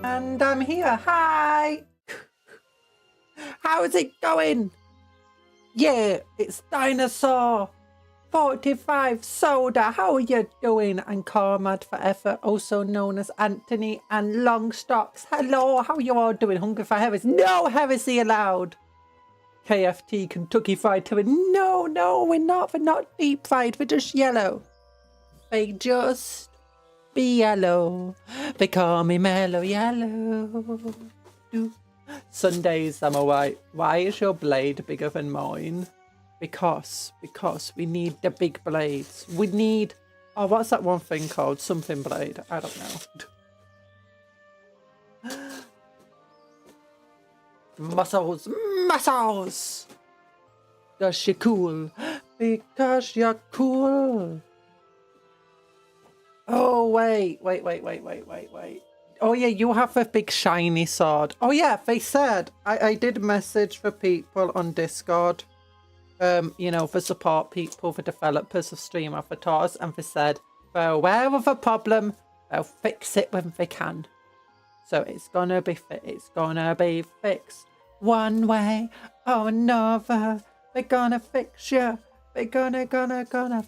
And I'm here. Hi! How's it going? Yeah, it's Dinosaur 45 Soda. How are you doing? And Carmad Forever, also known as Anthony and Longstocks. Hello, how are you all doing? Hungry for heresy? No heresy allowed. KFT Kentucky Fried Chicken. No, we're not. We're not deep fried. We're just yellow. They just be yellow. They call me Mellow Yellow. Sundays I'm alright. Why is your blade bigger than mine? Because we need the big blades. We need, oh, what's that one thing called? Something blade. I don't know. Muscles. Because you're cool. Because you're cool. Oh, wait. Oh, yeah, you have a big shiny sword. Oh, yeah, they said, I did message for people on Discord, you know, for support people, for developers of stream avatars, and they said they're aware of a problem, they'll fix it when they can. So it's gonna be fixed. One way or another, they're gonna fix you. They're gonna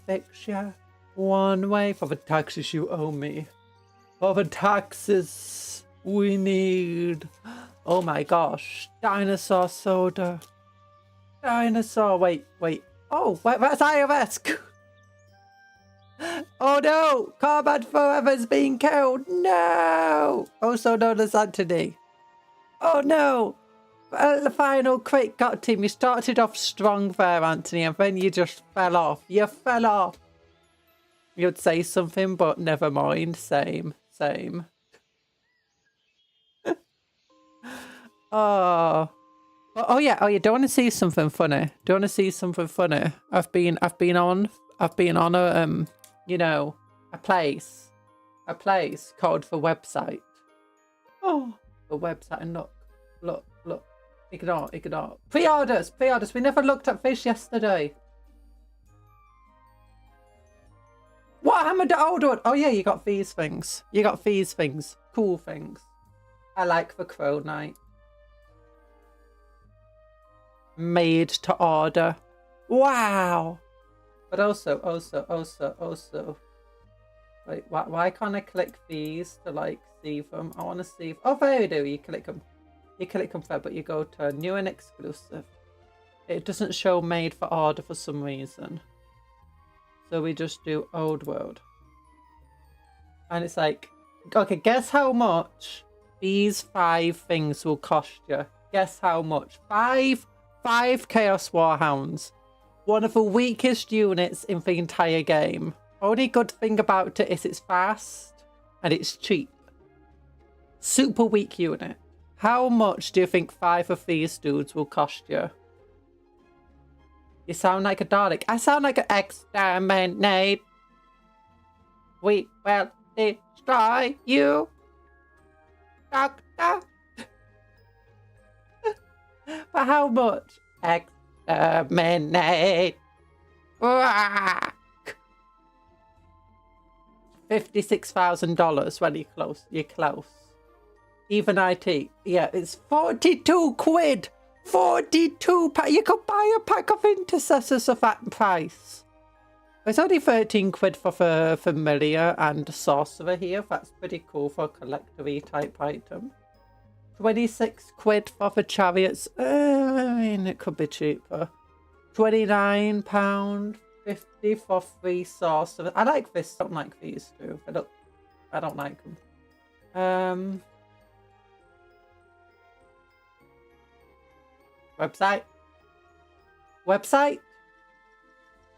fix you. One way for the taxes you owe me. For the taxes we need. Oh my gosh. Dinosaur soda. Dinosaur. Wait. Oh, that's IRS. Oh no. Carmad Forever's being killed. No. Also known as Anthony. Oh no. The final crit got him. You started off strong there, Anthony, and then you just fell off. You fell off. You'd say something, but never mind. Same. Oh yeah. Don't want to see something funny. I've been on a you know, a place called the website. Oh, the website. And look. Ignore. Pre-orders. We never looked at fish yesterday. Warhammer the old one. Oh yeah, you got these things. Cool things. I like the Crow Knight. Made to order. Wow. But also. Wait, why can't I click these to like see them? I want to see. Oh, there you do. You click them there, but you go to new and exclusive. It doesn't show made for order for some reason. So we just do old world. And it's like, okay, guess how much these 5 things will cost you. Guess how much? 5 Chaos Warhounds. One of the weakest units in the entire game. Only good thing about it is it's fast and it's cheap. Super weak unit. How much do you think 5 of these dudes will cost you? You sound like a Dalek. I sound like an exterminate. We will destroy you, Doctor. For how much? Exterminate. $56,000 when you're close. Even IT. Yeah, it's 42 quid. 42 pack. You could buy a pack of intercessors of that price. It's only 13 quid for the familiar and sorcerer here. That's pretty cool for a collector-y type item. 26 quid for the chariots. I mean, it could be cheaper. £29.50 for 3 sorcerers. I like this. I don't like these two. I don't like them. Website?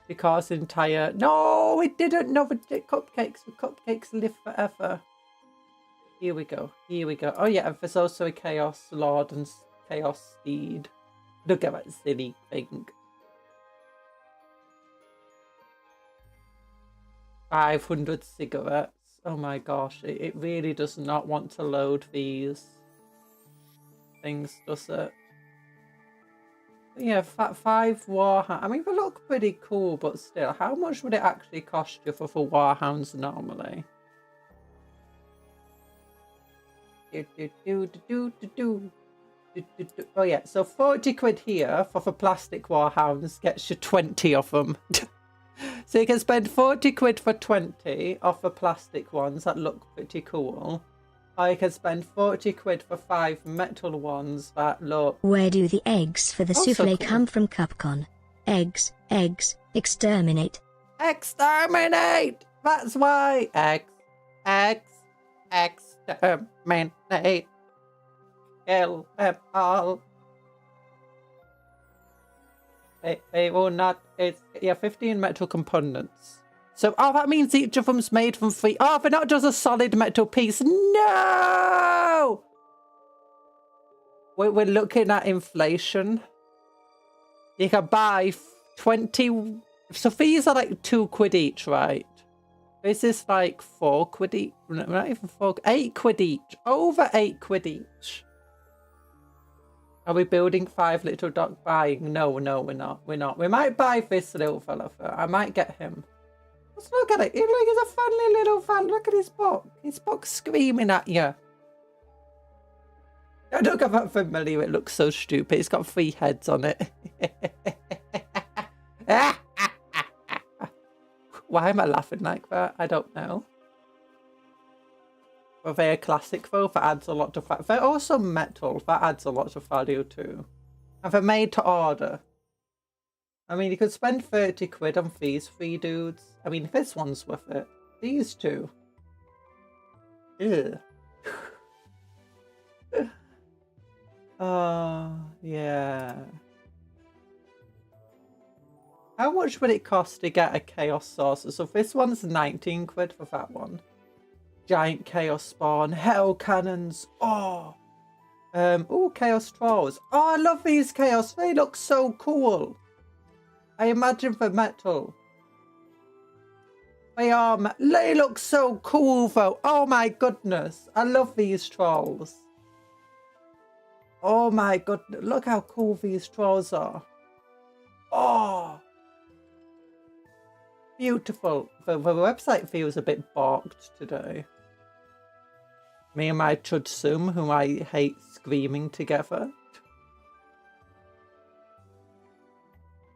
Because entire... No, it didn't. No, the cupcakes. The cupcakes live forever. Here we go. Oh yeah, and there's also a Chaos Lord and Chaos Steed. Look at that silly thing. 500 cigarettes. Oh my gosh, it really does not want to load these things, does it? Yeah, 5 Warhounds. I mean, they look pretty cool, but still, how much would it actually cost you for Warhounds normally? Oh yeah, so 40 quid here for plastic warhounds gets you 20 of them. So you can spend 40 quid for 20 off the plastic ones that look pretty cool. Or you can spend 40 quid for 5 metal ones that look... Where do the eggs for the souffle come from, Cupcon? Eggs, eggs, exterminate. Exterminate! That's why! Exterminate! Kill them all! They will not... It's, yeah, 15 metal components. So, oh, that means each of them's made from 3... Oh, they're not just a solid metal piece. No! We're looking at inflation. You can buy 20... So these are like 2 quid each, right? This is like 4 quid each. Not even 4... 8 quid each. Over 8 quid each. Are we building 5 little dog buying? No, no, we're not. We're not. We might buy this little fella. I might get him. Let's look at it. He's a funny little fella. Look at his book. His book's screaming at you. Don't look at that familiar. It looks so stupid. It's got 3 heads on it. Why am I laughing like that? I don't know. Well, they're classic though. That adds a lot of value. They're also metal. That adds a lot of value too. And they're made to order. I mean, you could spend 30 quid on these 3 dudes. I mean, this one's worth it. These 2. Ew. Oh, yeah. How much would it cost to get a Chaos Saucer? So this one's 19 quid for that one. Giant Chaos Spawn. Hell Cannons. Oh. Oh, Chaos Trolls. Oh, I love these Chaos. They look so cool. I imagine for metal. They look so cool though. Oh my goodness. I love these trolls. Oh my goodness. Look how cool these trolls are. Oh. Beautiful. The website feels a bit balked today. Me and my Chudsum, whom I hate screaming together.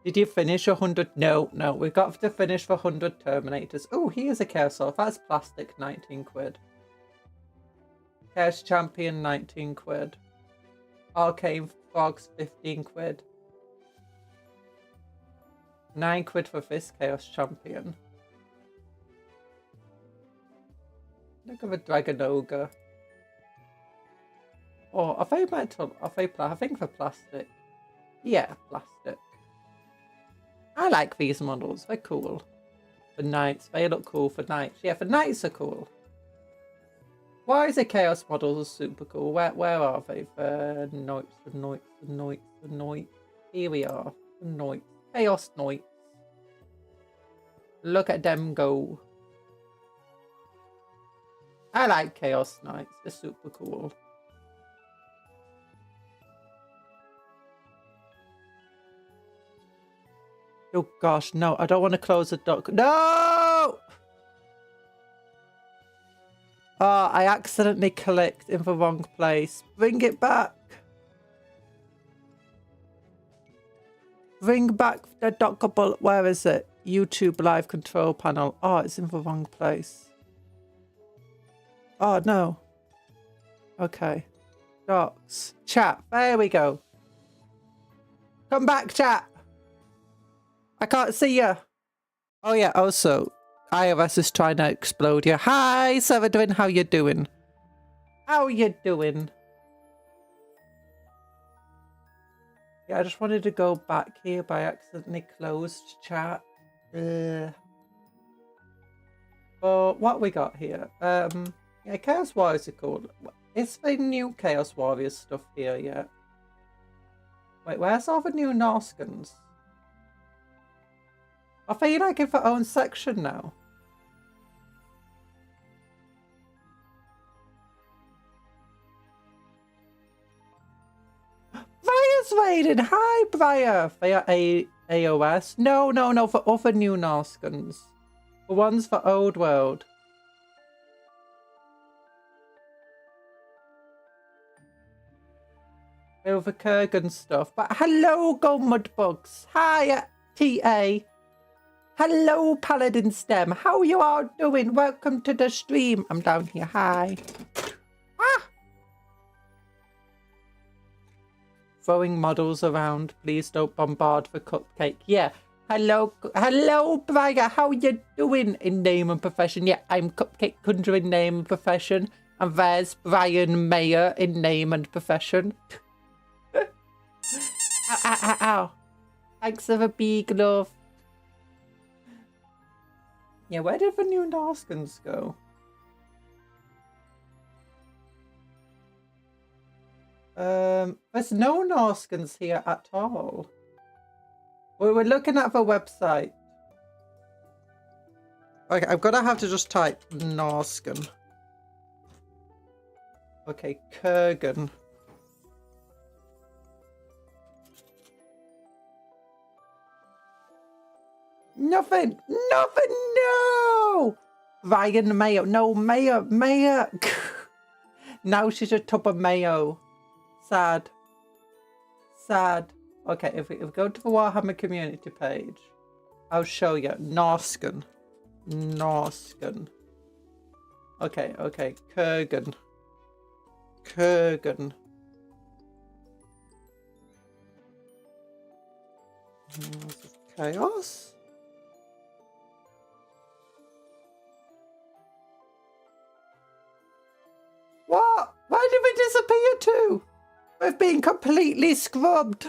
Did you finish 100? No, we've got to finish for 100 Terminators. Oh, here's a Chaos Sword. That's plastic, 19 quid. Chaos Champion, 19 quid. Arcane Frogs, 15 quid. 9 quid for this Chaos Champion. Look at the Dragon Ogre. Oh, are they metal? Are they I think they're plastic. Yeah, plastic. I like these models. They're cool. For knights. They look cool for knights. Yeah, for knights are cool. Why is the Chaos models super cool? Where are they? The Knights. Here we are. The Knights. Chaos Knights. Look at them go. I like Chaos Knights. They're super cool. Oh gosh, no, I don't want to close the dock. No! Oh, I accidentally clicked in the wrong place. Bring it back. Bring back the dockable. Where is it? YouTube live control panel. Oh, it's in the wrong place. Oh, no. Okay. Docs. Chat. There we go. Come back, chat. I can't see you. Oh yeah, also, iOS is trying to explode you. Hi, Severin, how you doing? How you doing? Yeah, I just wanted to go back here, but I accidentally closed chat. Well, what we got here? Yeah, Chaos Warriors are cool. Is the new Chaos Warriors stuff here yet? Wait, where's all the new Norskans? I feel like in their own section now. Briar's raiding! Hi, Briar! They are AOS? No, for other new Norskans. The ones for Old World. over Kurgan stuff. But hello, Go Mudbugs. Hi, TA. Hello, Paladin STEM. How you all doing? Welcome to the stream. I'm down here. Hi. Ah! Throwing models around. Please don't bombard for Cupcake. Yeah. Hello, Brian. How you doing in name and profession? Yeah, I'm Cupcake Conjuror in name and profession. And there's Brian Mayer in name and profession. Ow, ow, ow, ow. Thanks for the big love. Yeah, where did the new Narskins go? There's no Narskins here at all. We're looking at the website. Okay, I'm gonna have to just type Narskin. Okay, Kurgan. Nothing! Nothing! No! Ryan Mayo. No, Mayo. Now she's a tub of mayo. Sad. Sad. Okay, if we go to the Warhammer community page, I'll show you. Narskin. Narskin. Okay, Kurgan. Kurgan. Chaos? What? Where did we disappear to? We've been completely scrubbed.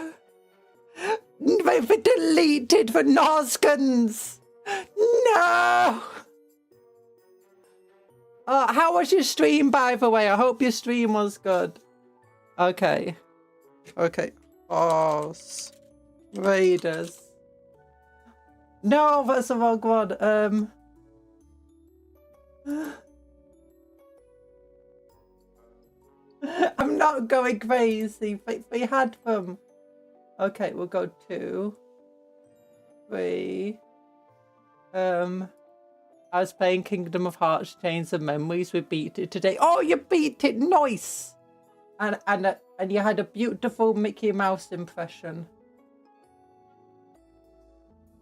We've been deleted for Narskins. No! Oh, how was your stream, by the way? I hope your stream was good. Okay. Oh, Raiders. No, that's the wrong one. I'm not going crazy. We had them. Okay, we'll go 2, 3. I was playing Kingdom of Hearts Chains of Memories. We beat it today. Oh, you beat it! Nice! And you had a beautiful Mickey Mouse impression.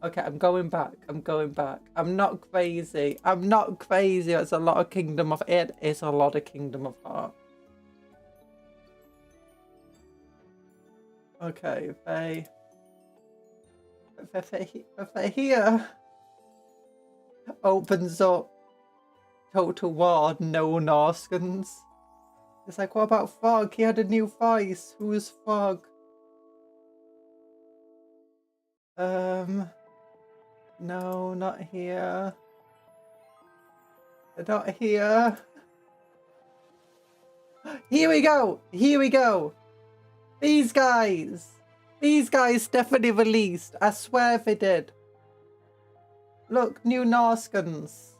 Okay, I'm going back. I'm not crazy. It's a lot of Kingdom of... It is a lot of Kingdom of Hearts. Okay, they here opens up Total War, no Narskins. It's like, what about Fog? He had a new voice. Who is Fog? No, not here. Not here. Here we go. These guys definitely released. I swear they did. Look, new Narskins.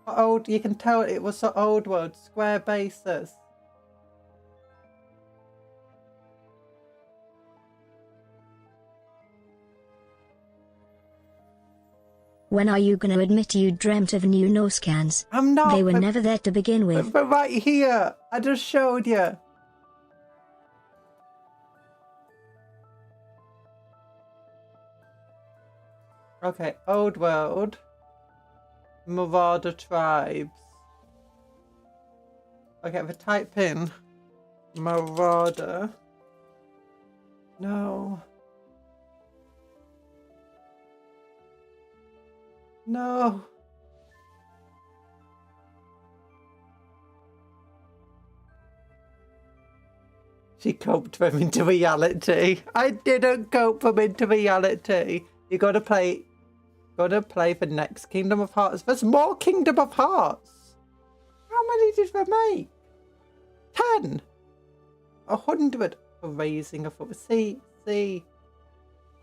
Old, you can tell it was the old world, square bases. When are you gonna admit you dreamt of new Norscans? I'm not. They were never there to begin with. But right here, I just showed you. Okay, old world. Marauder tribes. Okay, if I type in Marauder. No. No. She coped them into reality. I didn't cope them into reality. You gotta play for next Kingdom of Hearts. There's more Kingdom of Hearts. How many did they make? 10. 100. Raising a foot. See.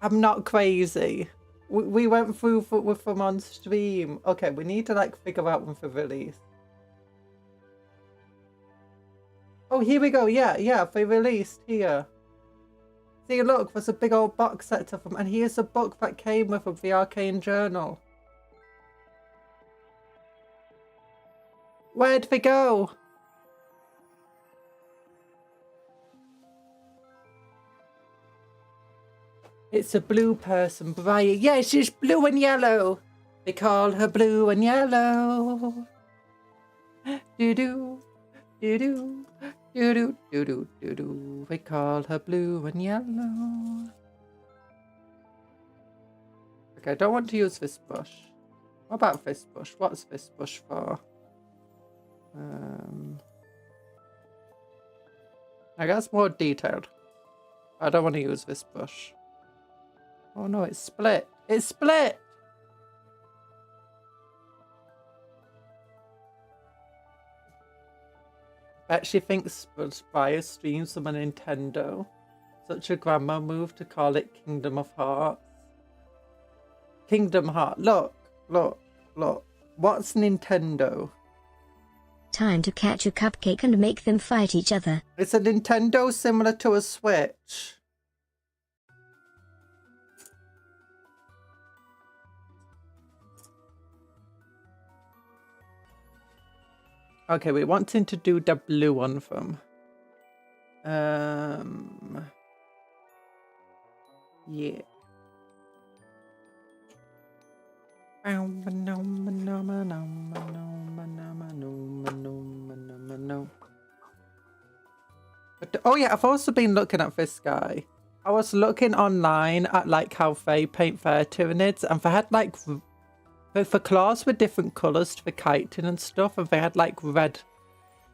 I'm not crazy. We went through with them on stream. Okay, we need to like figure out when for release. Oh, here we go. Yeah, they released here. See, look, there's a big old box set of them, and here's a book that came with them, the Arcane Journal. Where'd they go? It's a blue person, Brian. Yeah, she's blue and yellow. They call her blue and yellow. Do-do, do-do, do-do, do-do, do-do. They call her blue and yellow. Okay, I don't want to use this bush. What about this bush? What's this bush for? I guess more detailed. I don't want to use this bush. Oh no, it's split. It's split! Bet she thinks Spire streams from a Nintendo. Such a grandma move to call it Kingdom of Hearts. Kingdom Heart. Look, look, look. What's Nintendo? Time to catch a cupcake and make them fight each other. It's a Nintendo similar to a Switch. Okay, we're wanting to do the blue one from. Yeah. But, oh yeah, I've also been looking at this guy. I was looking online at like how they paint their Tyranids, and they had like the claws were different colours to the chitin and stuff, and they had like red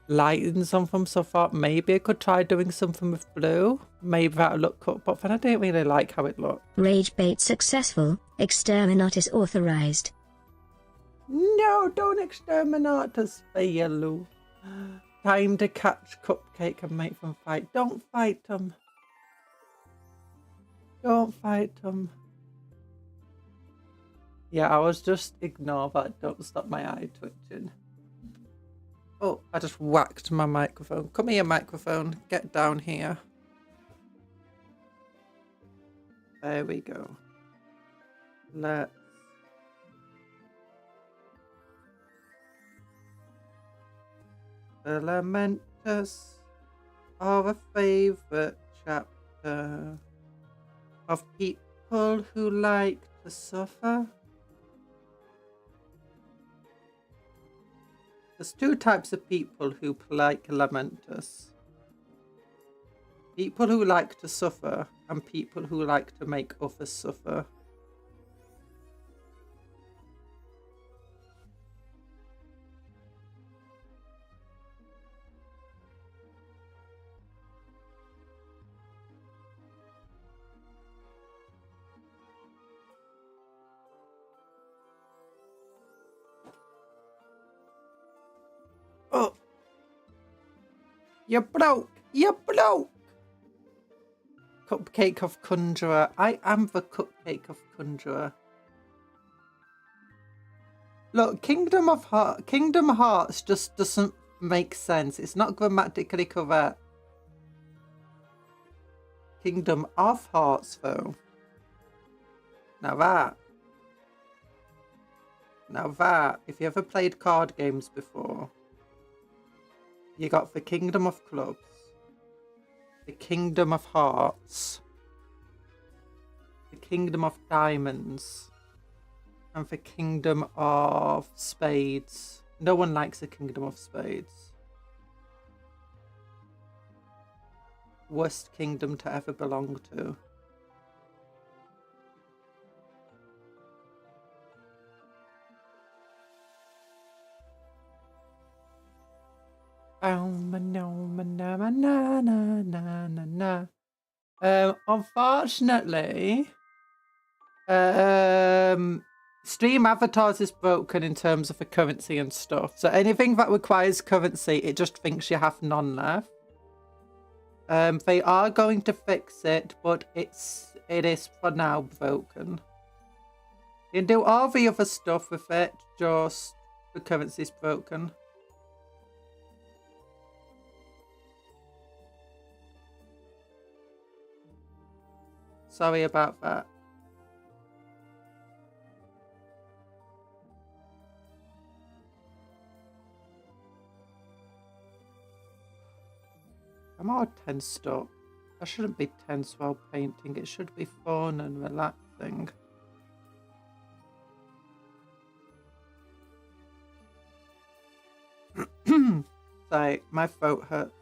lightings on them, so I thought maybe I could try doing something with blue. Maybe that'll look cool, but then I didn't really like how it looked. Rage bait successful. Exterminate is authorized. No, don't exterminate us, yellow. Time to catch Cupcake and make them fight. Don't fight them. Don't fight them. Yeah, I was just ignore that. Don't stop my eye twitching. Oh, I just whacked my microphone. Come here, microphone. Get down here. There we go. Let's... The Lamentus are a favourite chapter of people who like to suffer. There's two types of people who like Lamentus. People who like to suffer and people who like to make others suffer. Oh! You broke! You broke! Cupcake of Conjuror. I am the Cupcake of Conjuror. Look, Kingdom Hearts just doesn't make sense. It's not grammatically correct. Kingdom of Hearts, though. Now that, if you ever played card games before, you got the Kingdom of Clubs, the Kingdom of Hearts, the Kingdom of Diamonds, and the Kingdom of Spades. No one likes the Kingdom of Spades. Worst kingdom to ever belong to. Unfortunately, Stream Avatars is broken in terms of the currency and stuff. So anything that requires currency, it just thinks you have none left. They are going to fix it, but it is for now broken. You can do all the other stuff with it, just the currency's broken. Sorry about that. I'm all tensed up. I shouldn't be tense while painting. It should be fun and relaxing. Sorry, my throat hurts.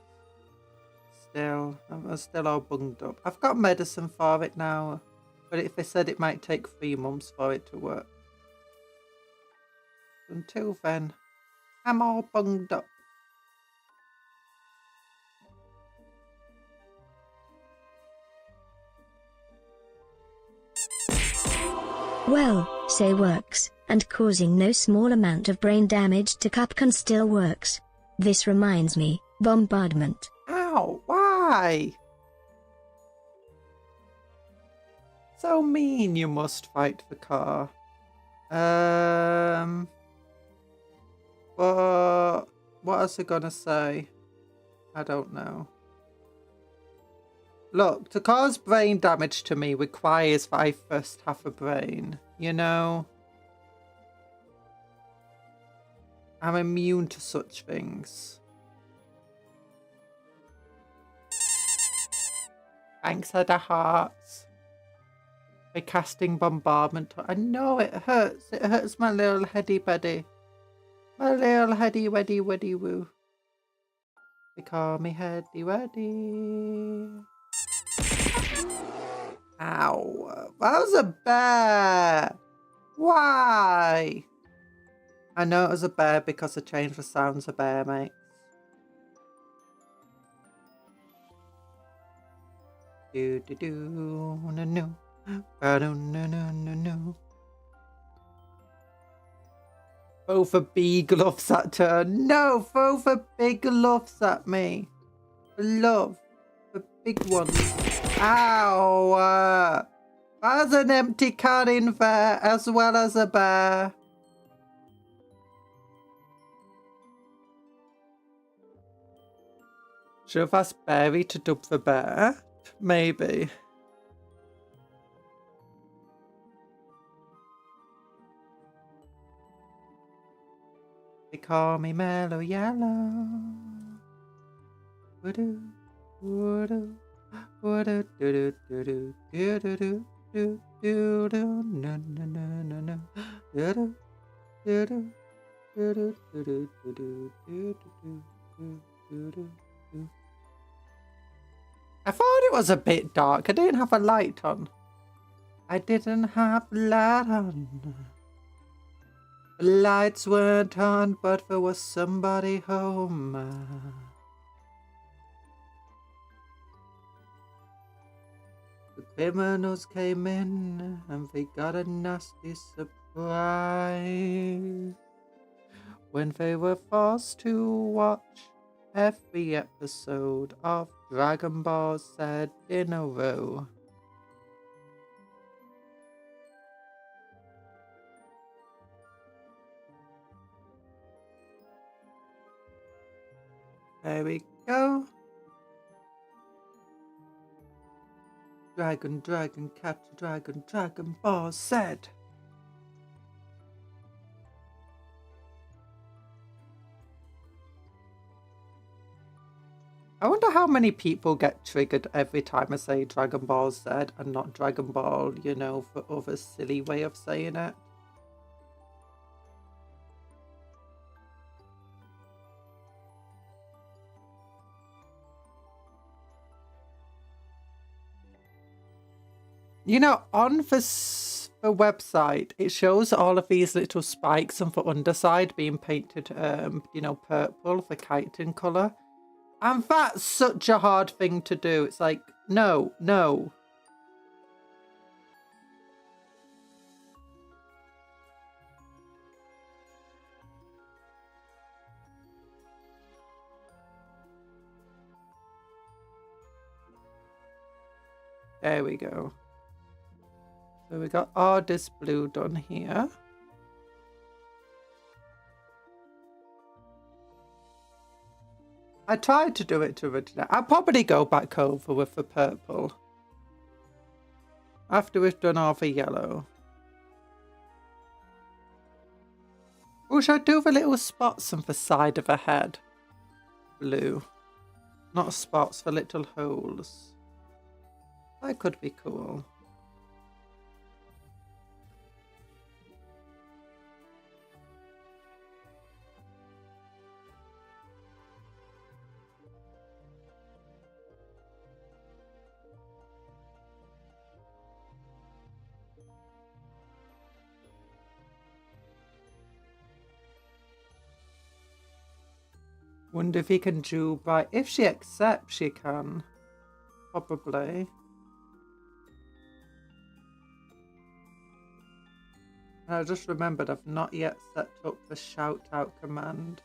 I'm still all bunged up. I've got medicine for it now, but if they said it might take 3 months for it to work. Until then, I'm all bunged up. Well, say works, and causing no small amount of brain damage to Cupcake still works. This reminds me, Bombardment. Ow, why? So mean, you must fight the car. But what else are gonna say? I don't know. Look, to cause brain damage to me requires that I first have a brain, you know? I'm immune to such things. Thanks for the hearts. By casting Bombardment. I know it hurts. It hurts my little heady beddy. My little heady weddy weddy woo. They call me heady weddy. Ow. That was a bear. Why? I know it was a bear because I changed the sounds a bear makes. Do do do no no. No no no no no. Throw the big gloves at her. No, throw the big gloves at me. Love. The big ones. Ow! There's an empty can in there as well as a bear. Should have asked Barry to dub the bear? Maybe. They call me Mellow Yellow. Woodoo, woodoo, woodoo, doo doo doo doo doo doo doo doo doo no no no no no doo doo doo doo doo doo doo doo doo doo doo doo. I thought it was a bit dark. I didn't have a light on. I didn't have a light on. The lights weren't on, but there was somebody home. The criminals came in and they got a nasty surprise when they were forced to watch every episode of Dragon Ball Z in a row. There we go. Dragon, dragon, catch a dragon, Dragon Ball Z. I wonder how many people get triggered every time I say Dragon Ball Z and not Dragon Ball, you know, for other silly way of saying it. You know, on the website, it shows all of these little spikes on the underside being painted, you know, purple for chitin colour. And that's such a hard thing to do. It's like, no, no. There we go. So we got all this blue done here. I tried to do it to original. I'll probably go back over with the purple after we've done all the yellow. Or should I do the little spots on the side of her head? Blue. Not spots, the little holes. That could be cool. Wonder if he can do by... If she accepts, she can. Probably. I just remembered I've not yet set up the shout out command.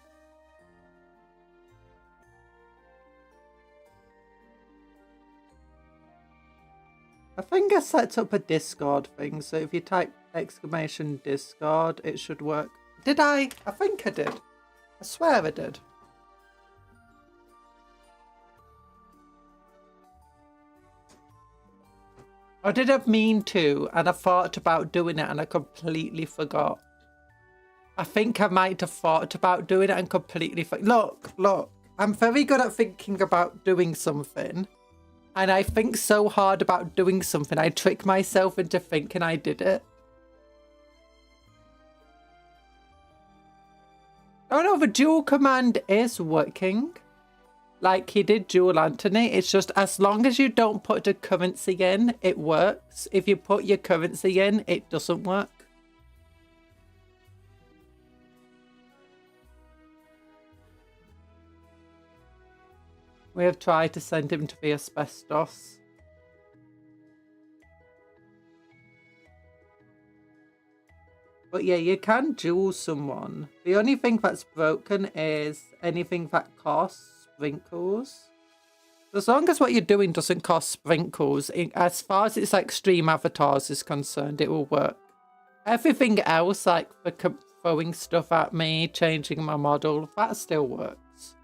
I think I set up a Discord thing, so if you type exclamation Discord, it should work. Did I? I think I did. I swear I did. I didn't mean to, and I thought about doing it and I completely forgot. I think I might have thought about doing it and completely forgot. Look, I'm very good at thinking about doing something. And I think so hard about doing something, I trick myself into thinking I did it. Oh no, the dual command is working. Like he did dual Anthony. It's just as long as you don't put the currency in, it works. If you put your currency in, it doesn't work. We have tried to send him to the asbestos. But yeah, you can duel someone. The only thing that's broken is anything that costs sprinkles. As long as what you're doing doesn't cost sprinkles, as far as its like stream avatars is concerned, it will work. Everything else, like for throwing stuff at me, changing my model, that still works.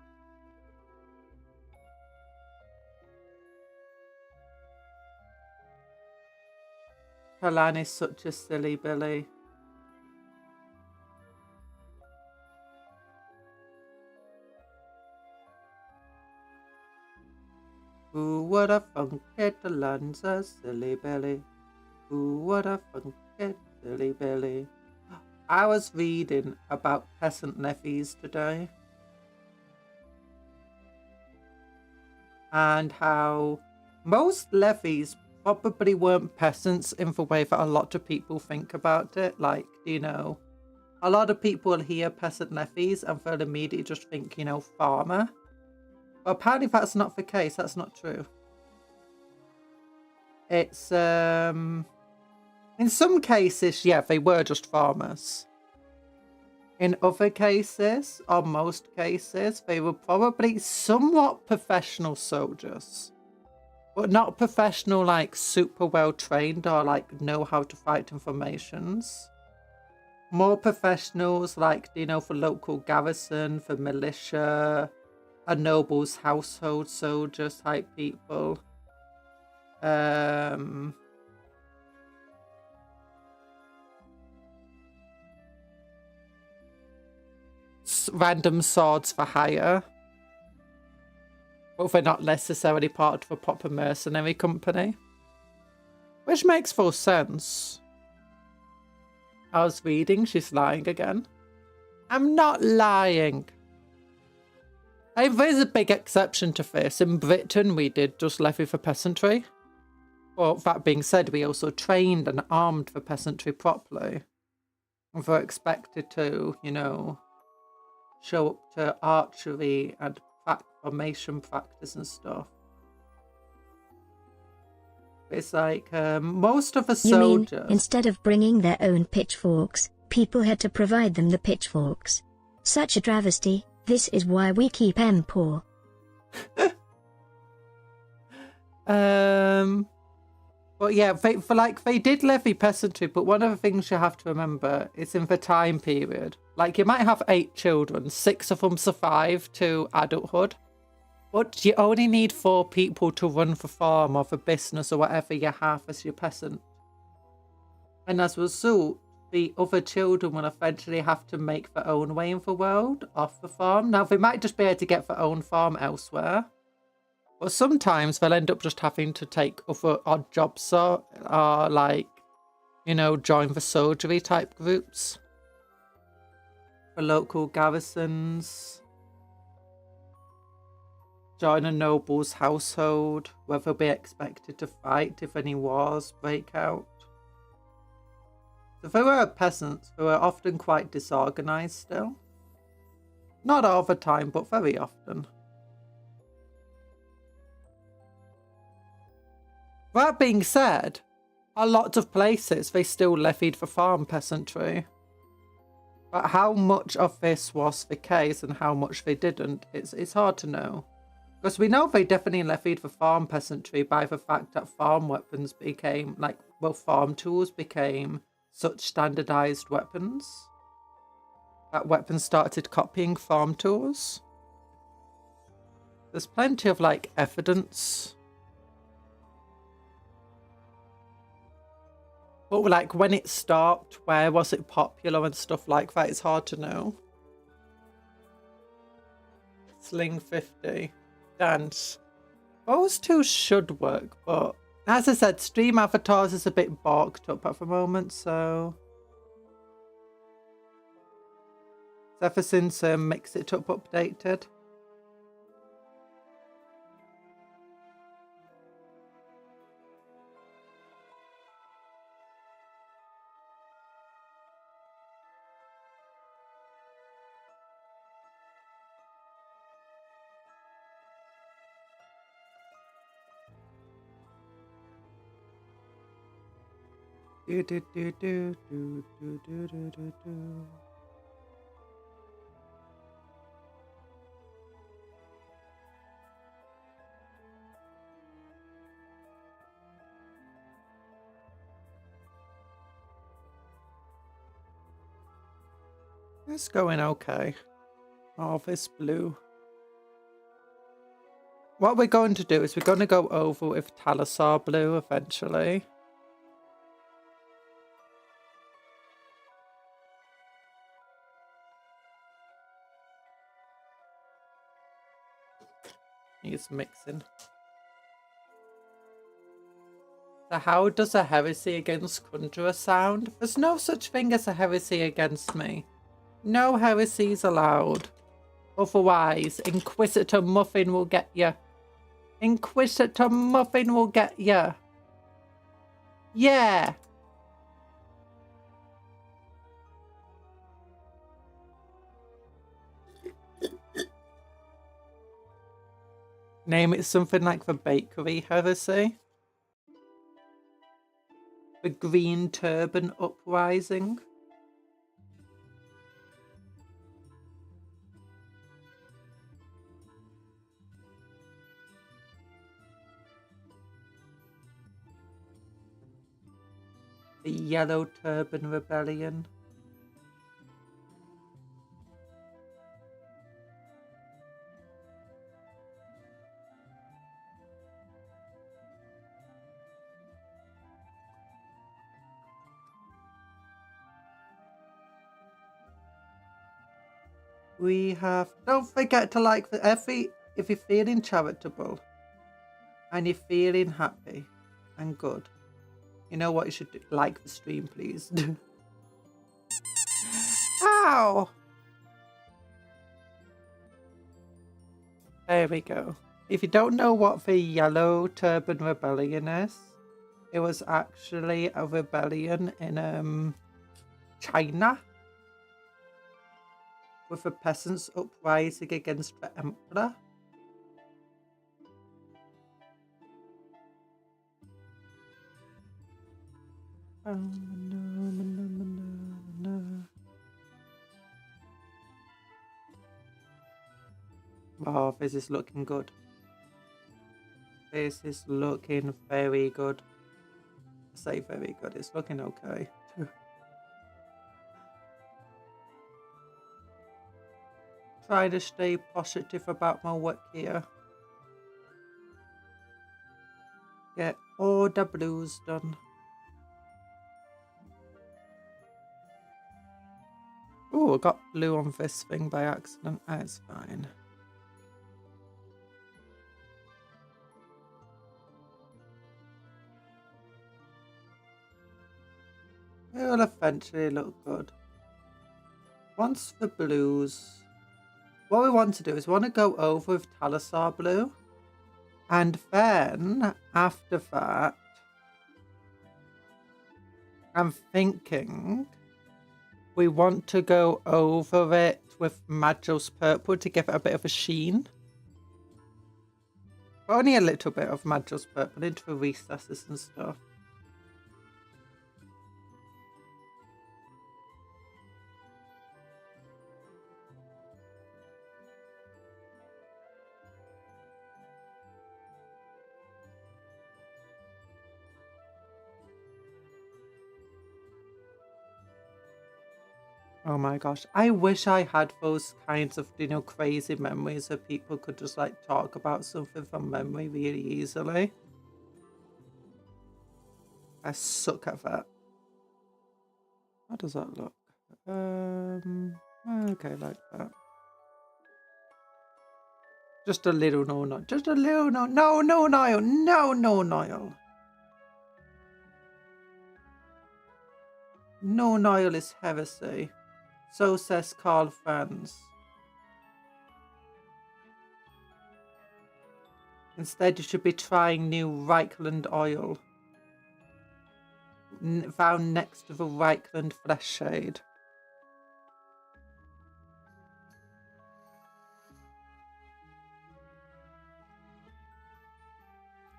Kalan is such a silly Billy. Who would have thunk it, the land's a silly Billy? Who would have thunk it, silly Billy? I was reading about peasant levies today. And how most levies probably weren't peasants in the way that a lot of people think about it. Like, you know, a lot of people hear peasant levies and they'll immediately just think, you know, farmer. But apparently that's not the case. That's not true. It's, in some cases, yeah, they were just farmers. In other cases, or most cases, they were probably somewhat professional soldiers. But not professional, like, super well trained or, like, know how to fight in formations. More professionals, like, you know, for local garrison, for militia, a noble's household soldier type people. Random swords for hire. But they're not necessarily part of a proper mercenary company. Which makes full sense. I was reading, she's lying again. I'm not lying. There's a big exception to this. In Britain, we did just levy for peasantry. But that being said, we also trained and armed the peasantry properly. And were expected to, you know, show up to archery and formation practice and stuff. It's like most of the soldiers... You mean, instead of bringing their own pitchforks, people had to provide them the pitchforks. Such a travesty. This is why we keep M poor. But yeah, they did levy peasantry, but one of the things you have to remember is in the time period. Like, you might have 8 children, 6 of them survive to adulthood. But you only need 4 people to run the farm or the business or whatever you have as your peasant. And as a result, the other children will eventually have to make their own way in the world off the farm. Now, they might just be able to get their own farm elsewhere. But sometimes they'll end up just having to take other odd jobs or like, you know, join the soldiery type groups. For local garrisons. Join a noble's household, where they'll be expected to fight if any wars break out. So they were peasants who were often quite disorganized still. Not all the time, but very often. That being said, a lot of places they still levied the farm peasantry. But how much of this was the case and how much they didn't, it's hard to know. Because we know they definitely levied the farm peasantry by the fact that farm weapons became, like, well, farm tools became such standardized weapons. That weapons started copying farm tools. There's plenty of, like, evidence. But, like, when it stopped, where was it popular and stuff like that, it's hard to know. Sling 50. Dance. Those two should work, but as I said, stream avatars is a bit balked up at the moment, so ever since Mix It Up updated. Do do do do do do do do do do. It's going okay. Oh, this blue. What we're going to do is we're going to go over with Talisar blue eventually. He's mixing. So how does a heresy against Conjuror sound? There's no such thing as a heresy against me. No heresies allowed. Otherwise, Inquisitor Muffin will get you. Inquisitor Muffin will get you. Yeah. Name it something like the Bakery Heresy. The Green Turban Uprising. The Yellow Turban Rebellion. We have, don't forget to like if you're feeling charitable and you're feeling happy and good, you know what you should do? Like the stream, please. Ow! There we go. If you don't know what the Yellow Turban Rebellion is, it was actually a rebellion in China, with the peasants uprising against the emperor. Oh, this is looking good. This is looking very good. I say very good, it's looking okay. Try to stay positive about my work here. Get all the blues done. Oh, I got blue on this thing by accident. That's fine. It'll eventually look good. Once the blues, what we want to do is we want to go over with Talisar blue, and then after that, I'm thinking we want to go over it with Magos purple to give it a bit of a sheen. But only a little bit of Magos purple into the recesses and stuff. Oh my gosh, I wish I had those kinds of, you know, crazy memories that people could just like talk about something from memory really easily. I suck at that. How does that look? Okay, like that. Just a little no, just a little no, Niall, no, Niall. No, Niall is heresy. So says Carl Franz. Instead, you should be trying new Reichland oil. Found next to the Reichland flesh shade.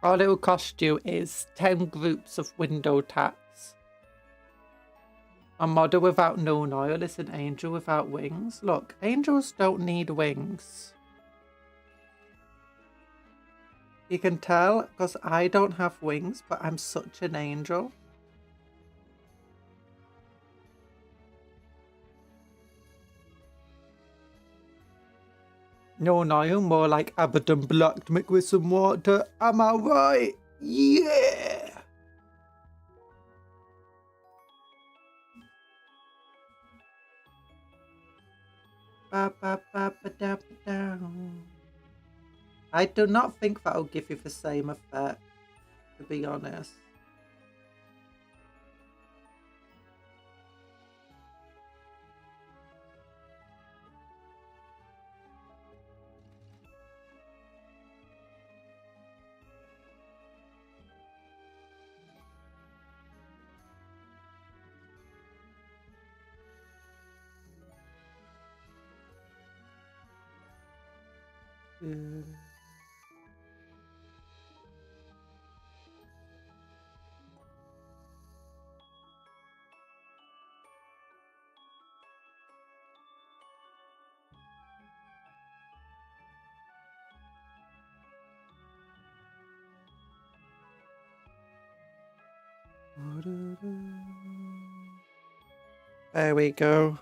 All it will cost you is 10 groups of window tax. A model without known oil is an angel without wings. Look, angels don't need wings. You can tell because I don't have wings, but I'm such an angel. No, Niall, more like Abaddon blocked me with some water. Am I right? Yeah! I do not think that will give you the same effect, to be honest. There we go.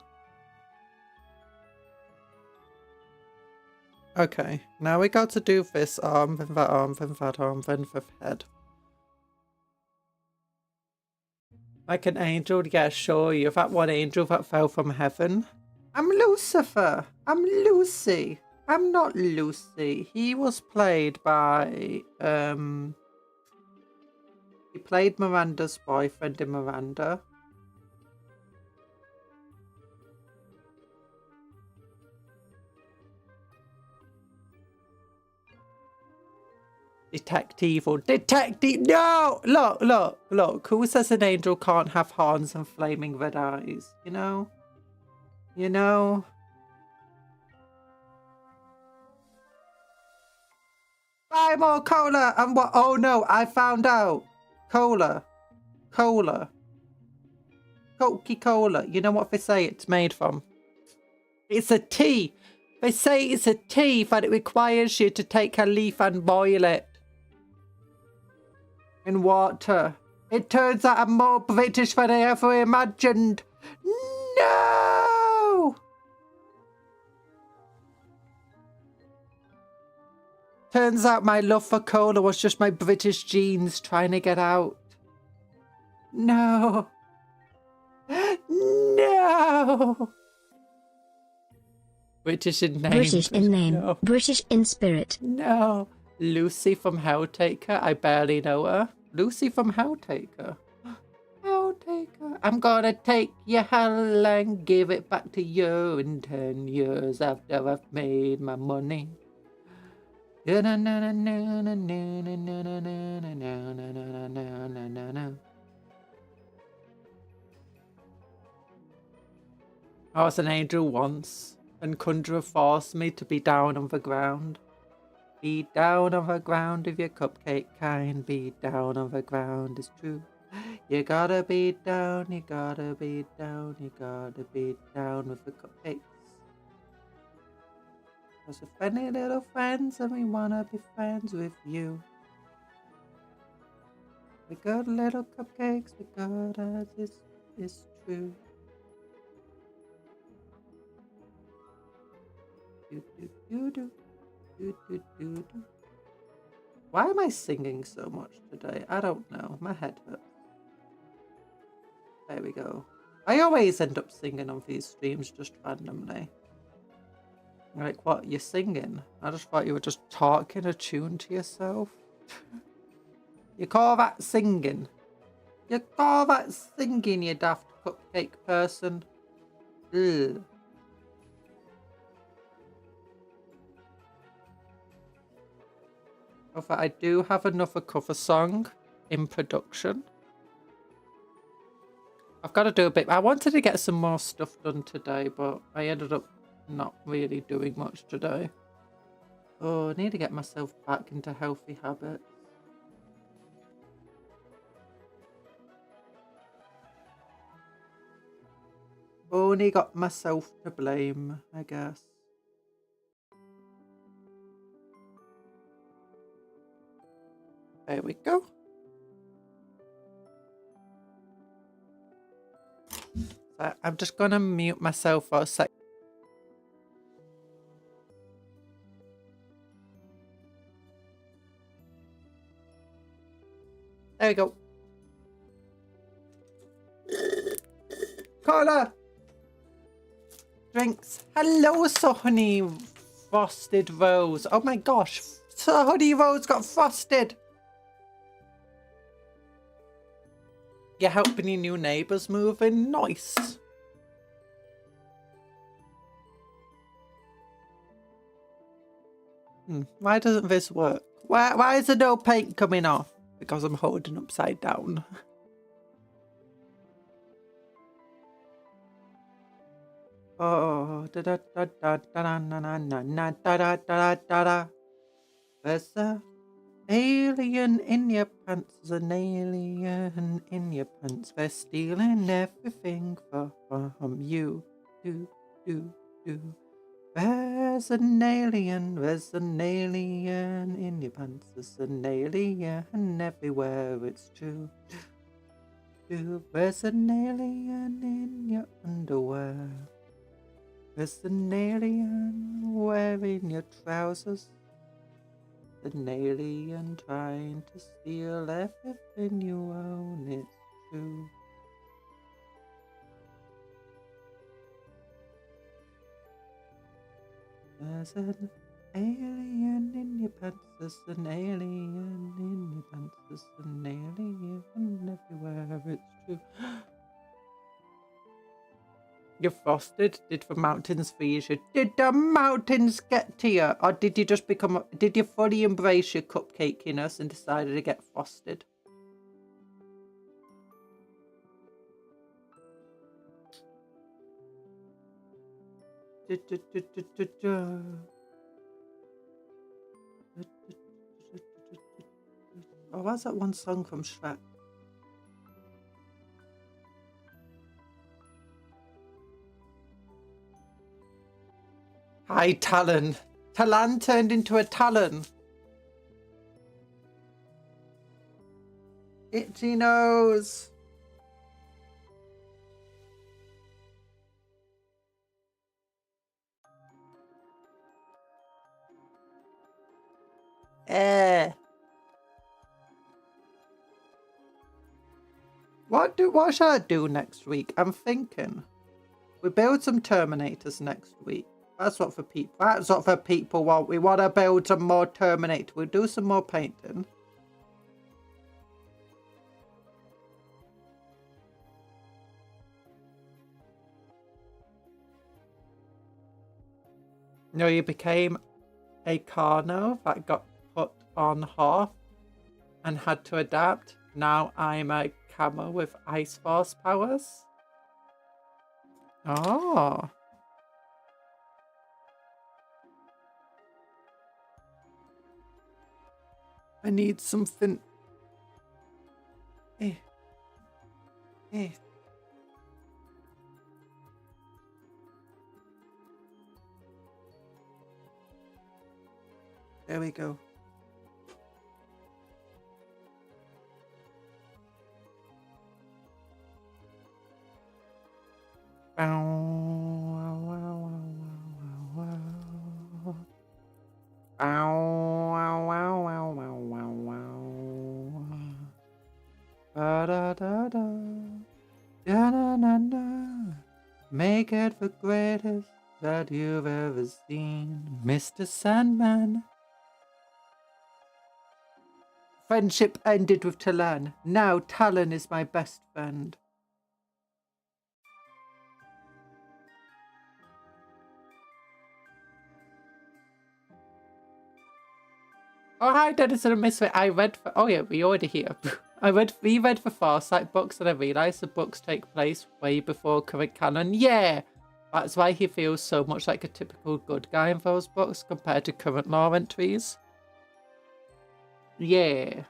Okay, now we got to do this arm, then that arm, then that arm, then the head. Like an angel, yeah, sure, you're that one angel that fell from heaven. I'm Lucifer. I'm Lucy. I'm not Lucy. He was played by, he played Miranda's boyfriend in Miranda. Detective. No! Look. Who says an angel can't have horns and flaming red eyes? You know? Buy more cola! And what? Oh no, I found out. Cola. Coca-Cola. You know what they say it's made from? It's a tea. They say it's a tea, but it requires you to take a leaf and boil it in water. It turns out I'm more British than I ever imagined. No! Turns out my love for cola was just my British genes trying to get out. No. No! British in name. British in name. No. British in spirit. No. Lucy from Helltaker. I barely know her. Lucy from Helltaker. Helltaker. I'm gonna take your hell and give it back to you in 10 years after I've made my money. I was an angel once, and Conjuror forced me to be down on the ground. Be down on the ground with your cupcake kind, be down on the ground, it's true. You gotta be down, you gotta be down, you gotta be down with the cupcakes. Cause we're friendly little friends and we wanna be friends with you. We got little cupcakes, we got as is true. Do, do, do, do. Do, do, do, do. Why am I singing so much today? I don't know. My head hurts. There we go. I always end up singing on these streams just randomly. Like, what? You're singing? I just thought you were just talking a tune to yourself. You call that singing? You call that singing, you daft cupcake person? Ugh. I do have another cover song in production. I've got to do a bit. I wanted to get some more stuff done today, but I ended up not really doing much today. Oh, I need to get myself back into healthy habits. Only got myself to blame, I guess. There we go. So I'm just going to mute myself for a sec. There we go. Cola! Drinks. Hello, Honey Frosted Rose. Oh my gosh. Honey Rose got frosted. You're helping your new neighbours move in? Nice. Why doesn't this work? Why is there no paint coming off? Because I'm holding upside down. Oh, da da da da da na na na na da da da da da. There's a alien in your pants, there's an alien in your pants. They're stealing everything from you. Do, do, do. There's an alien in your pants. There's an alien everywhere, it's true. There's an alien in your underwear. There's an alien wearing your trousers. An alien trying to steal everything you own, it's true. There's an alien in your pants, there's an alien in your pants, there's an alien everywhere, it's true. You're frosted? Did the mountains freeze you? Did the mountains get to you? Or did you just become, did you fully embrace your cupcakiness and decided to get frosted? Oh, what's that one song from Shrek? Hi, Talon. Talon turned into a Talon. Itchy nose. What should I do next week? I'm thinking we build some Terminators next week. That's what for people. That's what for people want. We want to build some more Terminator. We'll do some more painting. No, you became a Carno that got put on Hoth and had to adapt. Now I'm a Camo with Ice Force powers. Oh. I need something. Eh. There we go. Make it the greatest that you've ever seen, Mr. Sandman. Friendship ended with Talon. Now Talon is my best friend. Oh, hi, Dennis and Misfit. I read for... Oh, yeah, we already here. We read the Farsight books and I realised the books take place way before current canon. Yeah! That's why he feels so much like a typical good guy in those books compared to current lore entries. Yeah.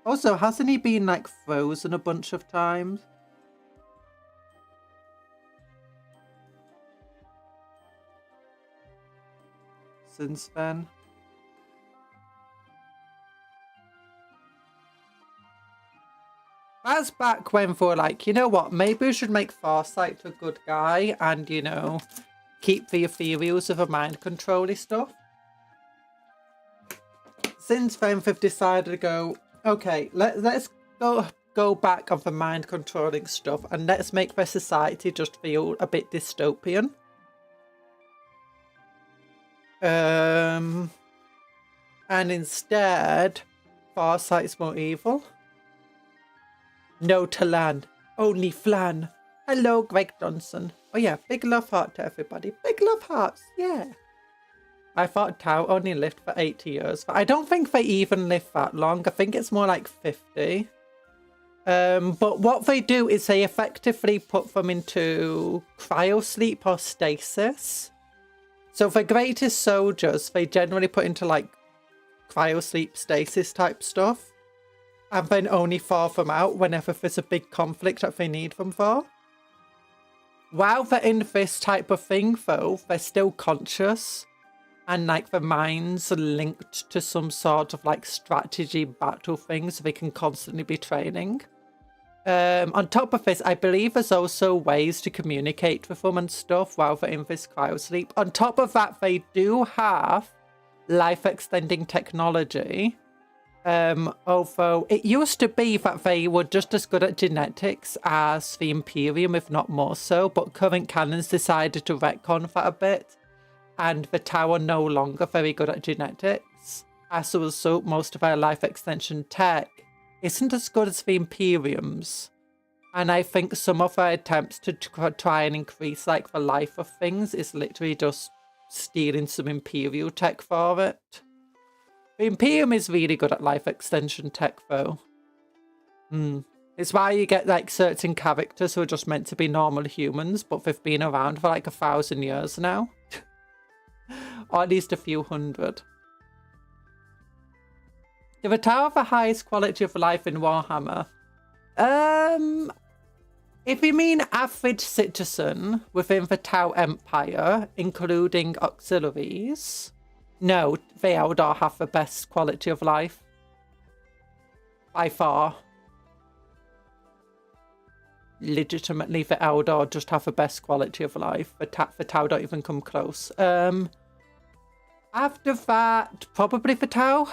Also, hasn't he been, like, frozen a bunch of times? Since then? That's back when they were like, you know what, maybe we should make Farsight a good guy and, you know, keep the ethereals of the mind control-y stuff. Since then, they've decided to go, okay, let's go back on the mind controlling stuff and let's make the society just feel a bit dystopian. And instead, Farsight's more evil. No Talon, only Flan. Hello, Greg Johnson. Oh yeah, big love heart to everybody. Big love hearts, yeah. I thought Tau only lived for 80 years, but I don't think they even live that long. I think it's more like 50. But what they do is they effectively put them into cryosleep or stasis. So the greatest soldiers, they generally put into like cryosleep stasis type stuff. And then only thaw them out whenever there's a big conflict that they need them for. While they're in this type of thing though, they're still conscious. And like their minds are linked to some sort of like strategy battle thing, so they can constantly be training. On top of this, I believe there's also ways to communicate with them and stuff while they're in this cryosleep. On top of that, they do have life extending technology. Although it used to be that they were just as good at genetics as the Imperium, if not more so, but current canons decided to retcon that a bit. And the Tau are no longer very good at genetics. As a result, most of our life extension tech isn't as good as the Imperium's. And I think some of our attempts to try and increase like the life of things is literally just stealing some Imperial tech for it. The Imperium is really good at life extension tech though. It's why you get like certain characters who are just meant to be normal humans, but they've been around for like 1,000 years now. Or at least a few hundred. Do the Tau have the highest quality of life in Warhammer? If you mean average citizen within the Tau Empire, including auxiliaries, no, the Eldar have the best quality of life. By far. Legitimately, the Eldar just have the best quality of life. The Tau don't even come close. After that, probably the Tau.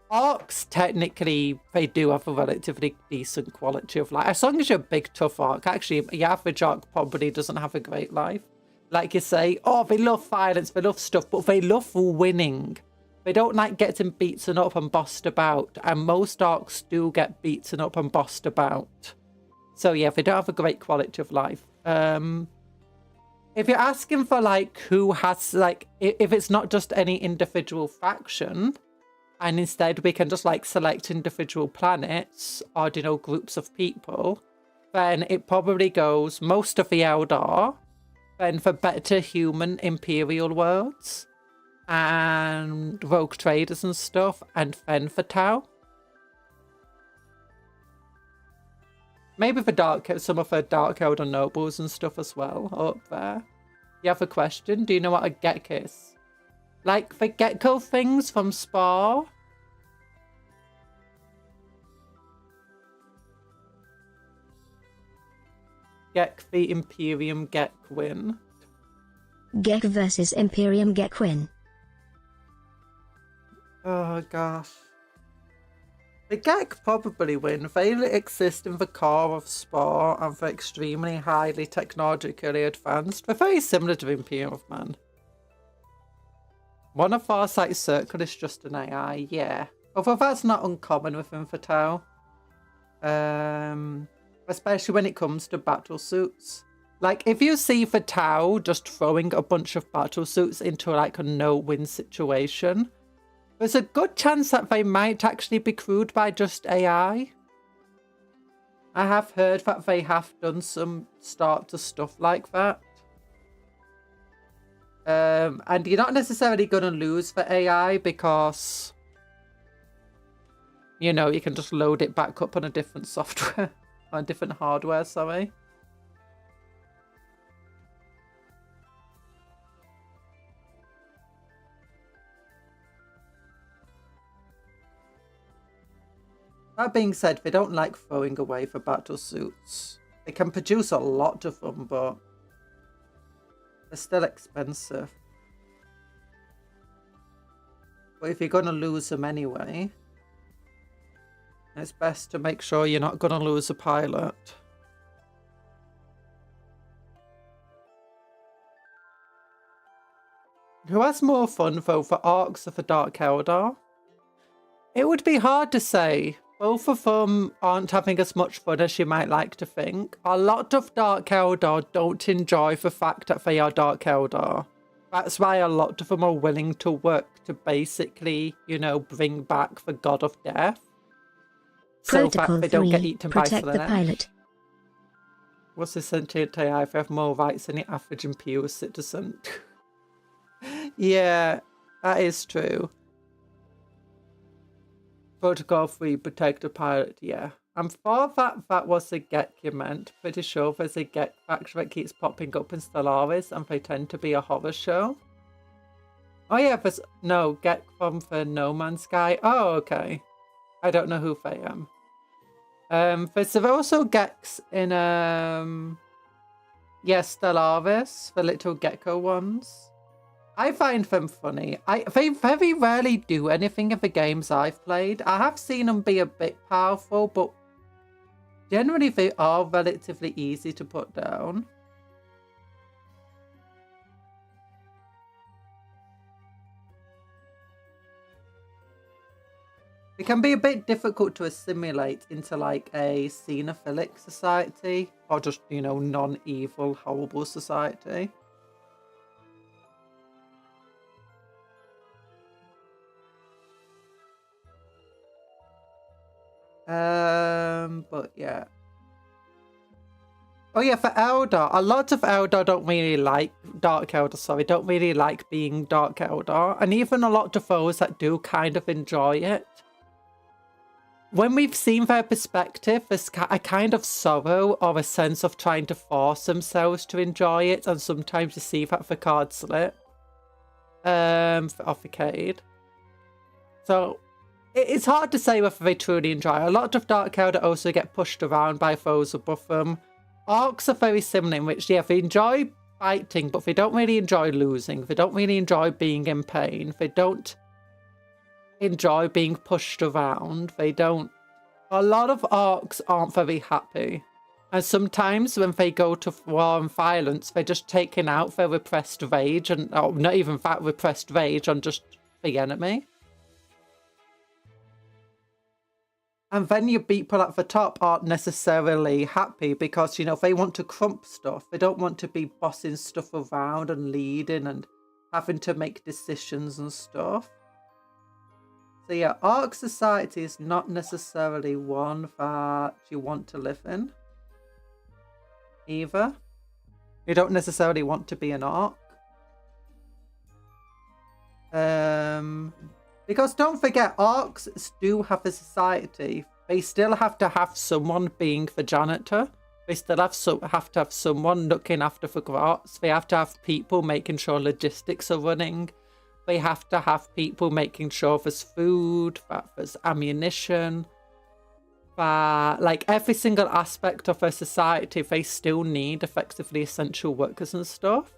Orcs, technically, they do have a relatively decent quality of life. As long as you're a big, tough orc. Actually, the average orc probably doesn't have a great life. Like you say, oh, they love violence, they love stuff, but they love winning. They don't like getting beaten up and bossed about. And most orcs do get beaten up and bossed about. So yeah, they don't have a great quality of life. if you're asking for like who has like, if it's not just any individual faction, and instead we can just like select individual planets or, you know, groups of people, then it probably goes most of the Eldar, then for better human imperial worlds and rogue traders and stuff, and then for Tau. Maybe for some of the Dark Elder nobles and stuff as well up there. You have a question? Do you know what a Gek is? Like the gecko things from Spar? Gek the Imperium Gek win. Gek versus Imperium Gek win. Oh gosh. The Gek probably win. They exist in the core of Spore and they're extremely highly technologically advanced. They're very similar to the Imperium of Man. One of Farsight Circle is just an AI, yeah. Although that's not uncommon within Fatau. Especially when it comes to battle suits. Like, if you see Fatau just throwing a bunch of battle suits into like a no-win situation, there's a good chance that they might actually be crewed by just AI. I have heard that they have done some start to stuff like that. And you're not necessarily going to lose for AI because, you know, you can just load it back up on a different software, on different hardware, sorry. That being said, they don't like throwing away for battle suits. They can produce a lot of them, but they're still expensive. But if you're going to lose them anyway, it's best to make sure you're not going to lose a pilot. Who has more fun, though, for Arcs or for Dark Eldar? It would be hard to say. Both of them aren't having as much fun as you might like to think. A lot of Dark Eldar don't enjoy the fact that they are Dark Eldar. That's why a lot of them are willing to work to basically, you know, bring back the God of Death. Protocol so that they don't get 3, eaten by protect the pilot. What's the sentient AI? They have more rights than the average imperial citizen. Yeah, that is true. Protocol 3, protect the pilot, yeah. I'm thought that was a Gek you meant. Pretty sure there's a Gek faction that keeps popping up in Stellaris and they tend to be a horror show. Oh yeah, there's no Gek from the No Man's Sky. Oh, okay. I don't know who they am. There's also Geks in Stellaris, the little gecko ones. I find them funny. They very rarely do anything in the games I've played. I have seen them be a bit powerful, but generally they are relatively easy to put down. It can be a bit difficult to assimilate into like a xenophilic society or just, you know, non-evil, horrible society. But yeah. Oh yeah, for Eldar, a lot of Eldar don't really like Dark Eldar, sorry, don't really like being Dark Eldar, and even a lot of those that do kind of enjoy it. When we've seen their perspective, there's a kind of sorrow or a sense of trying to force themselves to enjoy it, and sometimes you see that for card slip. Off the Cade. So it's hard to say whether they truly enjoy. A lot of Dark Eldar also get pushed around by foes above them. Orcs are very similar in which, yeah, they enjoy fighting, but they don't really enjoy losing. They don't really enjoy being in pain. They don't enjoy being pushed around. They don't. A lot of Orcs aren't very happy. And sometimes when they go to war and violence, they're just taking out their repressed rage, and or not even that repressed rage, on just the enemy. And then your people at the top aren't necessarily happy because, you know, they want to crump stuff. They don't want to be bossing stuff around and leading and having to make decisions and stuff. So yeah, Ark society is not necessarily one that you want to live in. Either. You don't necessarily want to be an Ark. Because don't forget, Arks do have a society. They still have to have someone being the janitor. They still have to have someone looking after the grots. They have to have people making sure logistics are running. They have to have people making sure there's food, that there's ammunition. That, like, every single aspect of a society, they still need effectively essential workers and stuff.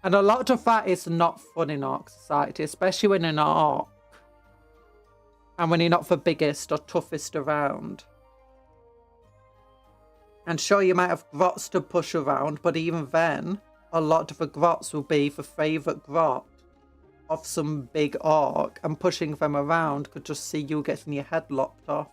And a lot of that is not fun in Ark society, especially when in Ark. And when you're not the biggest or toughest around. And sure, you might have grots to push around, but even then, a lot of the grots will be the favourite grot of some big Ark, and pushing them around could just see you getting your head lopped off.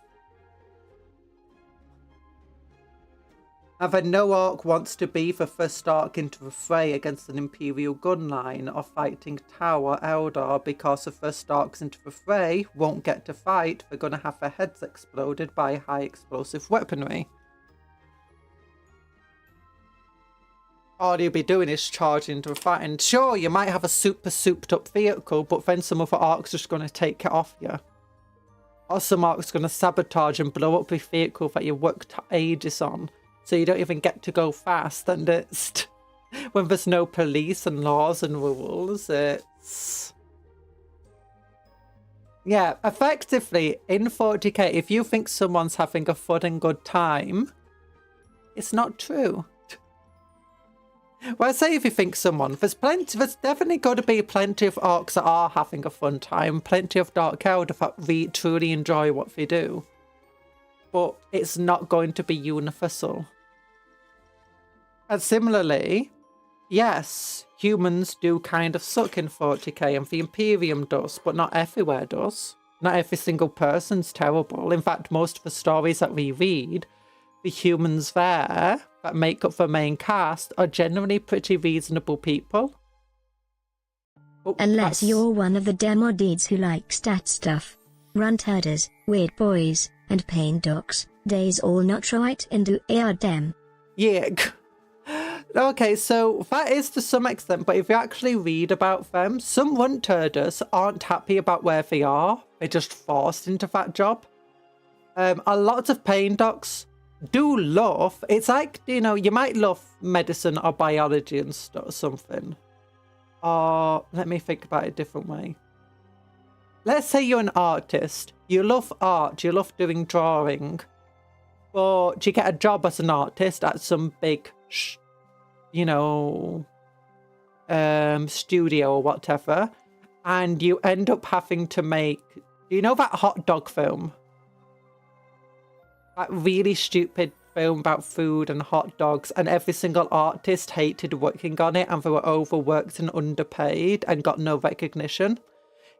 And then no Ark wants to be the first Ark into the fray against an Imperial gun line or fighting Tower Eldar, because the first Arks into the fray won't get to fight. They're going to have their heads exploded by high explosive weaponry. All you'll be doing is charging into a fight. And sure, you might have a super souped up vehicle, but then some other Ark's just going to take it off you. Or some Ark's going to sabotage and blow up a vehicle that you worked ages on. So you don't even get to go fast, and it's when there's no police and laws and rules, it's... Yeah, effectively, in 40k, if you think someone's having a fun and good time, it's not true. Well, I say if you think someone, there's definitely got to be plenty of Arks that are having a fun time, plenty of Dark Eldar that truly enjoy what they do. But it's not going to be universal. And similarly, yes, humans do kind of suck in 40k, and the Imperium does, but not everywhere does. Not every single person's terrible. In fact, most of the stories that we read, the humans there that make up the main cast are generally pretty reasonable people. Unless you're one of the demodeeds who like stat stuff. Runt herders, weird boys, and pain docs. Days all not right into dem. Yeah. Okay, so that is to some extent, but if you actually read about them, some runt herders aren't happy about where they are. They're just forced into that job. A lot of pain docs do love, it's like, you know, you might love medicine or biology and something. Or, let me think about it a different way. Let's say you're an artist. You love art, you love doing drawing. But you get a job as an artist at some big, you know, studio or whatever. And you end up having to make, you know that hot dog film? That really stupid film about food and hot dogs, and every single artist hated working on it, and they were overworked and underpaid and got no recognition.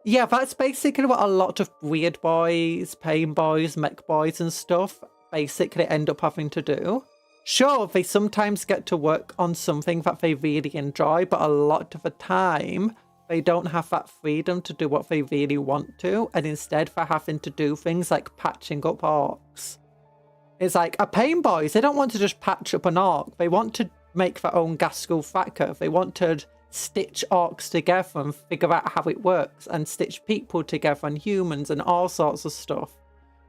Yeah, that's basically what a lot of weird boys, pain boys, mech boys and stuff basically end up having to do. Sure, they sometimes get to work on something that they really enjoy, but a lot of the time they don't have that freedom to do what they really want to, and instead they're having to do things like patching up Arks. It's like, a pain boys, they don't want to just patch up an Ark. They want to make their own Gaskell Thacker. They want to stitch Arks together and figure out how it works, and stitch people together and humans and all sorts of stuff.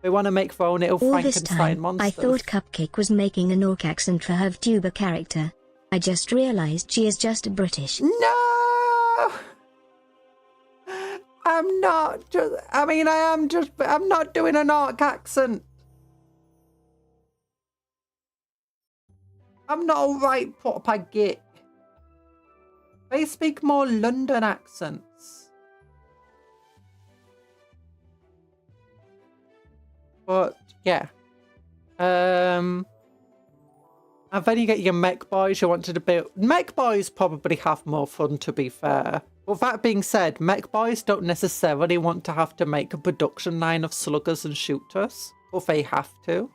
They want to make their own little All Frankenstein this time, monsters. I thought Cupcake was making an Orc accent for her vtuber character. I just realized she is just British. No! I'm not just... I mean, I am just... I'm not doing an Orc accent. I'm not a right proper git. They speak more London accents. But, yeah. And then you get your mech boys. You wanted to build... Mech boys probably have more fun, to be fair. But that being said, mech boys don't necessarily want to have to make a production line of sluggers and shooters, but they have to.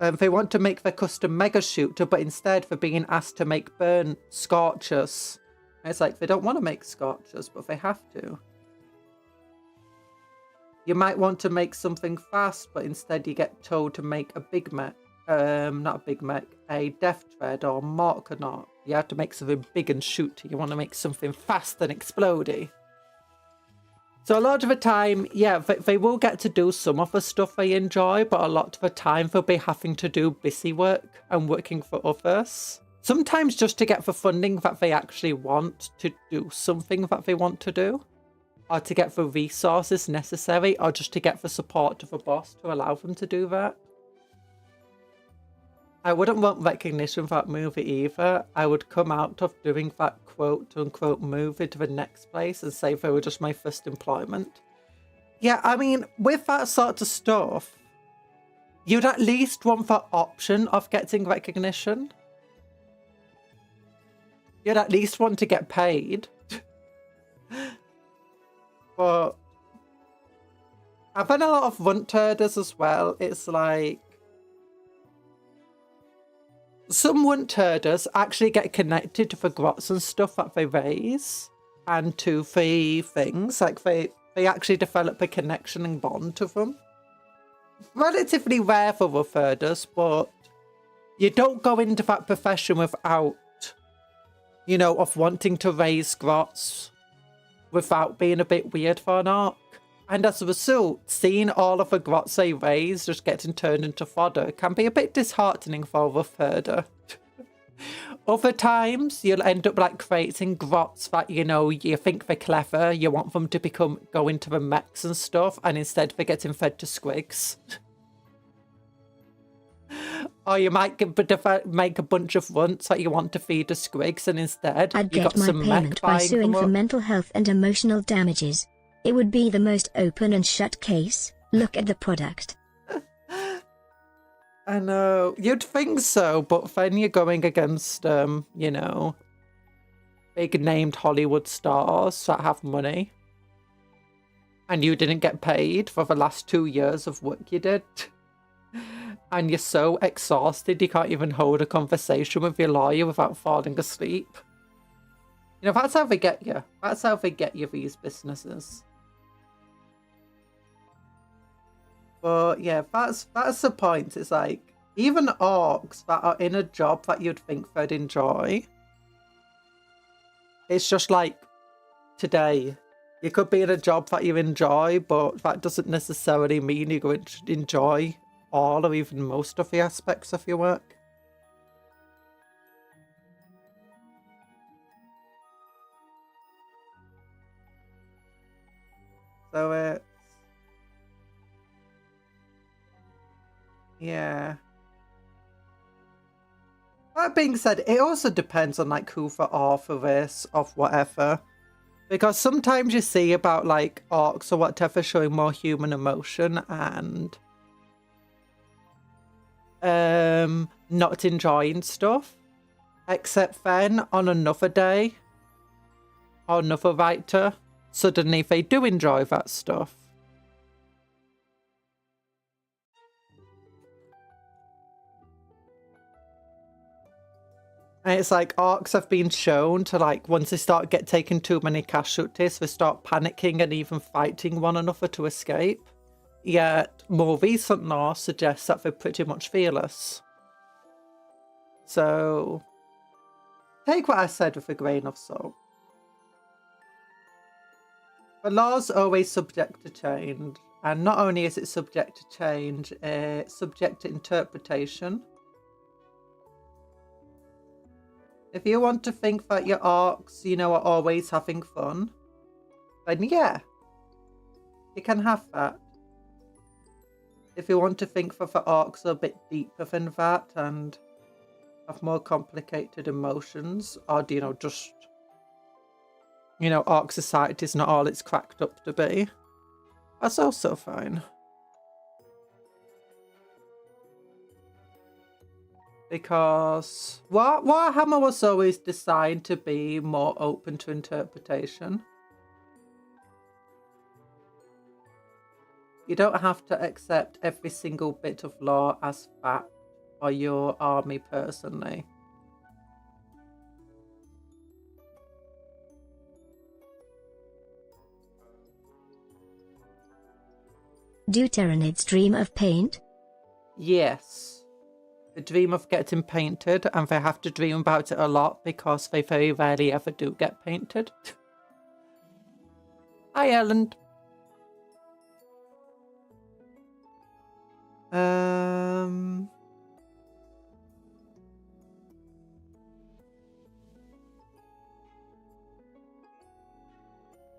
They want to make their custom mega shooter, but instead they're being asked to make burn scorchers. And it's like, they don't want to make scorchers, but they have to. You might want to make something fast, but instead you get told to make a big mech. Not a big mech, a death tread or Morkanaut. You have to make something big and shooty. You want to make something fast and explodey. So a lot of the time, yeah, they will get to do some of the stuff they enjoy, but a lot of the time they'll be having to do busy work and working for others. Sometimes just to get the funding that they actually want to do something that they want to do, or to get the resources necessary, or just to get the support of a boss to allow them to do that. I wouldn't want recognition for that movie either. I would come out of doing that quote-unquote movie to the next place and say they were just my first employment. Yeah, I mean, with that sort of stuff, you'd at least want the option of getting recognition. You'd at least want to get paid. But I've done a lot of runt herders as well. It's like, some runt herders actually get connected to the grots and stuff that they raise, and to the things, like they actually develop a connection and bond to them. Relatively rare for rough herders, but you don't go into that profession without, you know, of wanting to raise grots without being a bit weird for an orc. And as a result, seeing all of the grots they raise just getting turned into fodder can be a bit disheartening for a rough herder. Other times, you'll end up like creating grots that, you know, you think they're clever, you want them to go into the mechs and stuff, and instead they're getting fed to squigs. Or you might make a bunch of runts that you want to feed to squigs, and instead I'd you get got my some payment mech by buying suing them for up. mental health and emotional damages. It would be the most open and shut case. Look at the product. I know, you'd think so, but then you're going against, you know, big named Hollywood stars that have money. And you didn't get paid for the last 2 years of work you did. And you're so exhausted you can't even hold a conversation with your lawyer without falling asleep. You know, that's how they get you. That's how they get you, these businesses. But yeah, that's the point. It's like, even orcs that are in a job that you'd think they'd enjoy, it's just like today. You could be in a job that you enjoy, but that doesn't necessarily mean you're going to enjoy all or even most of the aspects of your work. So it's... yeah. That being said, it also depends on like who the author is of whatever. Because sometimes you see about like orcs or whatever showing more human emotion and not enjoying stuff. Except then on another day, or another writer, suddenly they do enjoy that stuff. And it's like orcs have been shown to like, once they start taking too many casualties, they start panicking and even fighting one another to escape. Yet more recent lore suggests that they're pretty much fearless. So take what I said with a grain of salt. The lore's always subject to change, and not only is it subject to change, it's subject to interpretation. If you want to think that your orcs, you know, are always having fun, then yeah, you can have that. If you want to think that the orcs are a bit deeper than that and have more complicated emotions, or, you know, just, you know, orc society is not all it's cracked up to be, that's also fine. Because Warhammer was always designed to be more open to interpretation. You don't have to accept every single bit of lore as fact for your army personally. Do Tyranids dream of paint? Yes. They dream of getting painted, and they have to dream about it a lot because they very rarely ever do get painted. Hi, Ellen.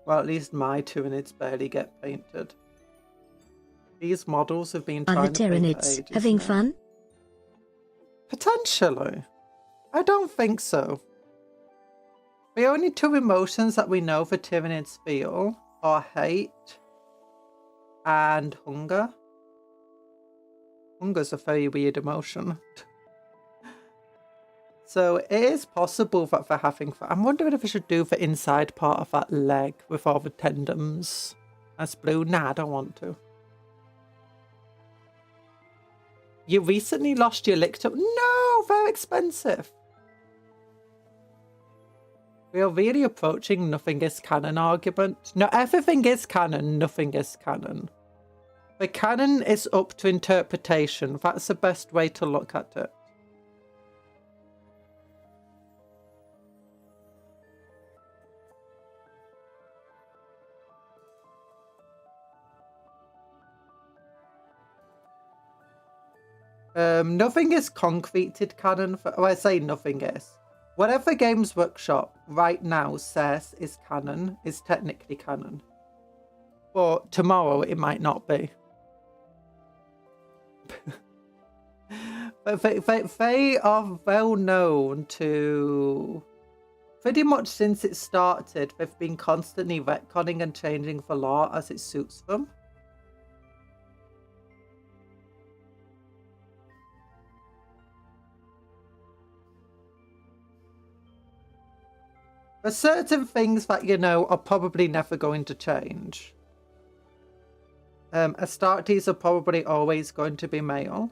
Well, at least my Tyranids barely get painted. These models have been trying to paint for ages having now. fun? Potentially. I don't think so. The only two emotions that we know the Tyranids feel are hate and hunger. Hunger's a very weird emotion. So it is possible that they're having fun. I'm wondering if we should do the inside part of that leg with all the tendons as blue. Nah, I don't want to. You recently lost your Lictor. No, they're expensive. We are really approaching nothing is canon argument. No, everything is canon, nothing is canon. The canon is up to interpretation. That's the best way to look at it. Nothing is concreted canon. Well, I say nothing is. Whatever Games Workshop right now says is canon is technically canon. But tomorrow it might not be. But they are well known to... Pretty much since it started, they've been constantly retconning and changing the lore as it suits them. There's certain things that, you know, are probably never going to change. Astartes are probably always going to be male.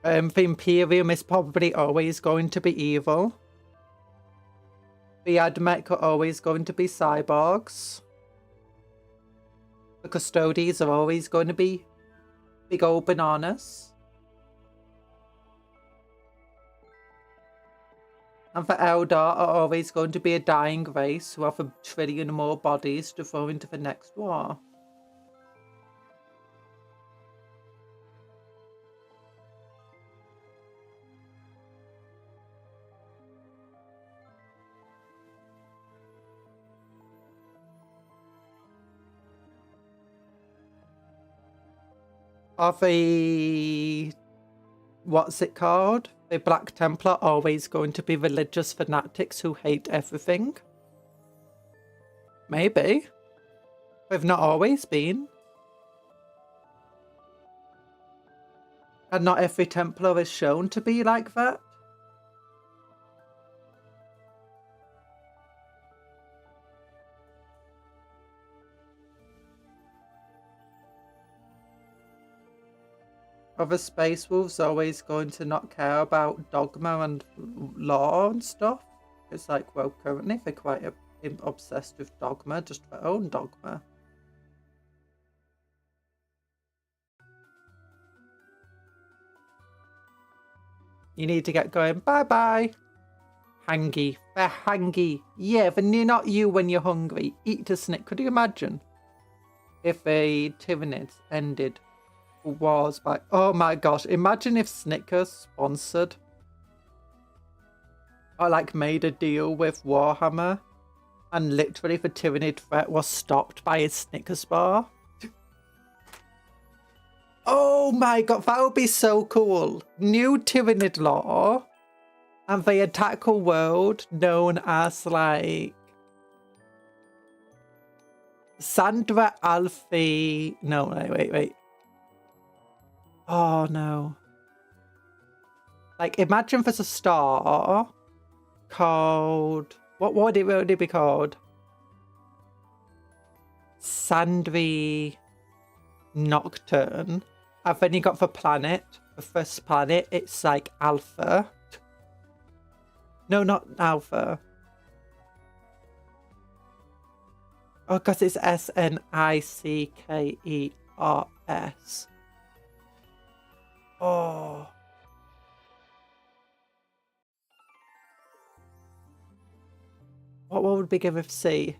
The Imperium is probably always going to be evil. The Admech are always going to be cyborgs. The Custodes are always going to be big old bananas. And the Eldar are always going to be a dying race who have 1 trillion more bodies to throw into the next war. Are the... what's it called? The Black Templar always going to be religious fanatics who hate everything? Maybe. They've not always been. And not every Templar is shown to be like that. Are the Space Wolves always going to not care about dogma and law and stuff? It's like, well, currently they're quite obsessed with dogma, just their own dogma. You need to get going. Bye-bye. Hangy. They're hangy. Yeah, they're not you when you're hungry. Eat a snake. Could you imagine if a Tyranids ended wars by... Oh my gosh. Imagine if Snickers sponsored or like made a deal with Warhammer and literally the Tyranid threat was stopped by a Snickers bar. Oh my god, that would be so cool. New Tyranid lore and they attack a world known as like Sandra Alfie... No, wait. Oh no. Like, imagine there's a star called... What would it be called? Sandy Nocturne. And then you got the planet. The first planet, it's like Alpha. No, not Alpha. Oh, because it's Snickers. Oh. What would begin with C?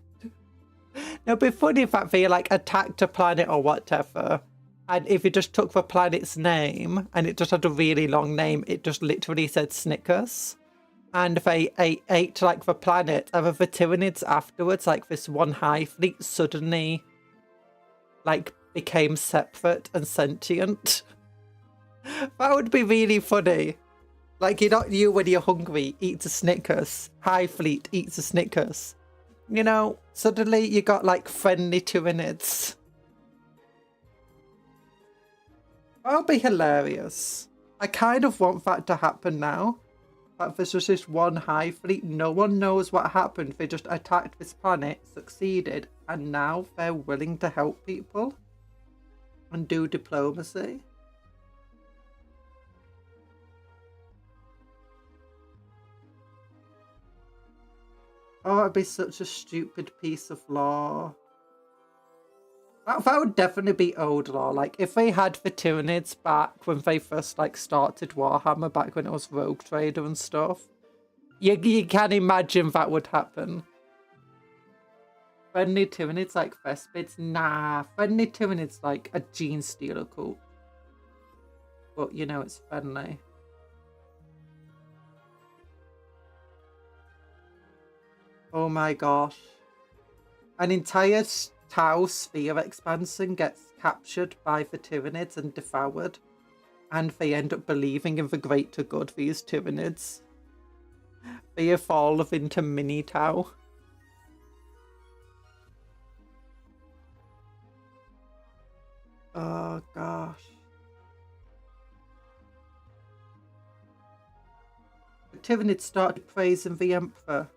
No, it'd be funny if that they like attacked a planet or whatever. And if you just took the planet's name and it just had a really long name, it just literally said Snickers. And they ate like the planet, and the Tyranids afterwards, like this one high fleet suddenly like became separate and sentient. That would be really funny. Like, you when you're hungry, eats a Snickers. High fleet eats a Snickers. You know, suddenly you got like friendly Tyranids. That would be hilarious. I kind of want that to happen now. But there's just this one high fleet. No one knows what happened. They just attacked this planet, succeeded, and now they're willing to help people and do diplomacy. Oh, it'd be such a stupid piece of lore. That would definitely be old lore. Like, if they had the Tyranids back when they first, like, started Warhammer, back when it was Rogue Trader and stuff, you can imagine that would happen. Friendly Tyranids like Vespids? Nah, friendly Tyranids like a gene stealer cult. But, you know, it's friendly. Oh my gosh. An entire Tau sphere expansion gets captured by the Tyranids and devoured. And they end up believing in the greater good, these Tyranids. They evolve into mini Tau. Oh gosh. The Tyranids started praising the Emperor.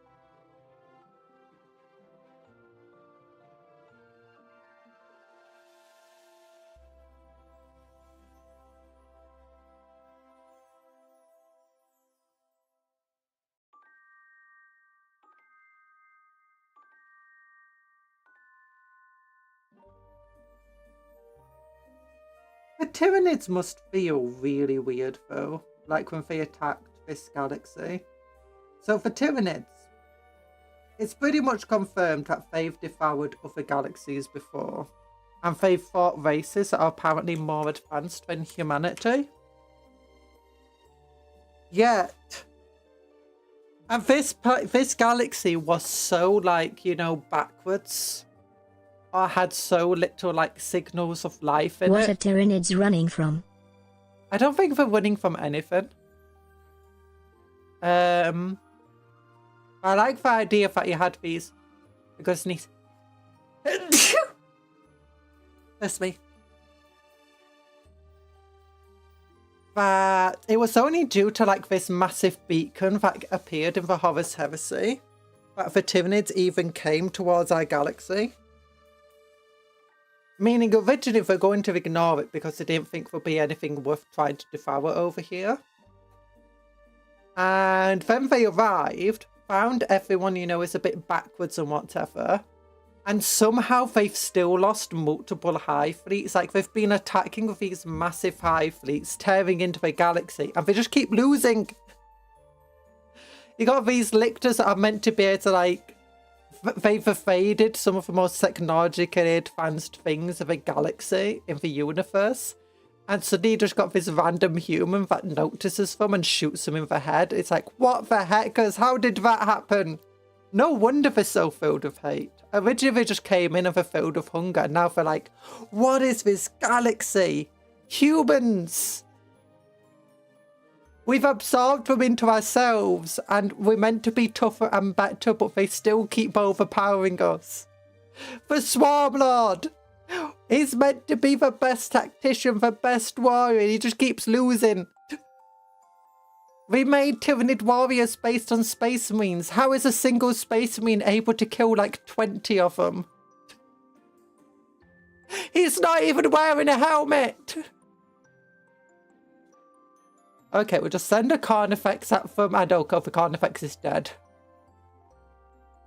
The Tyranids must feel really weird though, like when they attacked this galaxy. So for Tyranids, it's pretty much confirmed that they've devoured other galaxies before. And they've fought races that are apparently more advanced than humanity. Yet, and this galaxy was so, like, you know, backwards. Or had so little, like, signals of life in it. What are Tyranids running from? I don't think they're running from anything. I like the idea that you had these. Because sneeze. That's me. But it was only due to, like, this massive beacon that appeared in the Horus Heresy that the Tyranids even came towards our galaxy. Meaning originally they're going to ignore it because they didn't think there'd be anything worth trying to devour over here. And then they arrived, found everyone, you know, is a bit backwards and whatever. And somehow they've still lost multiple high fleets. Like, they've been attacking with these massive high fleets, tearing into the galaxy, and they just keep losing. You got these lictors that are meant to be able to, like, they've evaded some of the most technologically advanced things of a galaxy in the universe. And suddenly you just got this random human that notices them and shoots them in the head. It's like, what the heckers? How did that happen? No wonder they're so filled with hate. Originally they just came in and they're filled with hunger. And now they're like, what is this galaxy? Humans! We've absorbed them into ourselves, and we're meant to be tougher and better, but they still keep overpowering us. The Swarm Lord! He's meant to be the best tactician, the best warrior. He just keeps losing. We made Tyranid warriors based on Space Marines. How is a single Space Marine able to kill like 20 of them? He's not even wearing a helmet. Okay, we'll just send a Carnifex at them. And okay, the Carnifex is dead.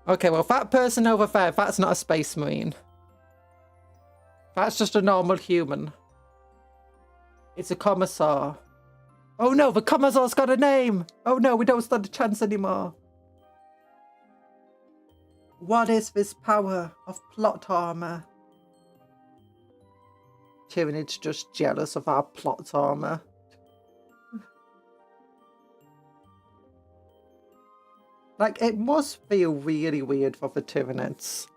Okay, well, that person over there, that's not a Space Marine. That's just a normal human. It's a Commissar. Oh no, the Commissar's got a name! Oh no, we don't stand a chance anymore. What is this power of plot armor? Tyranid's just jealous of our plot armor. Like, it must feel really weird for the Tyranids.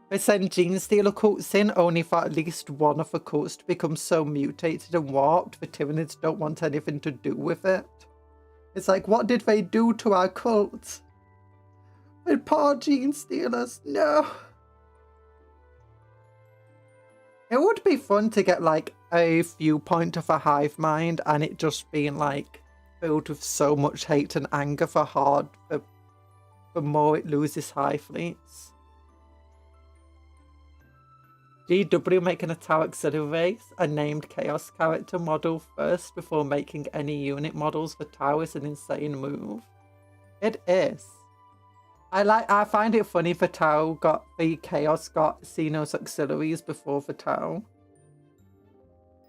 They send Gene Stealer cults in only for at least one of the cults to become so mutated and warped the Tyranids don't want anything to do with it. It's like, what did they do to our cult? The poor Gene Stealers, no. It would be fun to get like a viewpoint of a hive mind and it just being like filled with so much hate and anger for Horde the more it loses hive fleets. GW making a Tau Auxiliary race, a named Chaos character model first before making any unit models for Tau is an insane move. It is. I find it funny the Tau got the Chaos got Xenos auxiliaries before the Tau.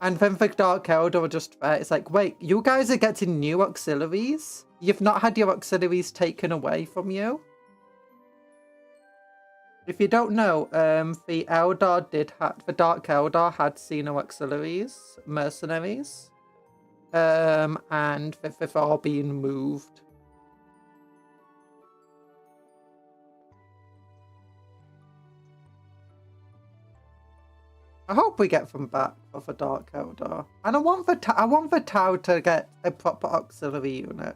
And then the Dark Eldar are just there. It's like, wait, you guys are getting new auxiliaries? You've not had your auxiliaries taken away from you? If you don't know, the Eldar the Dark Eldar had Xeno auxiliaries, mercenaries, and they've all been moved. I hope we get them back for the Dark Eldar, and I want the Tau to get a proper auxiliary unit.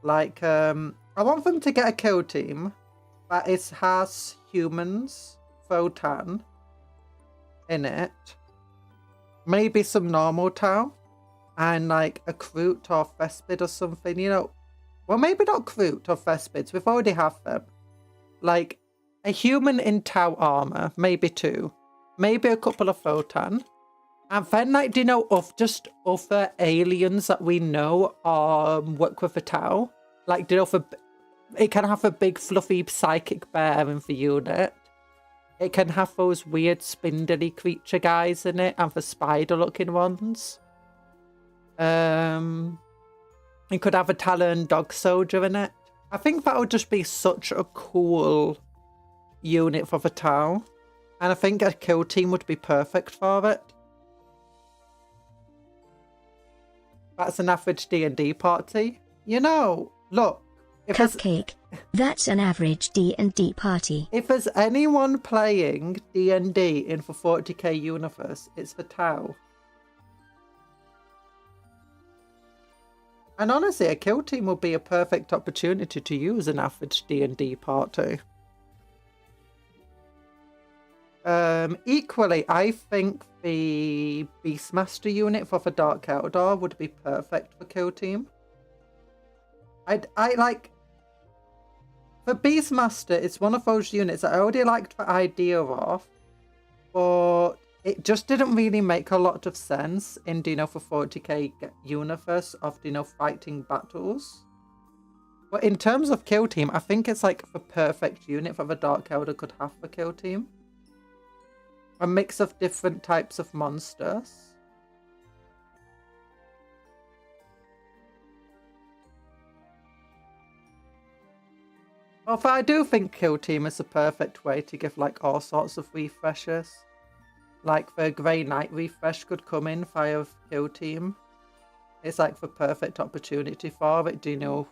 Like, I want them to get a kill team. That it has humans, Photon, in it. Maybe some normal Tau. And like a Kroot or Vespid or something, you know. Well, maybe not Kroot or Vespids. We've already have them. Like a human in Tau armor, maybe two. Maybe a couple of Photon. And then, like, do you know, of just other aliens that we know work with the Tau? Like, do you know, it can have a big fluffy psychic bear in the unit. It can have those weird spindly creature guys in it and the spider looking ones. It could have a Talon dog soldier in it. I think that would just be such a cool unit for the Tau. And I think a kill team would be perfect for it. That's an average D&D party. You know, look. Cupcake. That's an average D&D party. If there's anyone playing D&D in the 40k universe, it's the Tau. And honestly, a kill team would be a perfect opportunity to use an average D&D party. Equally, I think the Beastmaster unit for the Dark Eldar would be perfect for kill team. I like... The Beastmaster, it's one of those units I already liked the idea of, but it just didn't really make a lot of sense in, you know, the 40k universe of, you know, fighting battles. But in terms of kill team, I think it's like the perfect unit that the Dark Eldar could have for kill team. A mix of different types of monsters. Well, I do think Kill Team is a perfect way to give like all sorts of refreshes. Like the Grey Knight refresh could come in via Kill Team. It's like the perfect opportunity for it, do you know?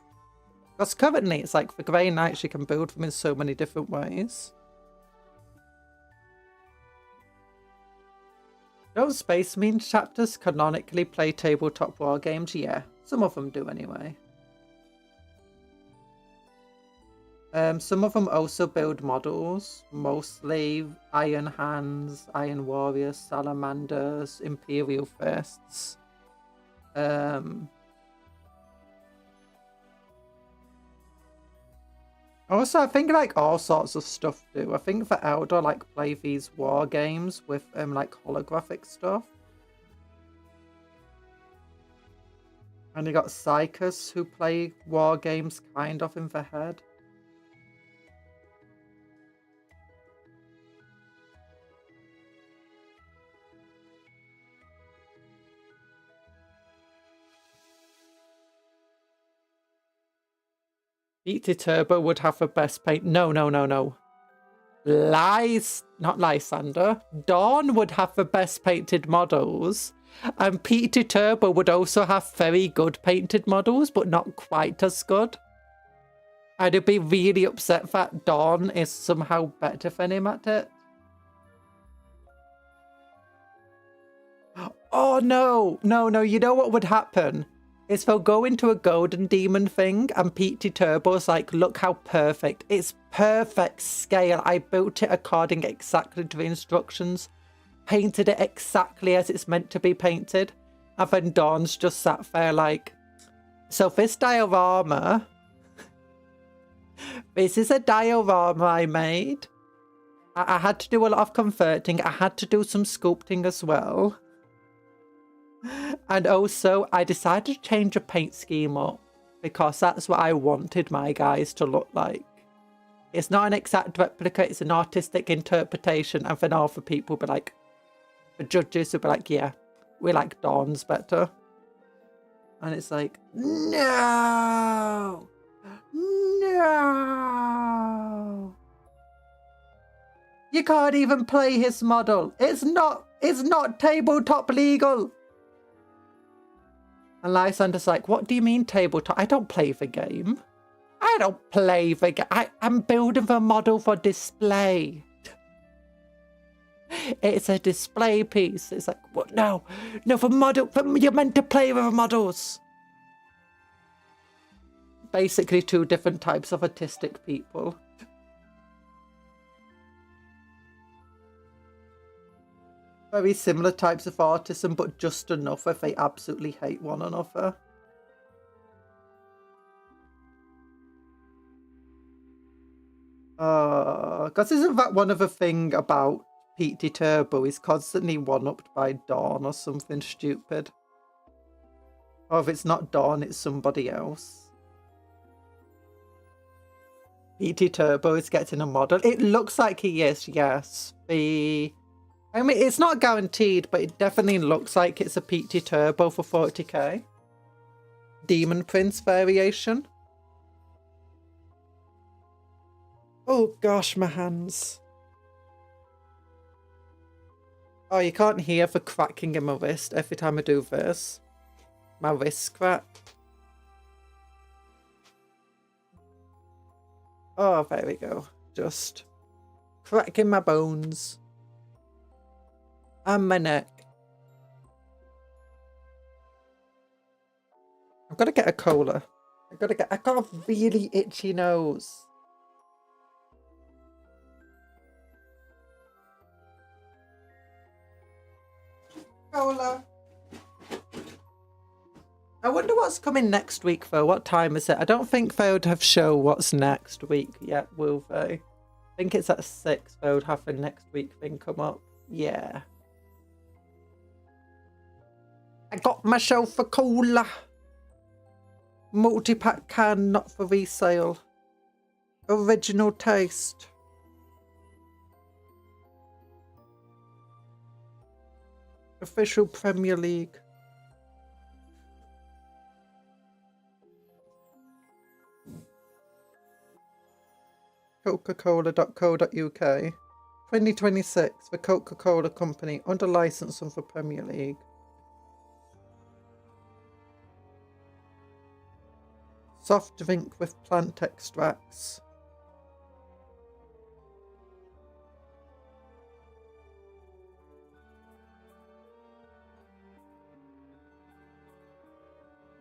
Because currently it's like the Grey Knights, you can build them in so many different ways. Don't Space Marine chapters canonically play tabletop war games? Yeah, some of them do anyway. Some of them also build models, mostly Iron Hands, Iron Warriors, Salamanders, Imperial Fists. Also, I think like all sorts of stuff do. I think for Eldor, like play these war games with like holographic stuff. And you got Psychers who play war games kind of in their head. ENvtuber would have the best paint. No. Not Lysander. Dawn would have the best painted models. And ENvtuber would also have very good painted models, but not quite as good. I'd be really upset that Dawn is somehow better than him at it. Oh no, you know what would happen? Is they'll go into a golden demon thing and ENvtuber's like, look how perfect. It's perfect scale. I built it according exactly to the instructions. Painted it exactly as it's meant to be painted. And then Dawn's just sat there like, so this diorama, this is a diorama I made. I had to do a lot of converting. I had to do some sculpting as well. And also, I decided to change the paint scheme up because that's what I wanted my guys to look like. It's not an exact replica, it's an artistic interpretation. And then all the people will be like, the judges will be like, yeah, we like Dawn's better. And it's like, no! You can't even play his model. It's not tabletop legal. And Lysander's like, what do you mean tabletop? I don't play the game. I don't play the game. I'm building the model for display. It's a display piece. It's like, what? No, for model. You're meant to play with the models. Basically, two different types of autistic people. Very similar types of autism, but just enough if they absolutely hate one another. Because isn't that one of the thing about ENvtuber? He's constantly one-upped by Dawn or something stupid. Or if it's not Dawn, it's somebody else. ENvtuber is getting a model. It looks like he is, yes. I mean, it's not guaranteed, but it definitely looks like it's a ENvtuber for 40k. Demon Prince variation. Oh gosh, my hands. Oh, you can't hear the cracking in my wrist every time I do this. My wrist crack. Oh, there we go. Just cracking my bones. And my neck. I've got to get a cola. I've got a really itchy nose. Cola. I wonder what's coming next week though. What time is it? I don't think they would have show what's next week yet, will they? I think it's at 6 they would have the next week thing come up. Yeah. I got myself a cola. Multi-pack can, not for resale. Original taste. Official Premier League. Coca-Cola.co.uk 2026, the Coca-Cola Company under license of the Premier League. Soft drink with plant extracts.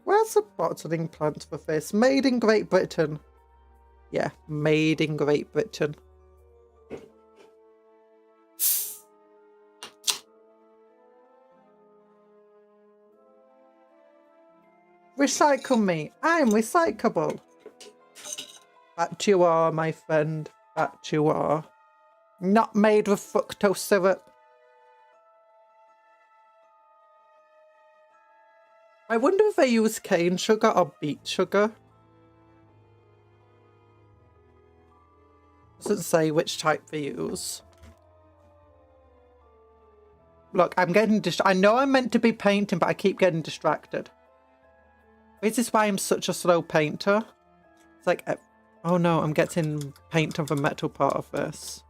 Where's the bottling plant for this? Made in Great Britain. Yeah, made in Great Britain. Recycle me. I'm recyclable. That you are, my friend. That you are. Not made with fructose syrup. I wonder if they use cane sugar or beet sugar. Doesn't say which type they use. Look, I'm getting I know I'm meant to be painting, but I keep getting distracted. This is why I'm such a slow painter. It's like, oh no, I'm getting paint on the metal part of this.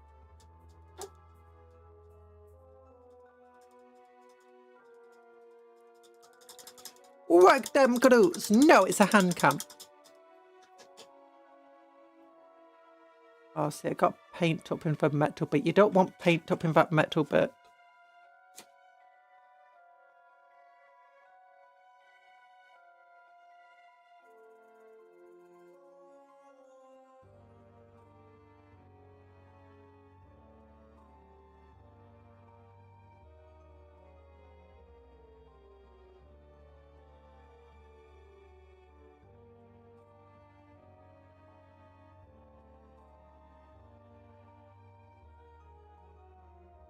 Work them grooves. No, it's a hand cam. Oh, see, I got paint up in the metal bit. You don't want paint up in that metal bit.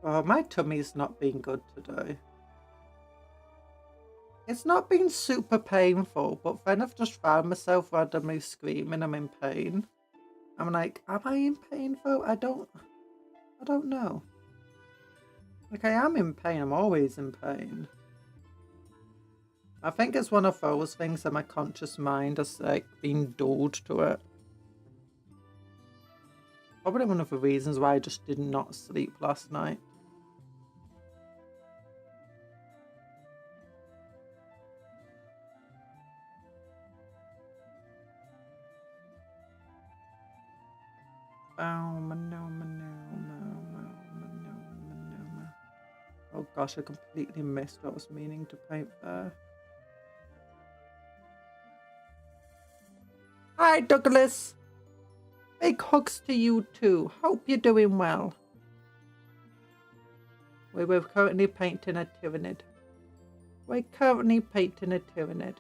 Oh, my tummy's not been good today. It's not been super painful, but then I've just found myself randomly screaming I'm in pain. I'm like, am I in pain though? I don't know. Like, I am in pain. I'm always in pain. I think it's one of those things that my conscious mind has like been dulled to it. Probably one of the reasons why I just did not sleep last night. Oh gosh, I completely missed what I was meaning to paint there. Hi Douglas! Big hugs to you too. Hope you're doing well. We're currently painting a Tyranid. We're currently painting a Tyranid.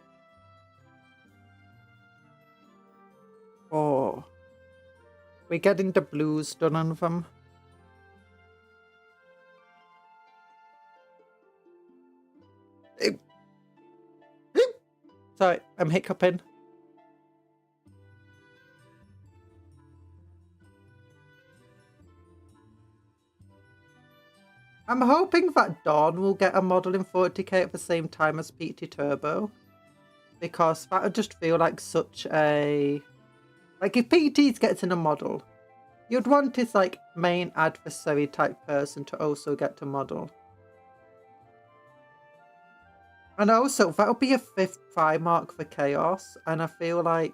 Oh. We're getting the blues done on them. Sorry, I'm hiccuping. I'm hoping that Dawn will get a model in 40k at the same time as PT Turbo. Because that would just feel like such a... Like, if PT's gets in a model, you'd want his, like, main adversary type person to also get to model. And also, that would be a 5th Primarch for Chaos, and I feel like,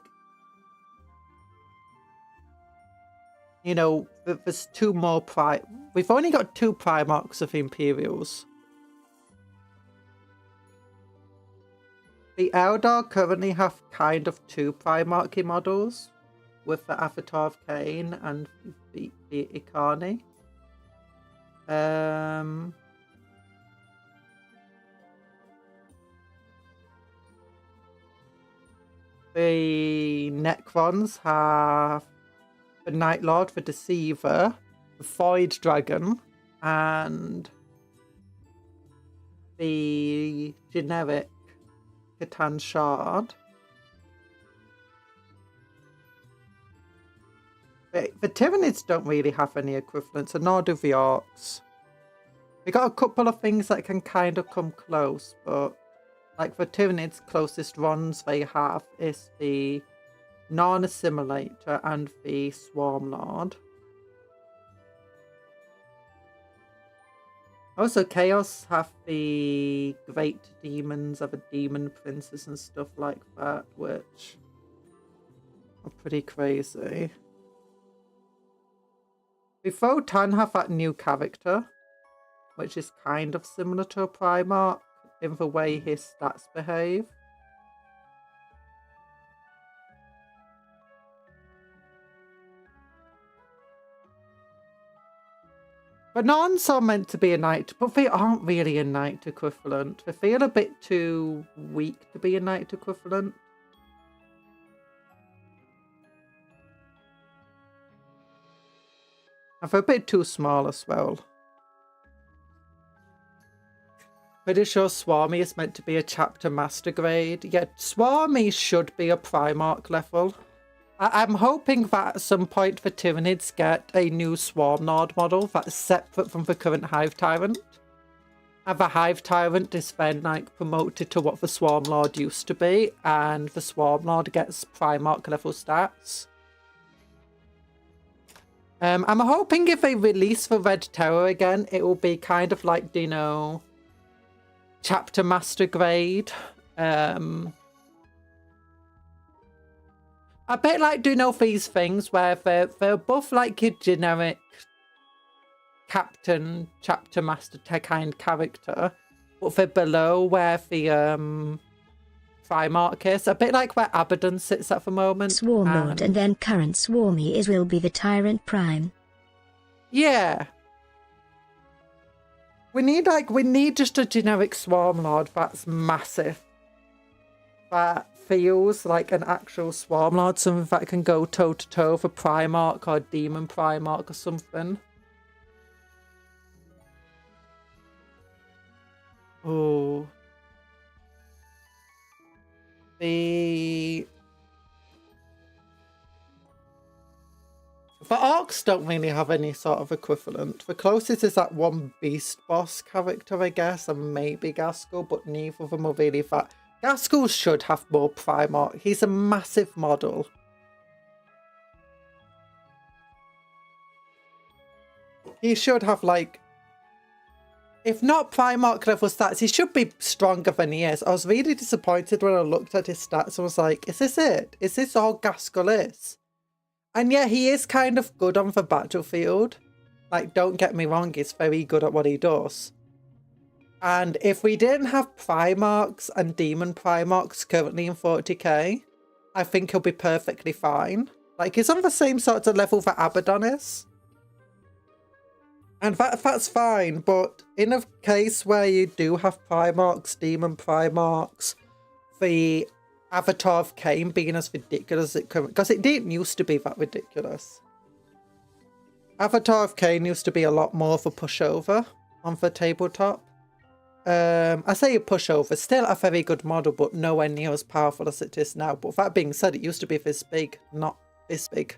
you know, there's 2 more we've only got 2 Primarchs of Imperials. The Eldar currently have kind of 2 Primarchy models, with the Avatar of Cain and the Ikani. The Necrons have the Night Lord, the Deceiver, the Void Dragon, and the generic Catan Shard. The Tyranids don't really have any equivalents, and nor do the Orcs. We got a couple of things that can kind of come close, but like the Tyranids, closest ones they have is the Non-Assimilator and the Swarm Lord. Also, Chaos have the Great Demons of a Demon Princess and stuff like that, which are pretty crazy. The Votan have that new character, which is kind of similar to a Primarch in the way his stats behave. But nuns are meant to be a knight, but they aren't really a knight equivalent. They feel a bit too weak to be a knight equivalent. And they're a bit too small as well. Pretty sure Swarmy is meant to be a chapter master grade. Yeah, Swarmy should be a Primarch level. I'm hoping that at some point the Tyranids get a new Swarm Lord model that's separate from the current Hive Tyrant. And the Hive Tyrant is then like promoted to what the Swarm Lord used to be, and the Swarm Lord gets Primarch level stats. I'm hoping if they release the Red Terror again, it will be kind of like, you know, chapter master grade. A bit like, do you know these things where they're both like your generic captain, chapter master kind character, but they're below where the Primarch is. A bit like where Abaddon sits at the moment. Swarmlord and then current Swarmy is will be the Tyrant Prime. Yeah. We need just a generic Swarmlord that's massive. That feels like an actual Swarmlord, something that can go toe to toe for Primarch or Demon Primarch or something. Oh. The Orcs don't really have any sort of equivalent. The closest is that one Beast Boss character, I guess, and maybe Gaskell, but neither of them are really that. Gaskell should have more Primarch. He's a massive model. He should have, like, if not Primarch level stats, he should be stronger than he is. I was really disappointed when I looked at his stats and was like, is this it? Is this all Gaskell is? And yeah, he is kind of good on the battlefield. Like, don't get me wrong, he's very good at what he does. And if we didn't have Primarchs and Demon Primarchs currently in 40k, I think he'll be perfectly fine. Like, he's on the same sort of level that Abaddon is. And that's fine, but in a case where you do have Primarchs, Demon Primarchs, the Avatar of Cain being as ridiculous as it could, because it didn't used to be that ridiculous. Avatar of Cain used to be a lot more of a pushover on the tabletop. I say a pushover, still a very good model, but nowhere near as powerful as it is now. But that being said, it used to be this big, not this big.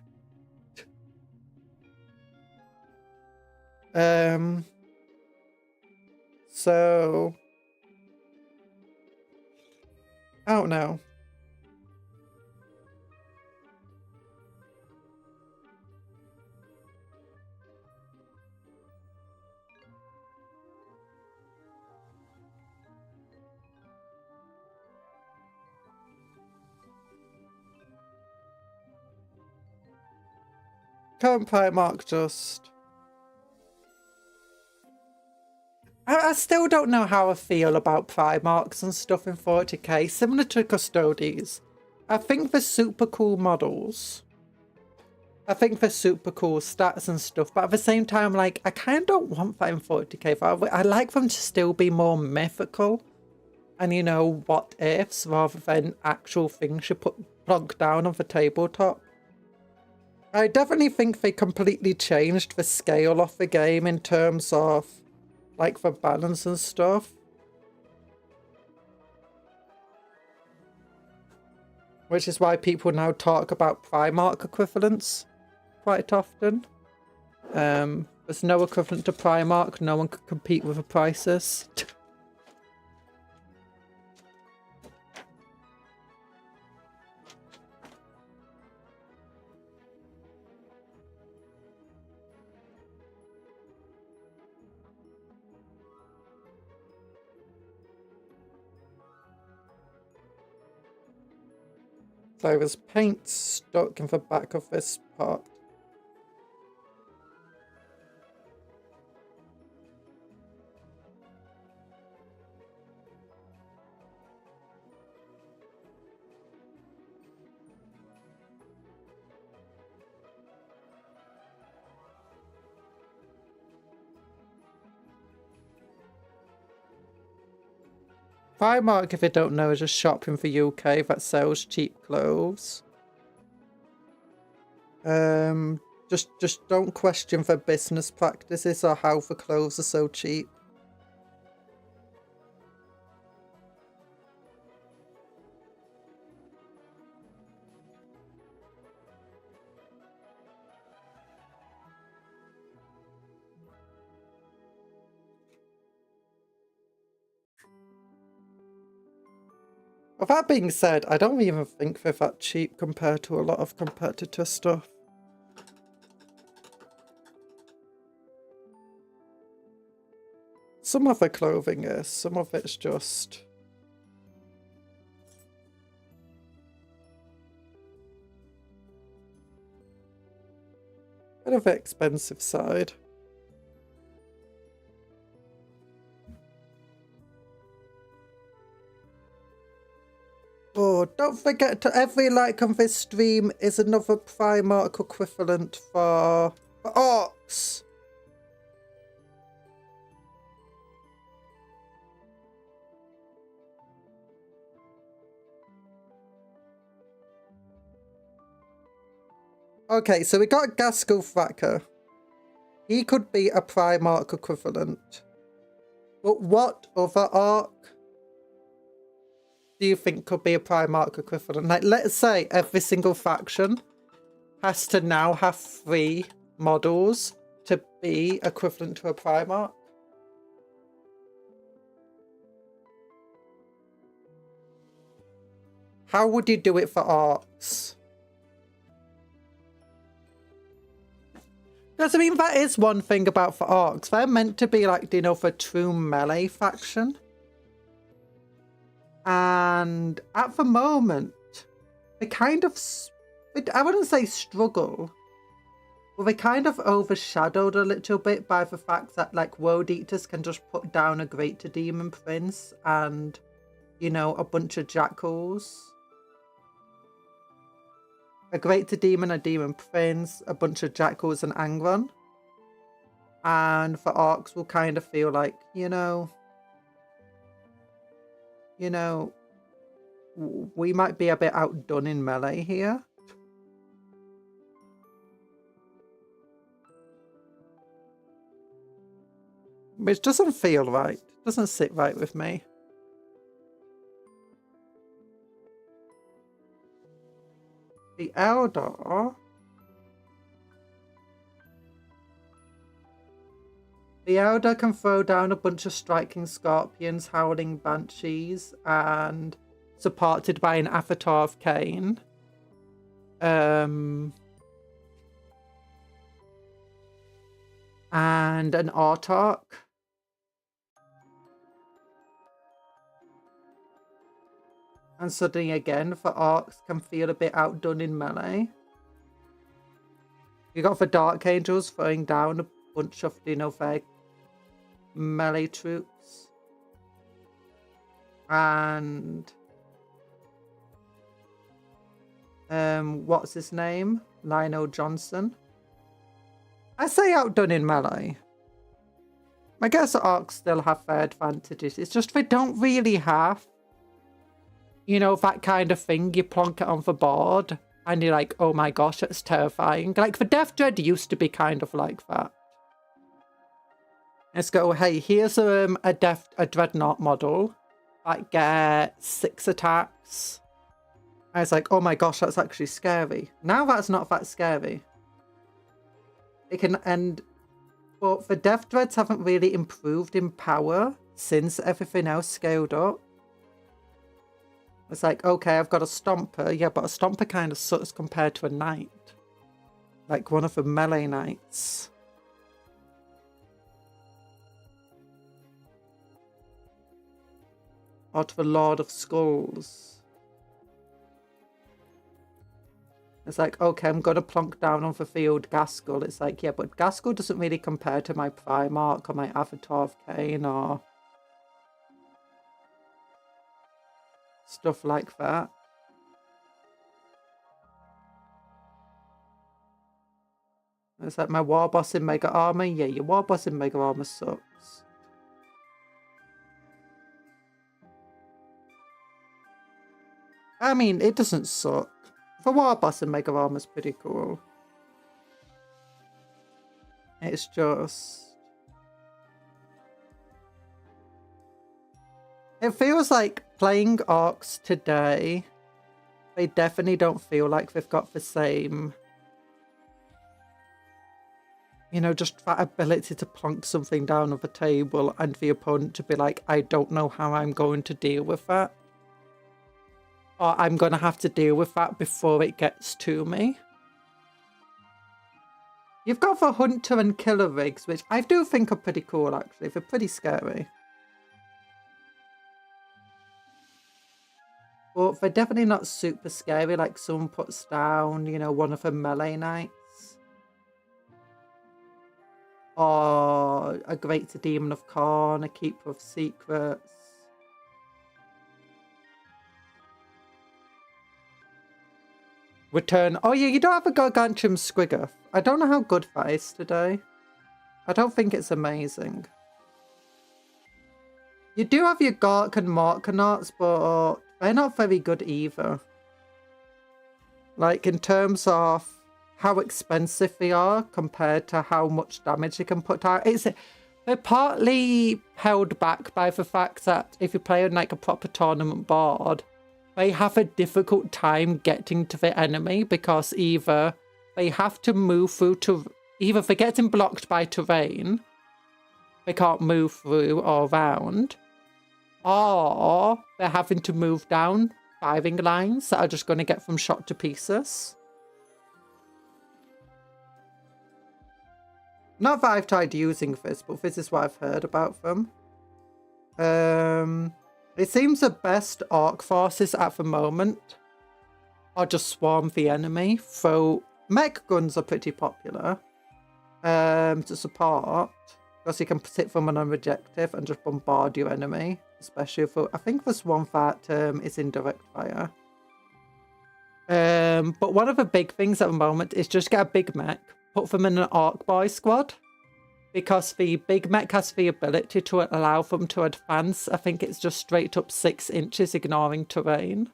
So I don't know. Current Primarch just... I still don't know how I feel about Primarchs and stuff in 40k. Similar to Custodes. I think they're super cool models. I think they're super cool stats and stuff. But at the same time, like, I kind of don't want that in 40k. I like them to still be more mythical. And, you know, what ifs rather than actual things you plonk down on the tabletop. I definitely think they completely changed the scale of the game in terms of, like, the balance and stuff. Which is why people now talk about Primarch equivalents quite often. There's no equivalent to Primarch. No one could compete with the prices. So there's paint stuck in the back of this part. Primark, if you don't know, is a shop in the UK that sells cheap clothes. Just don't question their business practices or how the clothes are so cheap. Well, that being said, I don't even think they're that cheap compared to a lot of competitor stuff. Some of the clothing is, some of it's just... bit of the expensive side. Oh, don't forget to every like on this stream is another Primark equivalent for orcs. Okay, so we got Gaskell Thacker. He could be a Primark equivalent. But what other orc do you think could be a Primark equivalent? Like, let's say every single faction has to now have 3 models to be equivalent to a Primark. How would you do it for orcs? Because, I mean, that is one thing about for orcs. They're meant to be, like, you know, for true melee faction. And at the moment, they kind of, I wouldn't say struggle, but they kind of overshadowed a little bit by the fact that, like, World Eaters can just put down a Greater Demon Prince and, you know, a bunch of Jackals. A Greater Demon, a Demon Prince, a bunch of Jackals and Angron. And for orcs will kind of feel like, you know, we might be a bit outdone in melee here. Which doesn't feel right. Doesn't sit right with me. The Eldar. The Eldar can throw down a bunch of striking scorpions, howling banshees, and supported by an Avatar of Cain. And an Autarch. And suddenly again, for orcs can feel a bit outdone in melee. You got the Dark Angels throwing down a bunch of, you know, their melee troops. And what's his name? Lionel Johnson. I say outdone in melee. I guess orcs still have their advantages. It's just they don't really have, you know, that kind of thing. You plonk it on the board and you're like, oh my gosh, that's terrifying. Like, the Death Dread used to be kind of like that. Let's go, hey, here's a Dreadnought model that gets 6 attacks. I was like, oh my gosh, that's actually scary. Now that's not that scary. It can end, but the Death Dreads haven't really improved in power since everything else scaled up. It's like, okay, I've got a Stomper. Yeah, but a Stomper kind of sucks compared to a Knight. Like one of the melee Knights. Or to the Lord of Skulls. It's like, okay, I'm going to plonk down on the field Gaskell. It's like, yeah, but Gaskell doesn't really compare to my Primarch or my Avatar of Cain or stuff like that. It's like my War Boss in Mega Armor. Yeah, your War Boss in Mega Armor sucks. I mean, it doesn't suck. For War Boss and Mega Armor's pretty cool. It's just... It feels like playing Orcs today, they definitely don't feel like they've got the same... You know, just that ability to plonk something down on the table and the opponent to be like, I don't know how I'm going to deal with that. Or I'm going to have to deal with that before it gets to me. You've got the Hunter and Killer rigs, which I do think are pretty cool, actually. They're pretty scary. But they're definitely not super scary, like someone puts down, you know, one of the melee knights. Or a Great Demon of Khorne, a Keeper of Secrets. Return. Oh yeah, you don't have a Gargantuan Squiggoth. I don't know how good that is today. I don't think it's amazing. You do have your Gork and Morkanauts, but they're not very good either. Like, in terms of how expensive they are compared to how much damage they can put out. They're partly held back by the fact that if you play on like a proper tournament board, they have a difficult time getting to the enemy because either they have to move through to... Either they're getting blocked by terrain, they can't move through or around, or they're having to move down firing lines that are just going to get them shot to pieces. Not that I've tried using this, but this is what I've heard about them. It seems the best Orc forces at the moment are just swarm the enemy. So mech guns are pretty popular to support, because you can sit them on an objective and just bombard your enemy. Especially for, I think there's one that is indirect fire. But one of the big things at the moment is just get a big mech, put them in an Orc boy squad, because the big mech has the ability to allow them to advance. I think it's just straight up 6 inches, ignoring terrain.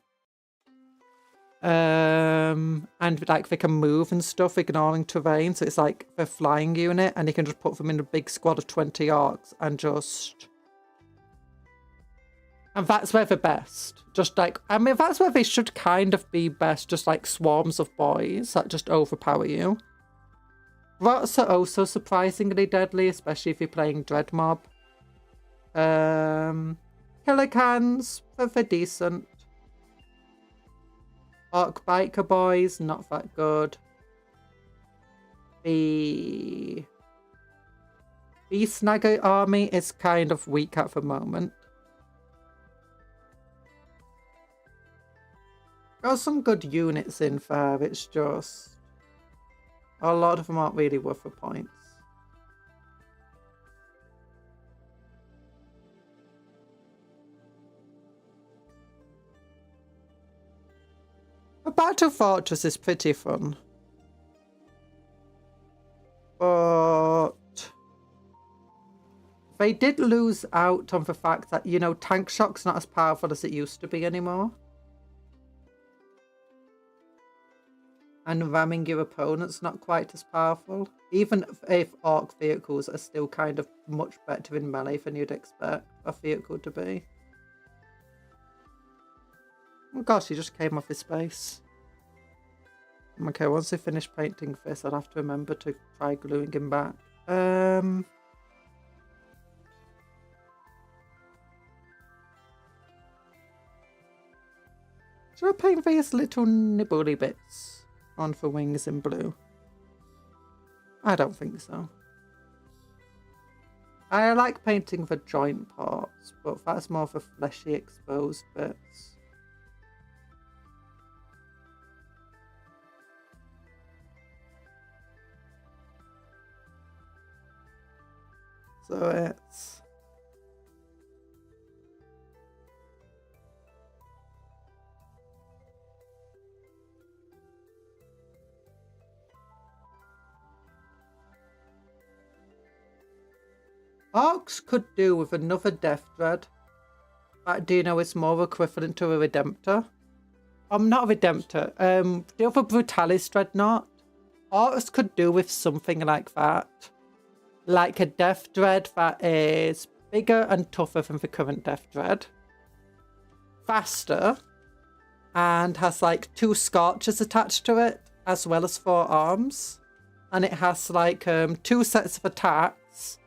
And like they can move and stuff, ignoring terrain. So it's like a flying unit, and you can just put them in a big squad of 20 Orcs and just... And that's where they're best. Just like, I mean, that's where they should kind of be best. Just like swarms of boys that just overpower you. Rots are also surprisingly deadly, especially if you're playing Dread Mob. Killer Cans, they're decent. Orc Biker Boys, not that good. The Snagger army is kind of weak at the moment. Got some good units in there, it's just... A lot of them aren't really worth the points. A Battle Fortress is pretty fun. But... They did lose out on the fact that, you know, Tank Shock's not as powerful as it used to be anymore. And ramming your opponent's not quite as powerful. Even if Orc vehicles are still kind of much better in melee than you'd expect a vehicle to be. Oh gosh, he just came off his space. Okay, once I finish painting this, I'll have to remember to try gluing him back. Should I paint these little nibbly bits on for wings in blue? I don't think so. I like painting the joint parts, but that's more for fleshy exposed bits. So it's... Orcs could do with another Death Dread. That do you know is more equivalent to a Redemptor. I'm not a Redemptor. The other Brutalis Dreadnought. Artists could do with something like that. Like a Death Dread that is bigger and tougher than the current Death Dread. Faster. And has like 2 Scorchers attached to it, as well as 4 arms. And it has like 2 sets of attacks.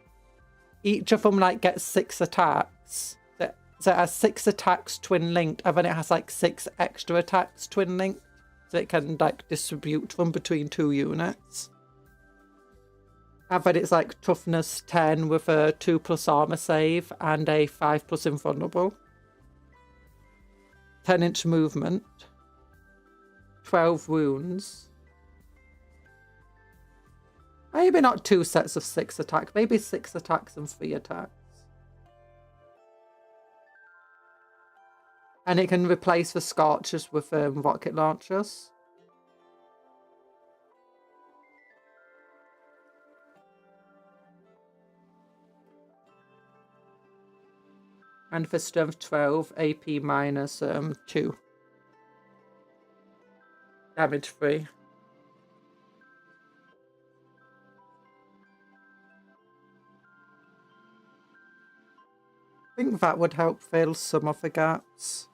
Each of them like gets 6 attacks. So it has 6 attacks twin linked, and then it has like 6 extra attacks twin linked. So it can like distribute them between 2 units. And then it's like toughness 10 with a 2+ armor save and a 5+ invulnerable. 10-inch movement. 12 wounds. Maybe not 2 sets of 6 attack. Maybe 6 attacks and 3 attacks. And it can replace the Scorchers with rocket launchers. And for strength 12, AP minus 2. Damage free. I think that would help fill some of the gaps.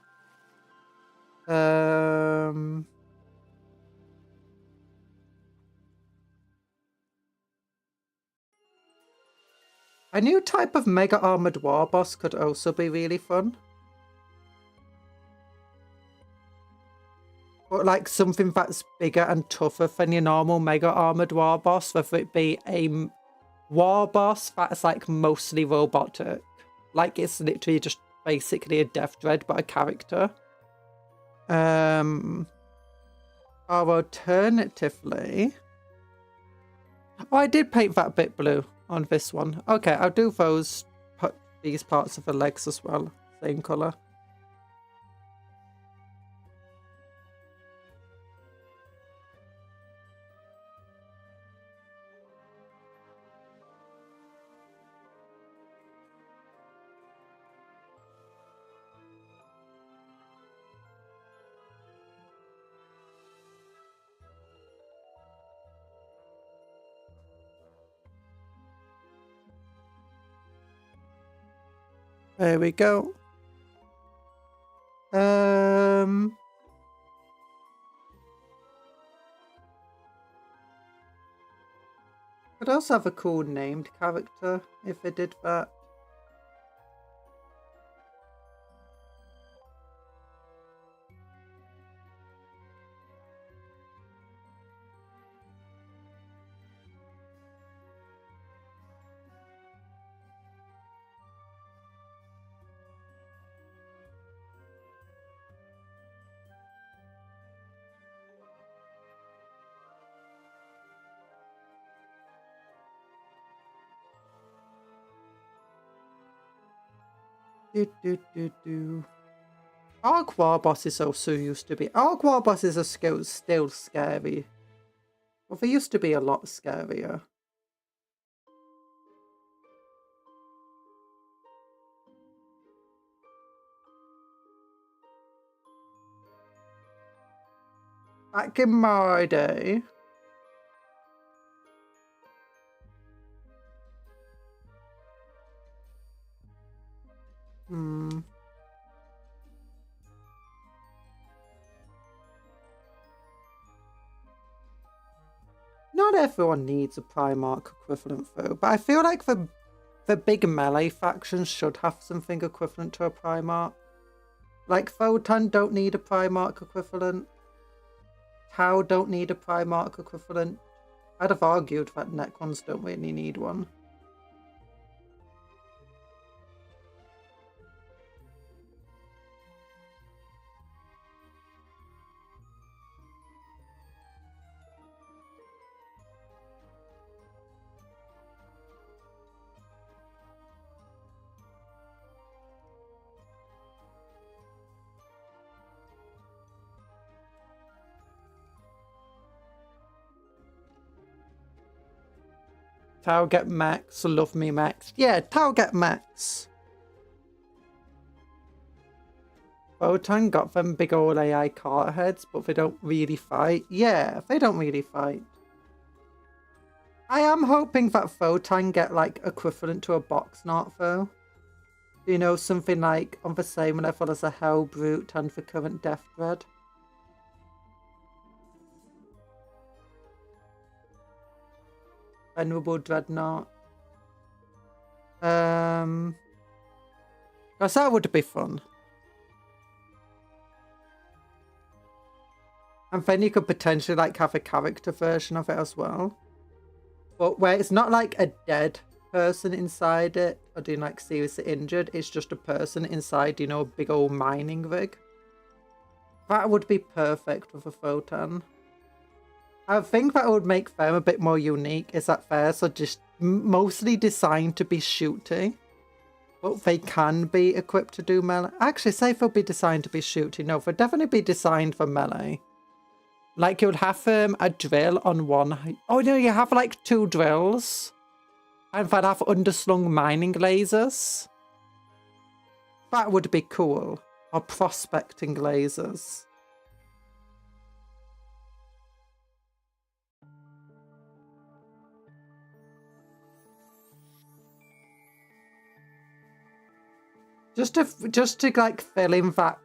A new type of Mega Armored War Boss could also be really fun. But like something that's bigger and tougher than your normal Mega Armored War Boss, whether it be a War Boss that's like mostly robotic. Like it's literally just basically a Death Dread but a character. Or alternatively... Oh, I did paint that bit blue on this one. Okay, I'll do these parts of the legs as well. Same colour. There we go. Could also have a cool named character if they did that. Arc War bosses also used to be. Arc War bosses are still scary. Well, they used to be a lot scarier. Back in my day. Not everyone needs a Primarch equivalent though, but I feel like the big melee factions should have something equivalent to a Primarch. Like Photon don't need a Primarch equivalent. Tau don't need a Primarch equivalent. I'd have argued that Necrons don't really need one. Tau get Max, love me Max. Yeah, Tau get Max. Photon got them big old AI car heads, but they don't really fight. Yeah, they don't really fight. I am hoping that Photon get like equivalent to a box knot though. You know, something like on the same level as a Hell Brute and the current Death Dread. Venerable Dreadnought. Because that would be fun. And then you could potentially like have a character version of it as well. But where it's not like a dead person inside it or doing like seriously injured, it's just a person inside, you know, a big old mining rig. That would be perfect with a Photon. I think that would make them a bit more unique, is that they're so just mostly designed to be shooty. But they can be equipped to do melee. Actually, say they'll be designed to be shooty. No, they'll definitely be designed for melee. Like, you'd have a drill on one... Oh, no, you have, like, 2 drills. And they'd have underslung mining lasers. That would be cool. Or prospecting lasers. Just to like, fill in that...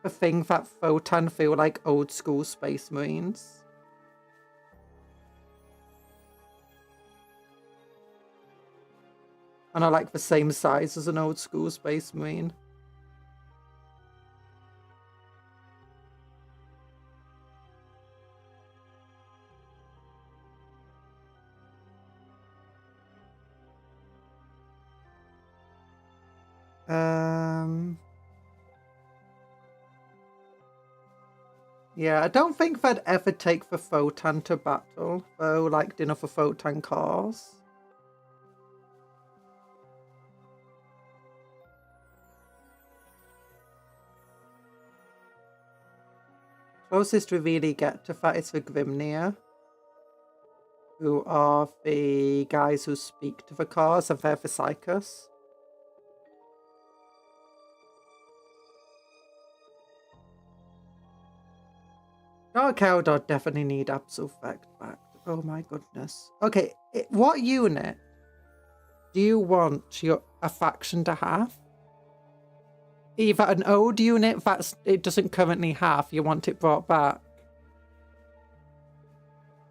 The thing that Photon feel like old school Space Marines. And are like the same size as an old school Space Marine. Yeah, I don't think they'd ever take the Photon to battle, though, like dinner for Photon cars. Closest we really get to that is the Grimnir, who are the guys who speak to the cars, and they're the Psychos. Dark Eldar definitely need Absolvect back. Oh my goodness. Okay, what unit do you want a faction to have? Either an old unit it doesn't currently have, you want it brought back.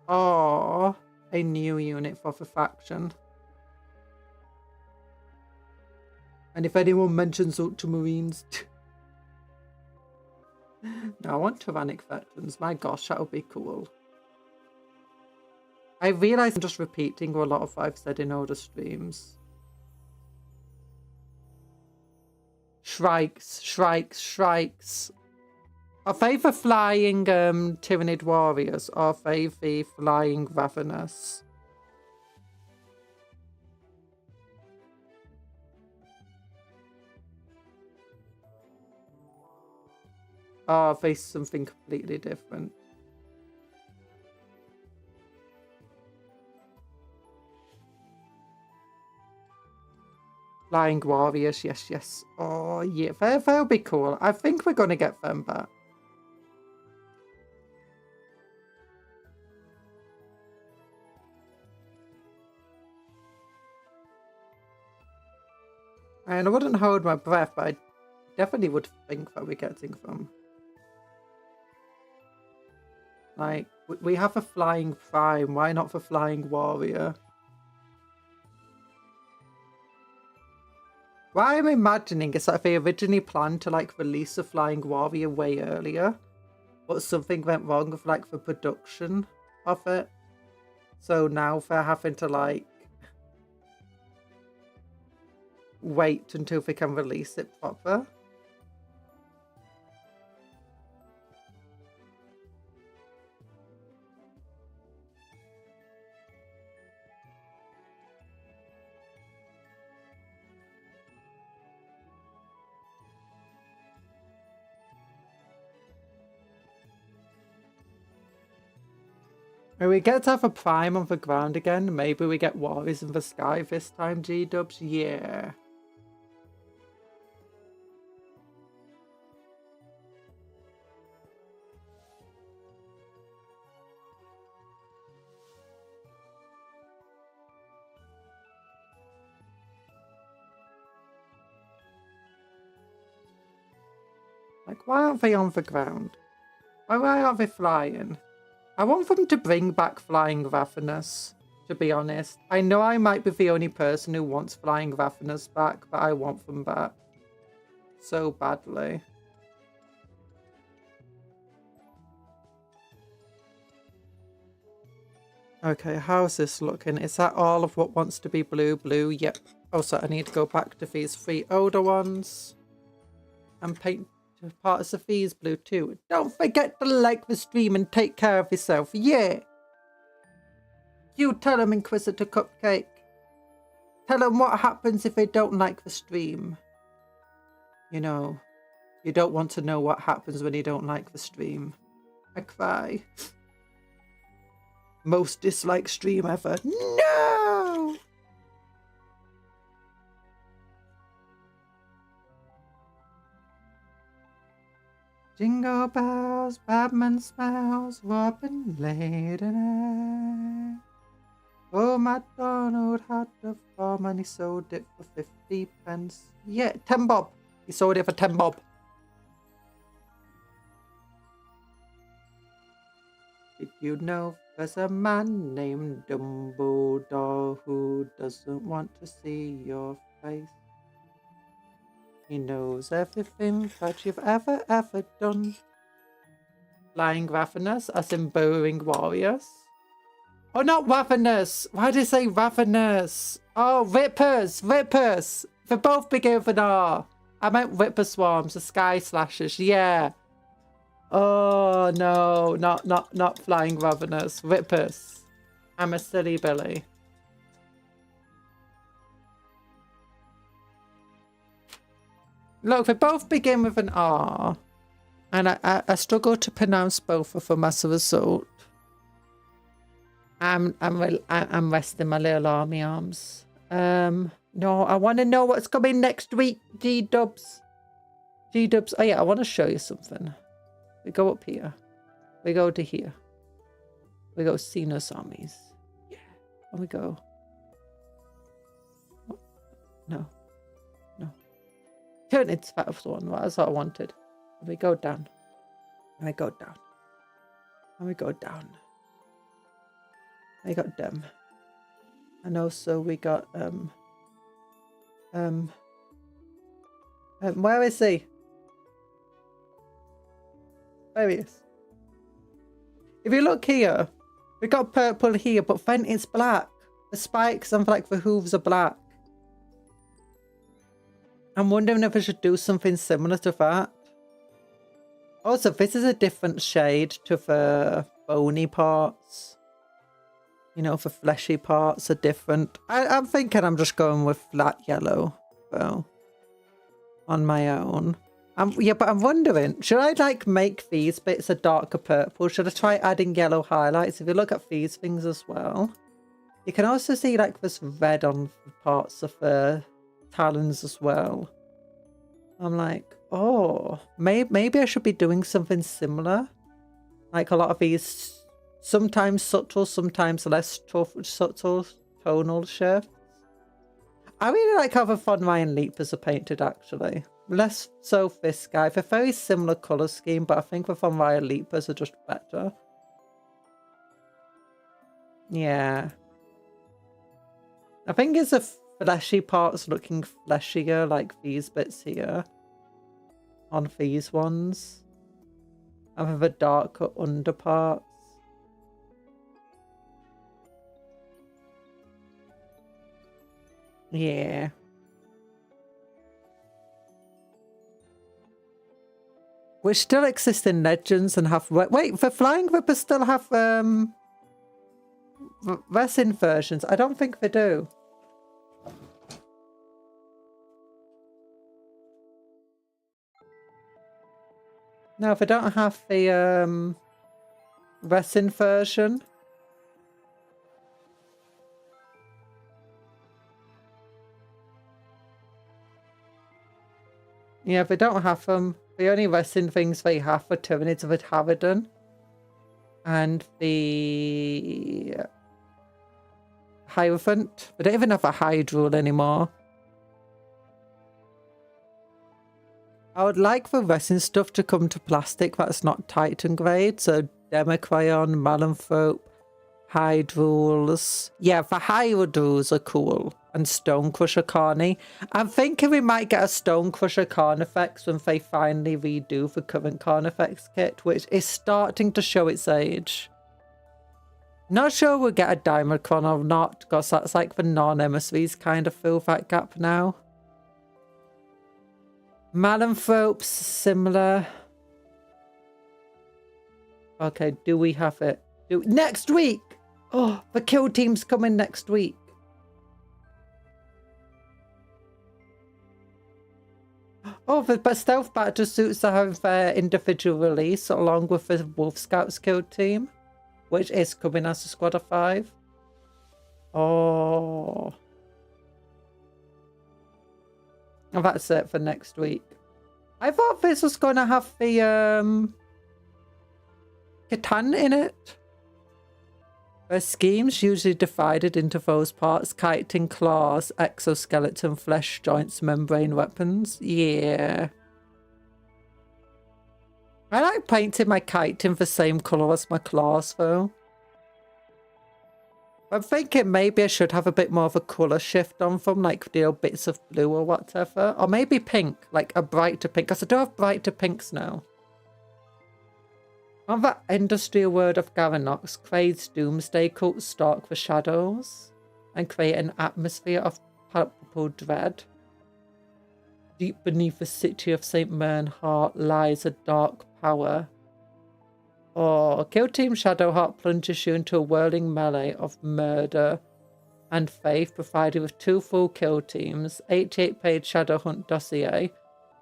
Or a new unit for the faction. And if anyone mentions Ultramarines... No, I want Tyrannic Veterans. My gosh, that would be cool. I realise I'm just repeating a lot of what I've said in older streams. Shrikes, shrikes, shrikes. Are they the flying Tyranid warriors, or are they the flying Ravenous? Or are they something completely different? Flying warriors, yes, yes. Oh, yeah, they'll be cool. I think we're going to get them back. And I wouldn't hold my breath, but I definitely would think that we're getting them. Like, we have a flying prime, why not the flying warrior? What I'm imagining is that they originally planned to like release a flying warrior way earlier, but something went wrong with like the production of it. So now they're having to like wait until they can release it proper. When we get to have a prime on the ground again, maybe we get warriors in the sky this time, G-dubs. Yeah. Like, why aren't they on the ground? Why are they flying? I want them to bring back flying Ravenous, to be honest. I know I might be the only person who wants flying Ravenous back, but I want them back so badly. Okay, how's this looking? Is that all of what wants to be blue? Blue, yep. Also, I need to go back to these 3 older ones and paint parts of these blue too. Don't forget to like the stream and take care of yourself. Yeah. You tell them, Inquisitor Cupcake. Tell them what happens if they don't like the stream. You know, you don't want to know what happens when you don't like the stream. I cry. Most disliked stream ever. No! Jingle bells, Batman smiles, Robin laden. Oh, McDonald had the farm and he sold it for 50 pence. Yeah, 10 bob. He sold it for 10 bob. Did you know there's a man named Dumbledore who doesn't want to see your face? He knows everything that you've ever done. Flying Ravenous, as in burrowing warriors. Oh, not Ravenous! Why did I say Ravenous? Oh, Rippers! Rippers! They both begin with an R. I meant Ripper Swarms, the Sky Slashers, yeah. Oh no, not Flying Ravenous. Rippers. I'm a silly Billy. Look, they both begin with an R. And I struggle to pronounce both of them as a result. I'm resting my little army arms. No, I want to know what's coming next week, G-dubs. G-dubs. Oh yeah, I want to show you something. We go up here. We go to here. We go Cena's armies. Yeah. And we go. Oh, no. No. Tyranids first one. That's what I wanted. And we go down. And we go down. And we go down. We got them. And also we got where is he? There he is. If you look here, we got purple here, but then it's black. The spikes and like the hooves are black. I'm wondering if I should do something similar to that. Also, this is a different shade to the bony parts. You know, the fleshy parts are different. I'm thinking I'm just going with flat yellow, though, on my own. Yeah, but I'm wondering, should I like make these bits a darker purple? Should I try adding yellow highlights? If you look at these things as well, you can also see like this red on parts of the talons as well. I'm like, oh, maybe I should be doing something similar. Like a lot of these, sometimes subtle, sometimes less subtle tonal shifts. I really like how the Von Ryan Leapers are painted, actually. Less so this guy. They're very similar colour scheme, but I think the Von Ryan Leapers are just better. Yeah. I think it's the fleshy parts looking fleshier, like these bits here. On these ones. And with the darker underparts. Yeah. Which still exist in Legends and have... Wait, the Flying Rippers still have resin versions? I don't think they do. No, they don't have the resin version. Yeah, they don't have them. The only resin things they have for Tyranids are the Harridan and the Hierophant. They don't even have a Hydrule anymore. I would like the resin stuff to come to plastic that's not Titan grade. So Democrayon, Malanthrope, Hydrules. Yeah, the Hydrules are cool. And Stonecrusher Carney. I'm thinking we might get a Stonecrusher Carnifex when they finally redo the current Carnifex kit, which is starting to show its age. Not sure we'll get a Diamondcron or not, because that's like the non-emissaries kind of fill that gap now. Malanthrope's similar. Okay, do we have it? Next week! Oh, the kill team's coming next week. Oh, but Stealth Battle suits are having their individual release along with the Wolf Scouts kill team, which is coming as a squad of 5. Oh. And that's it for next week. I thought this was going to have the Catan in it. Their schemes usually divided into those parts: chitin, claws, exoskeleton, flesh joints, membrane, weapons. Yeah. I like painting my chitin the same colour as my claws though. I'm thinking maybe I should have a bit more of a colour shift on them, like, you know, bits of blue or whatever. Or maybe pink, like a brighter pink, because I do have brighter pinks now. On that industrial world of Garanox, Kraid's doomsday cults stalk the shadows and create an atmosphere of palpable dread. Deep beneath the city of St. Mernhart lies a dark power. Oh, Kill Team Shadowheart plunges you into a whirling melee of murder and faith, provided with 2 full kill teams, 88-page Shadowhunt dossier.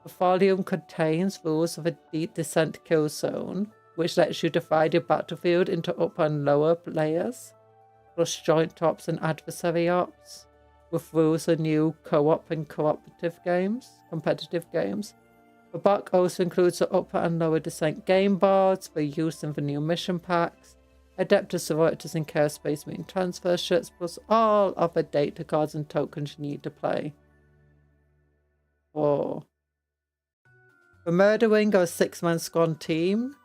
The volume contains rules of a deep descent kill zone, which lets you divide your battlefield into upper and lower layers, plus joint ops and adversary ops, with rules of new co-op and competitive games. The book also includes the upper and lower descent game boards for use in the new mission packs, Adeptus Sororitas and Chaos Space Marine transfer shirts, plus all other data cards and tokens you need to play. Oh. The Murder Wing are a 6-man squad team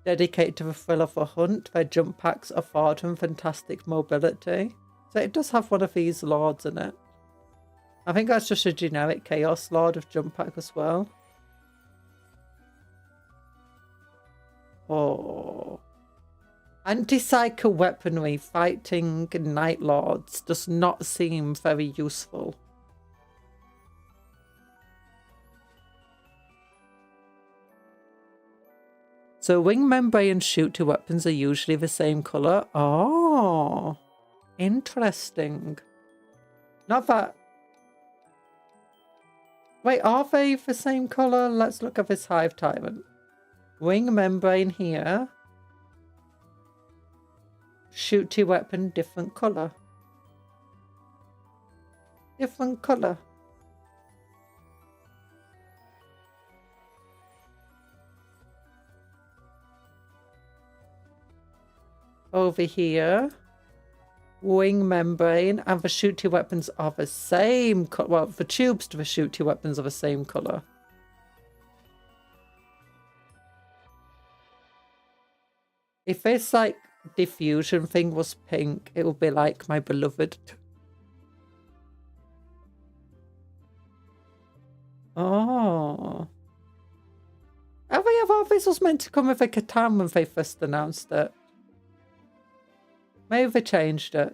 dedicated to the thrill of a hunt. Their jump packs afford them fantastic mobility. So it does have one of these lords in it. I think that's just a generic Chaos Lord of jump pack as well. Oh. Anti-psycho weaponry fighting Night Lords does not seem very useful. So wing membrane and shooter weapons are usually the same colour. Oh, interesting. Not that... Wait, are they the same colour? Let's look at this Hive Tyrant. Wing membrane here. Shooty weapon, different colour. Different colour. Over here. Wing membrane and the shooty weapons are the same colour. Well, the tubes to the shooty weapons are the same colour. If this, like, diffusion thing was pink, it would be like my beloved. Oh. I thought this was meant to come with a Catan when they first announced it. Maybe they changed it.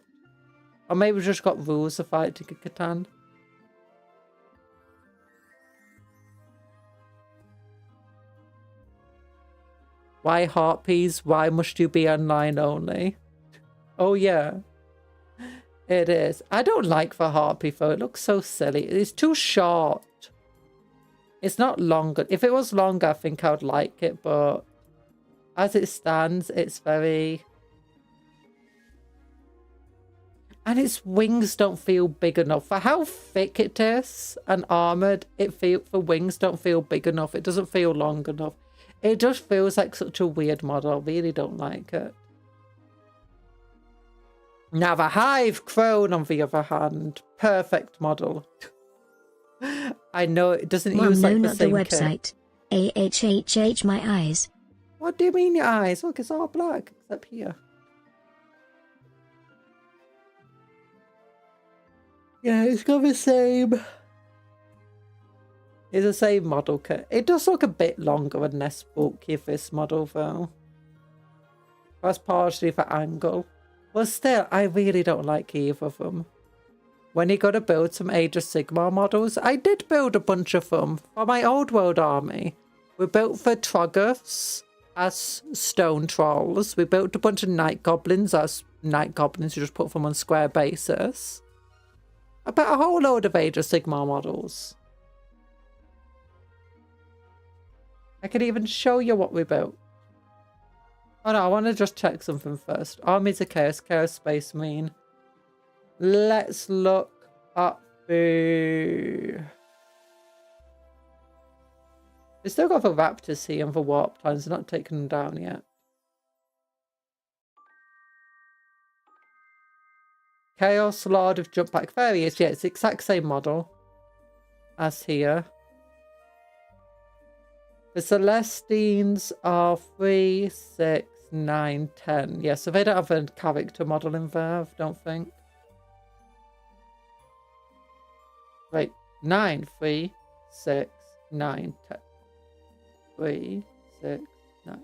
Or maybe we just got rules of fighting a Catan. Why Harpies? Why must you be online only? Oh yeah. It is. I don't like the Harpy though. It looks so silly. It's too short. It's not longer. If it was longer, I think I would like it, but as it stands, it's very... And its wings don't feel big enough. For how thick it is and armoured, the wings don't feel big enough. It doesn't feel long enough. It just feels like such a weird model. I really don't like it. Now the Hive Crone, on the other hand, perfect model. I know it doesn't Mom, use no, like the not the same kit. website. AHHH, my eyes. What do you mean your eyes? Look, it's all black except here. Yeah, it's got the same. It's the same model kit. It does look a bit longer and less bulky, this model though. That's partially for angle. Well, still, I really don't like either of them. When you got to build some Age of Sigmar models, I did build a bunch of them for my old world army. We built the Troggoths as stone trolls. We built a bunch of night goblins as night goblins. You just put them on square basis. I built a whole load of Age of Sigmar models. I could even show you what we built. Oh no, I want to just check something first. Armies of Chaos, Chaos Space Marine. Let's look up the... We still got the Raptors here and the Warp Times. They're not taking them down yet. Chaos Lord of Jump Back Fairies. Yeah, it's the exact same model as here. The Celestines are 3, 6, 9, 10. Yeah, so they don't have a character model in there, I don't think. Wait, 9, 3, 6, 9, 10. 3, 6, 9.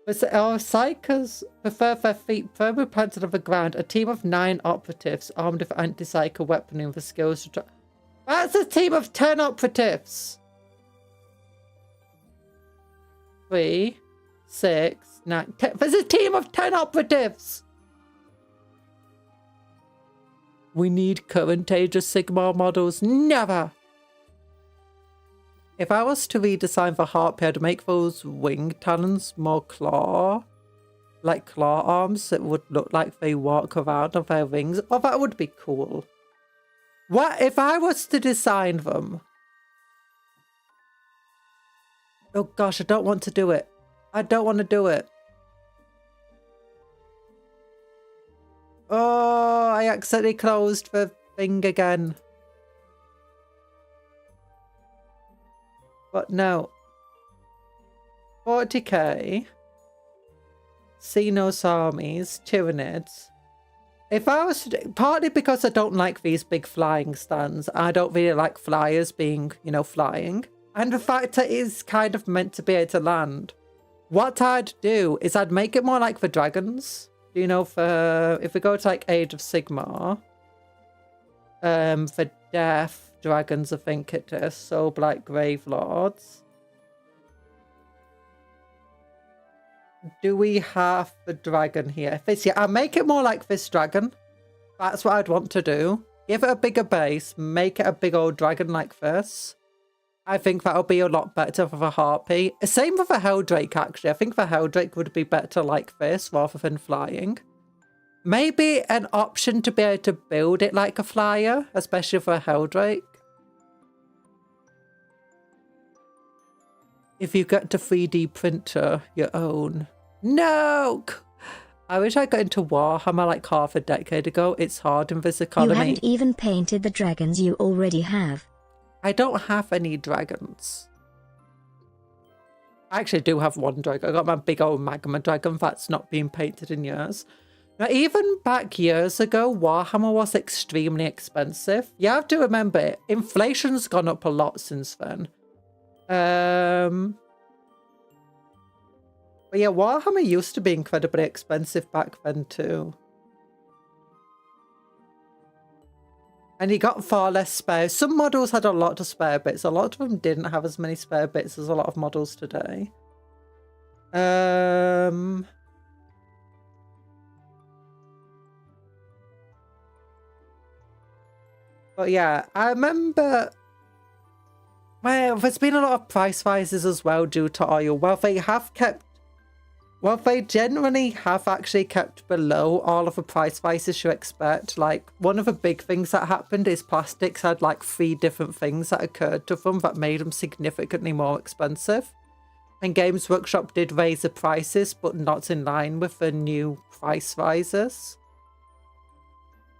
But our Psychers prefer their feet firmly planted on the ground. A team of 9 operatives armed with anti-psycho weaponry with the skills to... That's a team of 10 operatives! 3, 6, 9, 10. There's a team of 10 operatives! We need current Age of Sigmar models. Never! If I was to redesign the Harpy, I'd make those wing talons more claw. Like claw arms that would look like they walk around on their wings. Oh, that would be cool. What if I was to design them? Oh gosh, I don't want to do it. I don't want to do it. Oh, I accidentally closed the thing again. But no. 40k. Xenos armies, Tyranids. If I was to do, partly because I don't like these big flying stands. I don't really like flyers being, you know, flying. And the fact that it is kind of meant to be able to land. What I'd do is I'd make it more like the dragons. You know, for if we go to like Age of Sigmar, for death dragons, I think it is, so Black Grave Lords. Do we have the dragon here? This, yeah, I'll make it more like this dragon. That's what I'd want to do. Give it a bigger base, make it a big old dragon like this. I think that'll be a lot better for the Harpy. Same with the Helldrake, actually. I think the Helldrake would be better like this rather than flying. Maybe an option to be able to build it like a flyer, especially for a Helldrake. If you get to 3D printer your own. No! I wish I got into Warhammer like half a decade ago. It's hard in this economy. You haven't even painted the dragons you already have. I don't have any dragons. I actually do have one dragon. I got my big old magma dragon that's not been painted in years. Now, even back years ago, Warhammer was extremely expensive. You have to remember, inflation's gone up a lot since then. But yeah, Warhammer used to be incredibly expensive back then too. And you got far less spare. Some models had a lot of spare bits. A lot of them didn't have as many spare bits as a lot of models today. But yeah, I remember... Well, there's been a lot of price rises as well due to oil. Well, they have kept... Well, they generally have actually kept below all of the price rises you expect. Like, one of the big things that happened is plastics had like 3 different things that occurred to them that made them significantly more expensive. And Games Workshop did raise the prices, but not in line with the new price rises.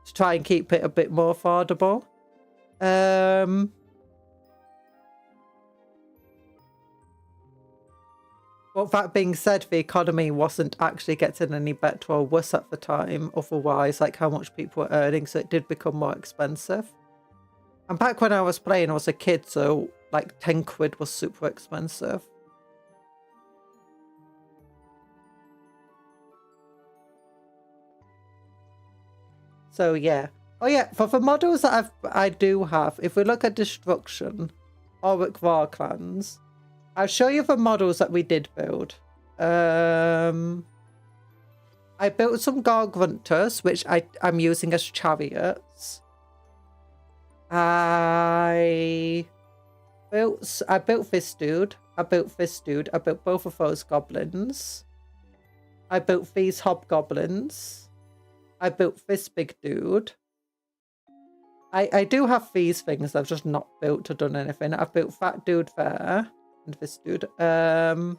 To try and keep it a bit more affordable. But that being said, the economy wasn't actually getting any better or worse at the time. Otherwise, like how much people were earning, so it did become more expensive. And back when I was playing, I was a kid, so like 10 quid was super expensive. So yeah. Oh yeah, for the models that I do have, if we look at Destruction, Auric War Clans, I'll show you the models that we did build. I built some Gargrunters, which I'm using as chariots. I built this dude. I built this dude. I built both of those goblins. I built these hobgoblins. I built this big dude. I do have these things. I've just not built or done anything. I've built that dude there. And this dude. I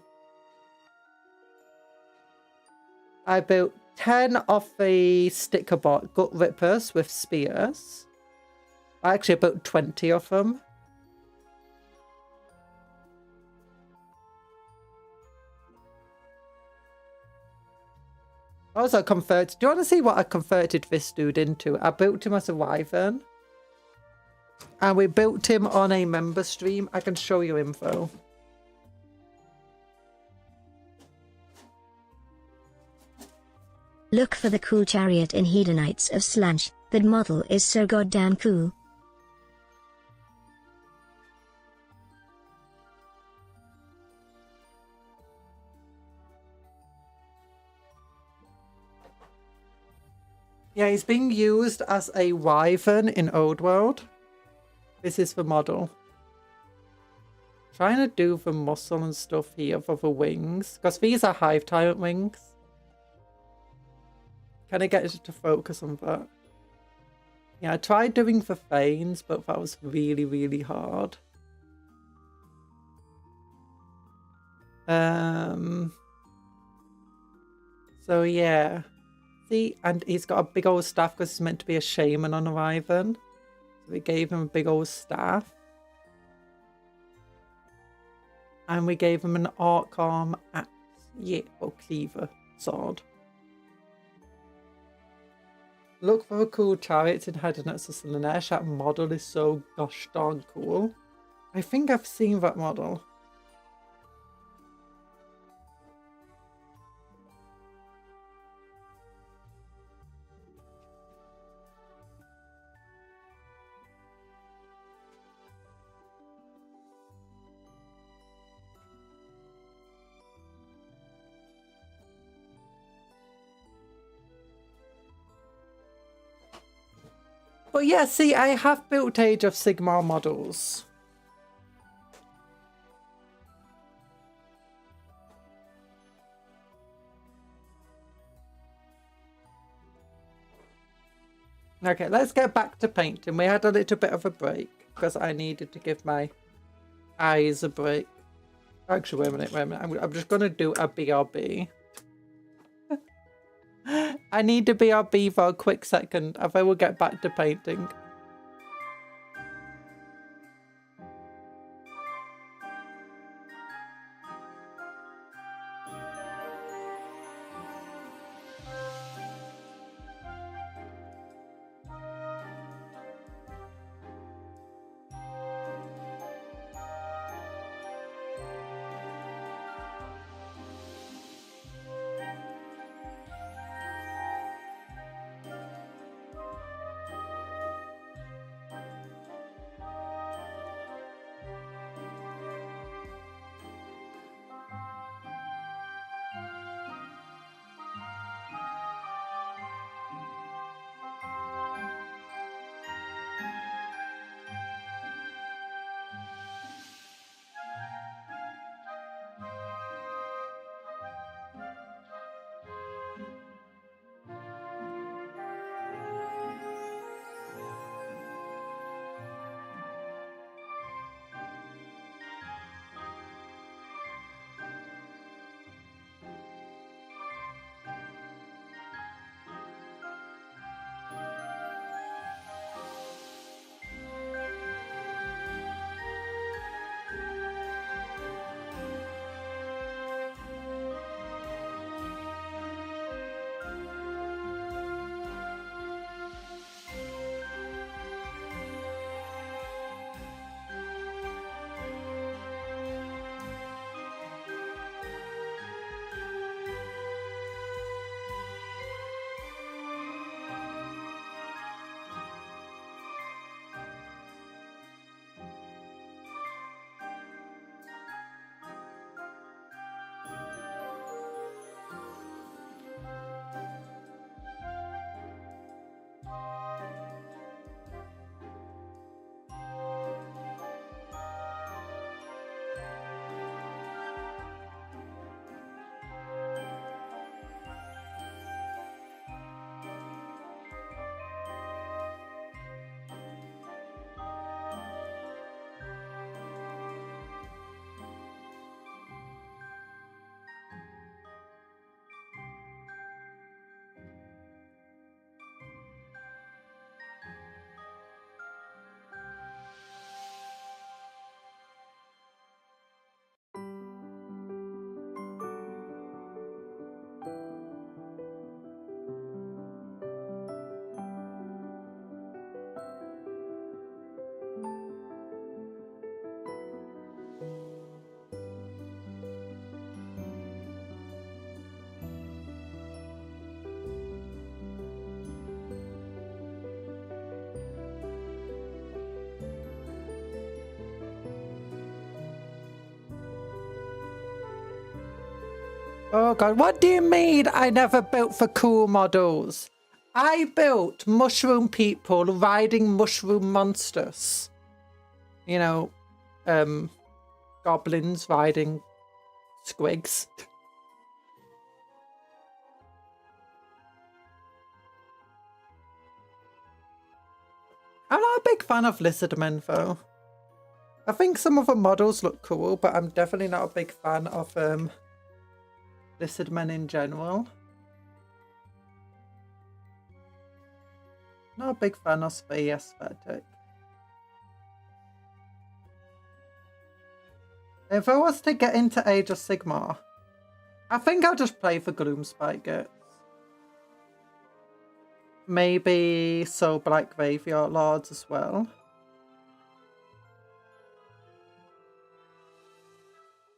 built 10 of the sticker bot gut rippers with spears. I actually built 20 of them. Also converted. Do you want to see what I converted this dude into? I built him as a wyvern. And we built him on a member stream. I can show you info. Look for the cool chariot in Hedonites of Slanch. That model is so goddamn cool. Yeah, he's being used as a wyvern in Old World. This is the model. Trying to do the muscle and stuff here for the wings. Because these are Hive Tyrant wings. Can I get it to focus on that? Yeah, I tried doing the fanes, but that was really, really hard. So yeah. See, and he's got a big old staff because he's meant to be a shaman on a wyvern. So we gave him a big old staff. And we gave him an arc arm axe. Yeah, or cleaver sword. Look for the cool chariots in Hedonites of Slanesh. That model is so gosh darn cool. I think I've seen that model. But yeah, see, I have built Age of Sigmar models. Okay, let's get back to painting. We had a little bit of a break because I needed to give my eyes a break. Actually, wait a minute. I'm just going to do a BRB. I need to BRB for a quick second, and I will get back to painting. Oh god, what do you mean I never built for cool models? I built mushroom people riding mushroom monsters. You know, goblins riding squigs. I'm not a big fan of lizard men though. I think some of the models look cool, but I'm definitely not a big fan of lizard men in general. Not a big fan of the aesthetic. If I was to get into Age of Sigmar, I think I'll just play for Gloomspite Gits. Maybe Soul Black Graveyard Lords as well.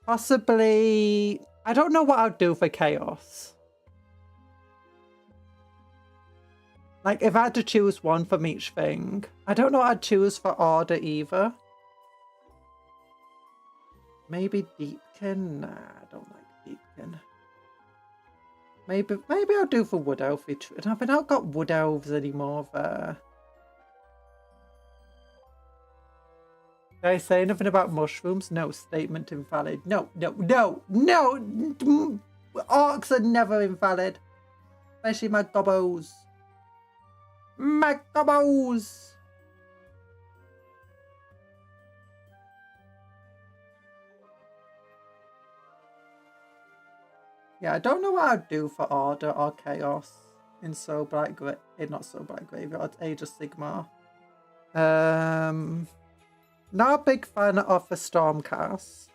Possibly... I don't know what I'd do for Chaos. Like, if I had to choose one from each thing, I don't know what I'd choose for Order either. Maybe Deepkin? Nah, I don't like Deepkin. Maybe I'll do for Wood Elf. I've not got Wood Elves anymore there. Did I say anything about mushrooms? No, statement invalid. No. Orcs are never invalid. Especially my gobos. My gobos! Yeah, I don't know what I'd do for Order or Chaos in not So Black Graveyard, Age of Sigmar. Not a big fan of the Stormcast.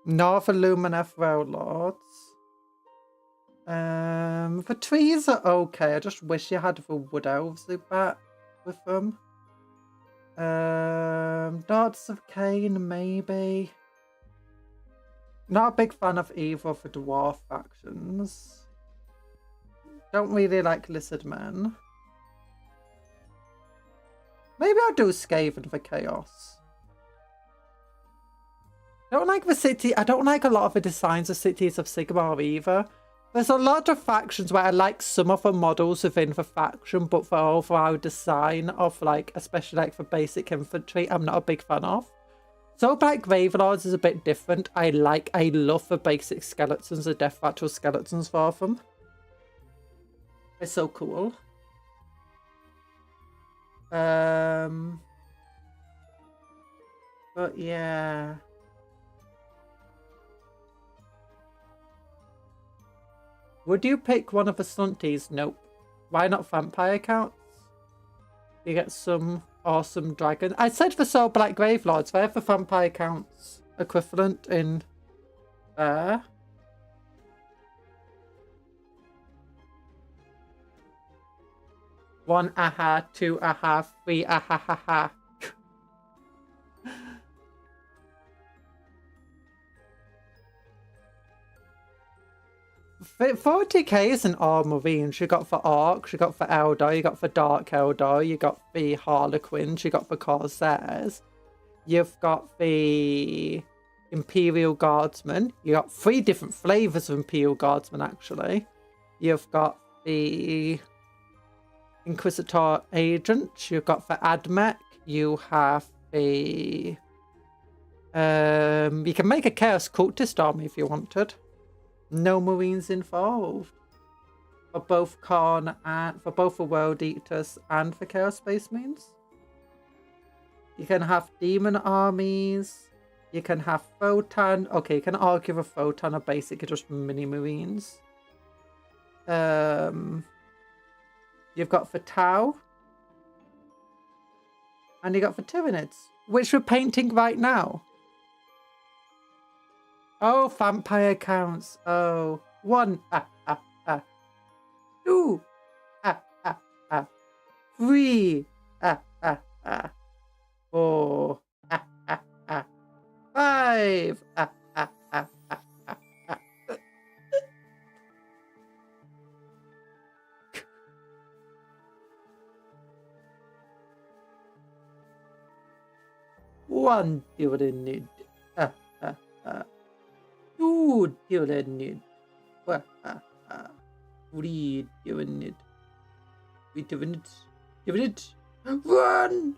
Nor the Lumineth Realm Lords. The trees are okay. I just wish you had the Wood Elves back with them. Darts of Cain, maybe. Not a big fan of either of the Dwarf factions. Don't really like Lizard Men. Maybe I'll do Skaven for Chaos. I don't like the city. I don't like a lot of the designs of Cities of Sigmar either. There's a lot of factions where I like some of the models within the faction, but the overall design of, like, especially like the basic infantry, I'm not a big fan of. So Black Gravelords is a bit different. I love the basic skeletons, the Death Rattle skeletons for them. It's so cool. But yeah. Would you pick one of the stunties? Nope. Why not vampire counts? You get some awesome dragon. I said for Soul Black Gravelords, where the vampire counts equivalent in there. One aha, two aha, three aha ha ha. 40k isn't all Marines. You got for Orcs, you got for Eldar, you got for Dark Eldar, you got the Harlequins, you got for Corsairs, you've got the Imperial Guardsmen, you got 3 different flavours of Imperial Guardsmen actually. You've got the Inquisitor Agent, you've got for Admech, you have the... you can make a Chaos Cultist army if you wanted. No Marines involved. For both Khorne and for both the World Eaters and for Chaos Space Marines. You can have demon armies. You can have Photon. Okay, you can argue with Photon are basically just mini Marines. You've got for Tau. And you got for Tyranids, which we're painting right now. Oh, vampire counts. Oh, 1, 2, 3, 4, 5. One Tyranid. Two Tyranid. Three Tyranid. Three Tyranid. Tyranid. Run!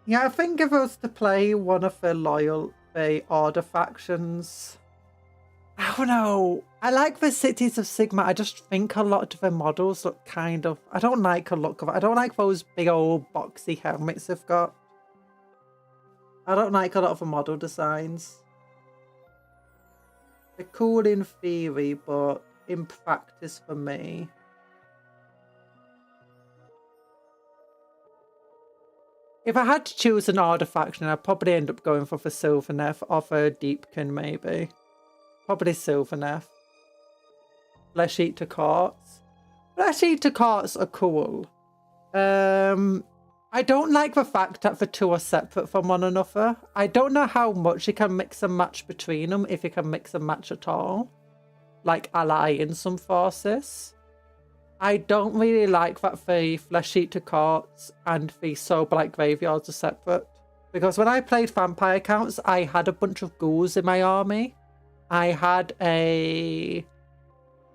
Yeah, I think if I was to play one of the Order factions, I don't know. I like the Cities of Sigma. I just think a lot of the models look kind of... I don't like the look of it. I don't like those big old boxy helmets they've got. I don't like a lot of the model designs. They're cool in theory, but in practice for me... If I had to choose an Order faction, I'd probably end up going for the Sylvaneth or for Deepkin, maybe. Probably Sylvaneth. Flesh Eater Courts. Flesh Eater Courts are cool. I don't like the fact that the two are separate from one another. I don't know how much you can mix and match between them, if you can mix and match at all. Like ally in some forces. I don't really like that the Flesh Eater Courts and the Soulblight Graveyards are separate. Because when I played vampire counts, I had a bunch of ghouls in my army. I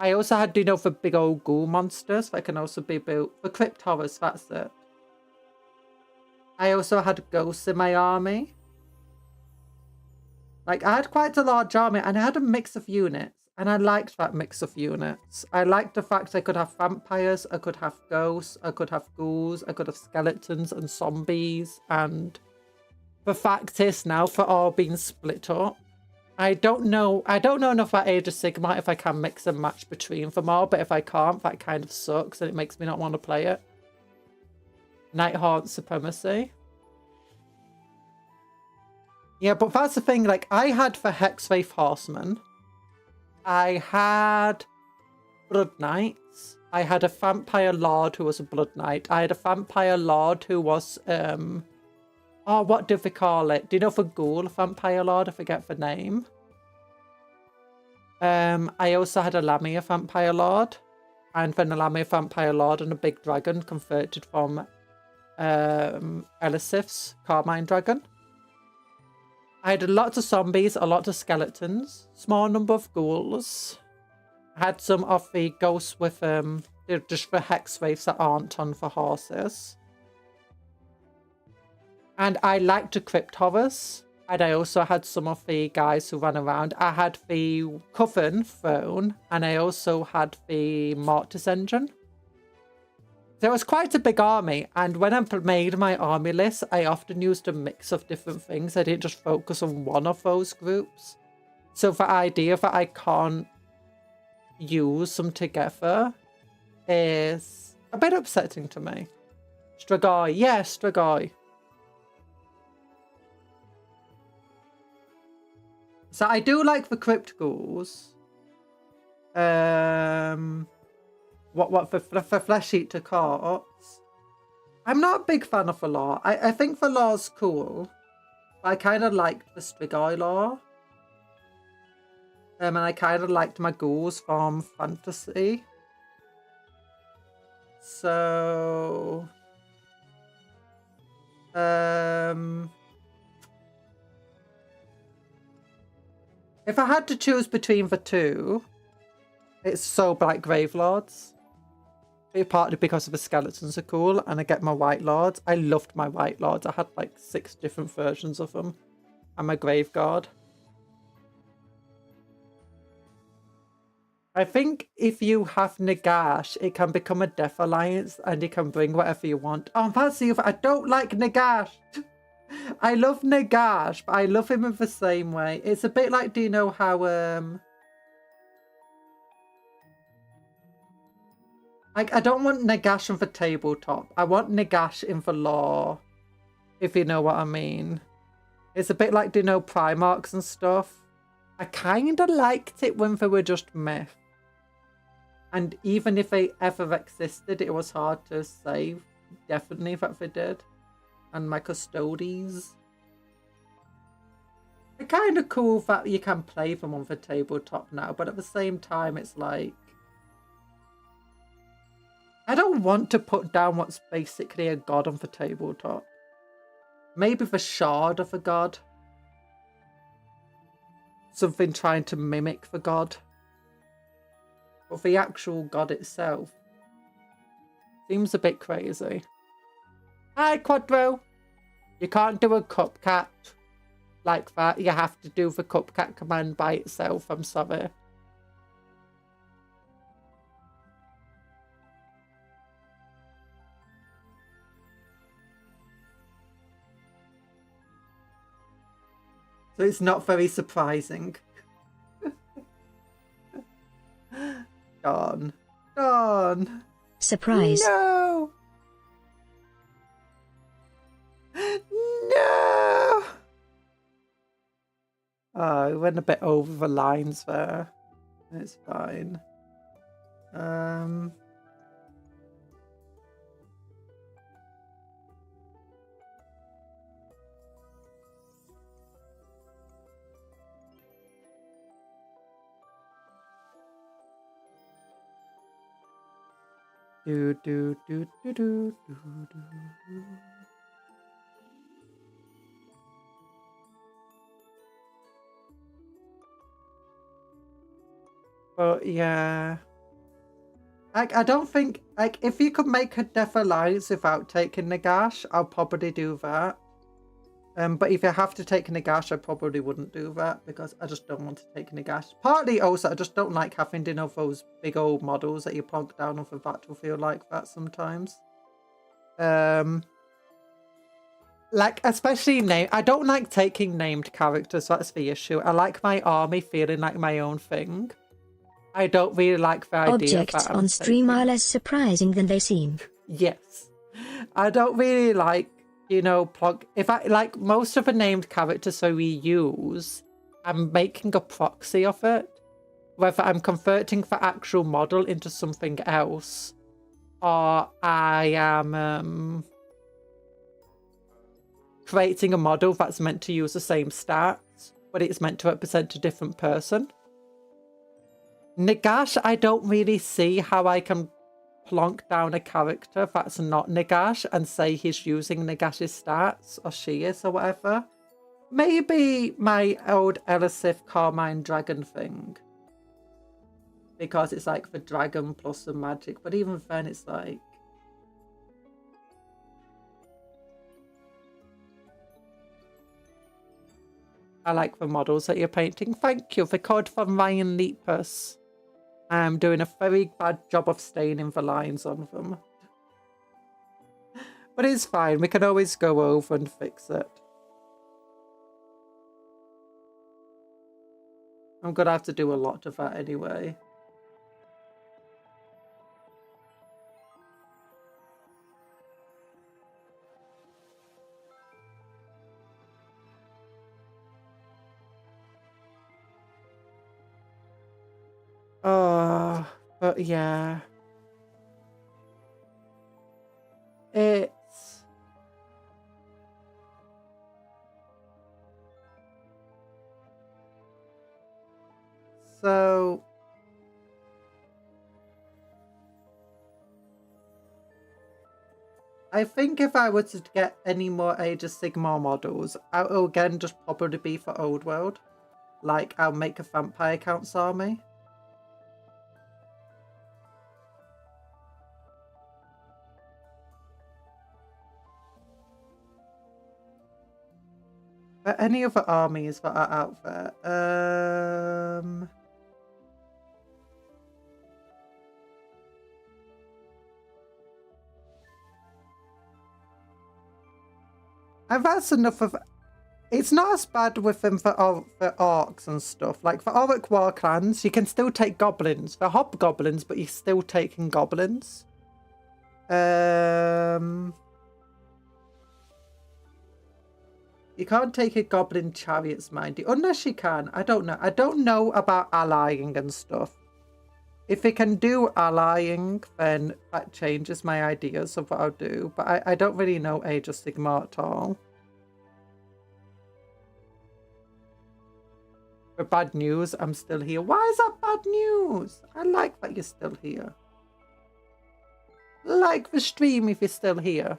also had, you know, the big old ghoul monsters that can also be built. The Crypt Horrors, that's it. I also had ghosts in my army. Like, I had quite a large army and I had a mix of units. And I liked that mix of units. I liked the fact I could have vampires, I could have ghosts, I could have ghouls, I could have skeletons and zombies. And the fact is now, for all being split up, I don't know enough about Age of Sigma if I can mix and match between them all, but if I can't, that kind of sucks and it makes me not want to play it. Nighthaunt Supremacy. Yeah, but that's the thing, like, I had the Hexwraith Horseman. I had Blood Knights. I had a Vampire Lord who was a Blood Knight. I had a Vampire Lord who was, oh, what do they call it? Do you know for Ghoul Vampire Lord? I forget the name. I also had a Lamia Vampire Lord. And then a Lamia Vampire Lord and a big dragon converted from Elisif's Carmine Dragon. I had a lot of zombies, a lot of skeletons, small number of ghouls. I had some of the ghosts with just the Hexwraiths that aren't on for horses. And I liked the Crypt Horrors. And I also had some of the guys who ran around. I had the Coven Throne, and I also had the Mortis Engine. So it was quite a big army, and when I made my army list, I often used a mix of different things. I didn't just focus on one of those groups. So the idea that I can't use them together is a bit upsetting to me. Strigoi, yes, Strigoi. So I do like the Crypt Ghouls. What for Flesh Eater Courts? I'm not a big fan of the lore. I think the lore's cool. But I kind of liked the Strigoi lore. And I kind of liked my ghouls from fantasy. So... if I had to choose between the two, it's Soulblight Gravelords. Partly because of the skeletons are cool, and I get my White Lords. I loved my White Lords. I had like 6 different versions of them. And my Grave Guard. I think if you have Nagash, it can become a Death Alliance, and you can bring whatever you want. Oh, that's the other. I don't like Nagash. I love Nagash, but I love him in the same way. It's a bit like, do you know how like, I don't want Nagash in the tabletop. I want Nagash in the lore, if you know what I mean. It's a bit like, do you know, Primarchs and stuff? I kind of liked it when they were just myth. And even if they ever existed, it was hard to say definitely that they did. And my Custodes. It's kind of cool that you can play them on the tabletop now, but at the same time, it's like... I don't want to put down what's basically a god on the tabletop. Maybe the shard of a god. Something trying to mimic the god. But the actual god itself seems a bit crazy. Hi, Quadro. You can't do a cupcat like that. You have to do the cupcat command by itself. I'm sorry. So it's not very surprising. Darn. Darn. Surprise. No. No. Oh, I went a bit over the lines there. It's fine. Do do do do do do do. But yeah, like I don't think like if you could make a Death Alliance without taking Nagash, I'll probably do that. But if you have to take Nagash, I probably wouldn't do that because I just don't want to take Nagash. Partly also, I just don't like having those big old models that you plonk down off a battlefield like that sometimes. Like, especially I don't like taking named characters, that's the issue. I like my army feeling like my own thing. I don't really like the idea Objects that on stream are less surprising than they seem. Yes. I don't really like, you know, if I like most of the named characters so we use, I'm making a proxy of it. Whether I'm converting the actual model into something else, or I am creating a model that's meant to use the same stats, but it's meant to represent a different person. Nagash, I don't really see how I can plonk down a character that's not Nagash and say he's using Nagash's stats, or she is, or whatever. Maybe my old Elisif Carmine Dragon thing. Because it's like the dragon plus the magic, but even then it's like... I like the models that you're painting. Thank you. The code from Ryan Lepus. I'm doing a very bad job of staining the lines on them. But it's fine. We can always go over and fix it. I'm going to have to do a lot of that anyway. Oh, but yeah. It's... So... I think if I were to get any more Age of Sigmar models, I'll again just probably be for Old World. Like, I'll make a Vampire Counts army. But any other armies that are out there? And that's enough of... It's not as bad with them for orcs and stuff. Like, for Orc War Clans, you can still take goblins. They're hobgoblins, but you're still taking goblins. You can't take a goblin chariots, mind you. Unless you can. I don't know. I don't know about allying and stuff. If it can do allying, then that changes my ideas of what I'll do. But I don't really know Age of Sigmar at all. For bad news, I'm still here. Why is that bad news? I like that you're still here. like the stream if you're still here.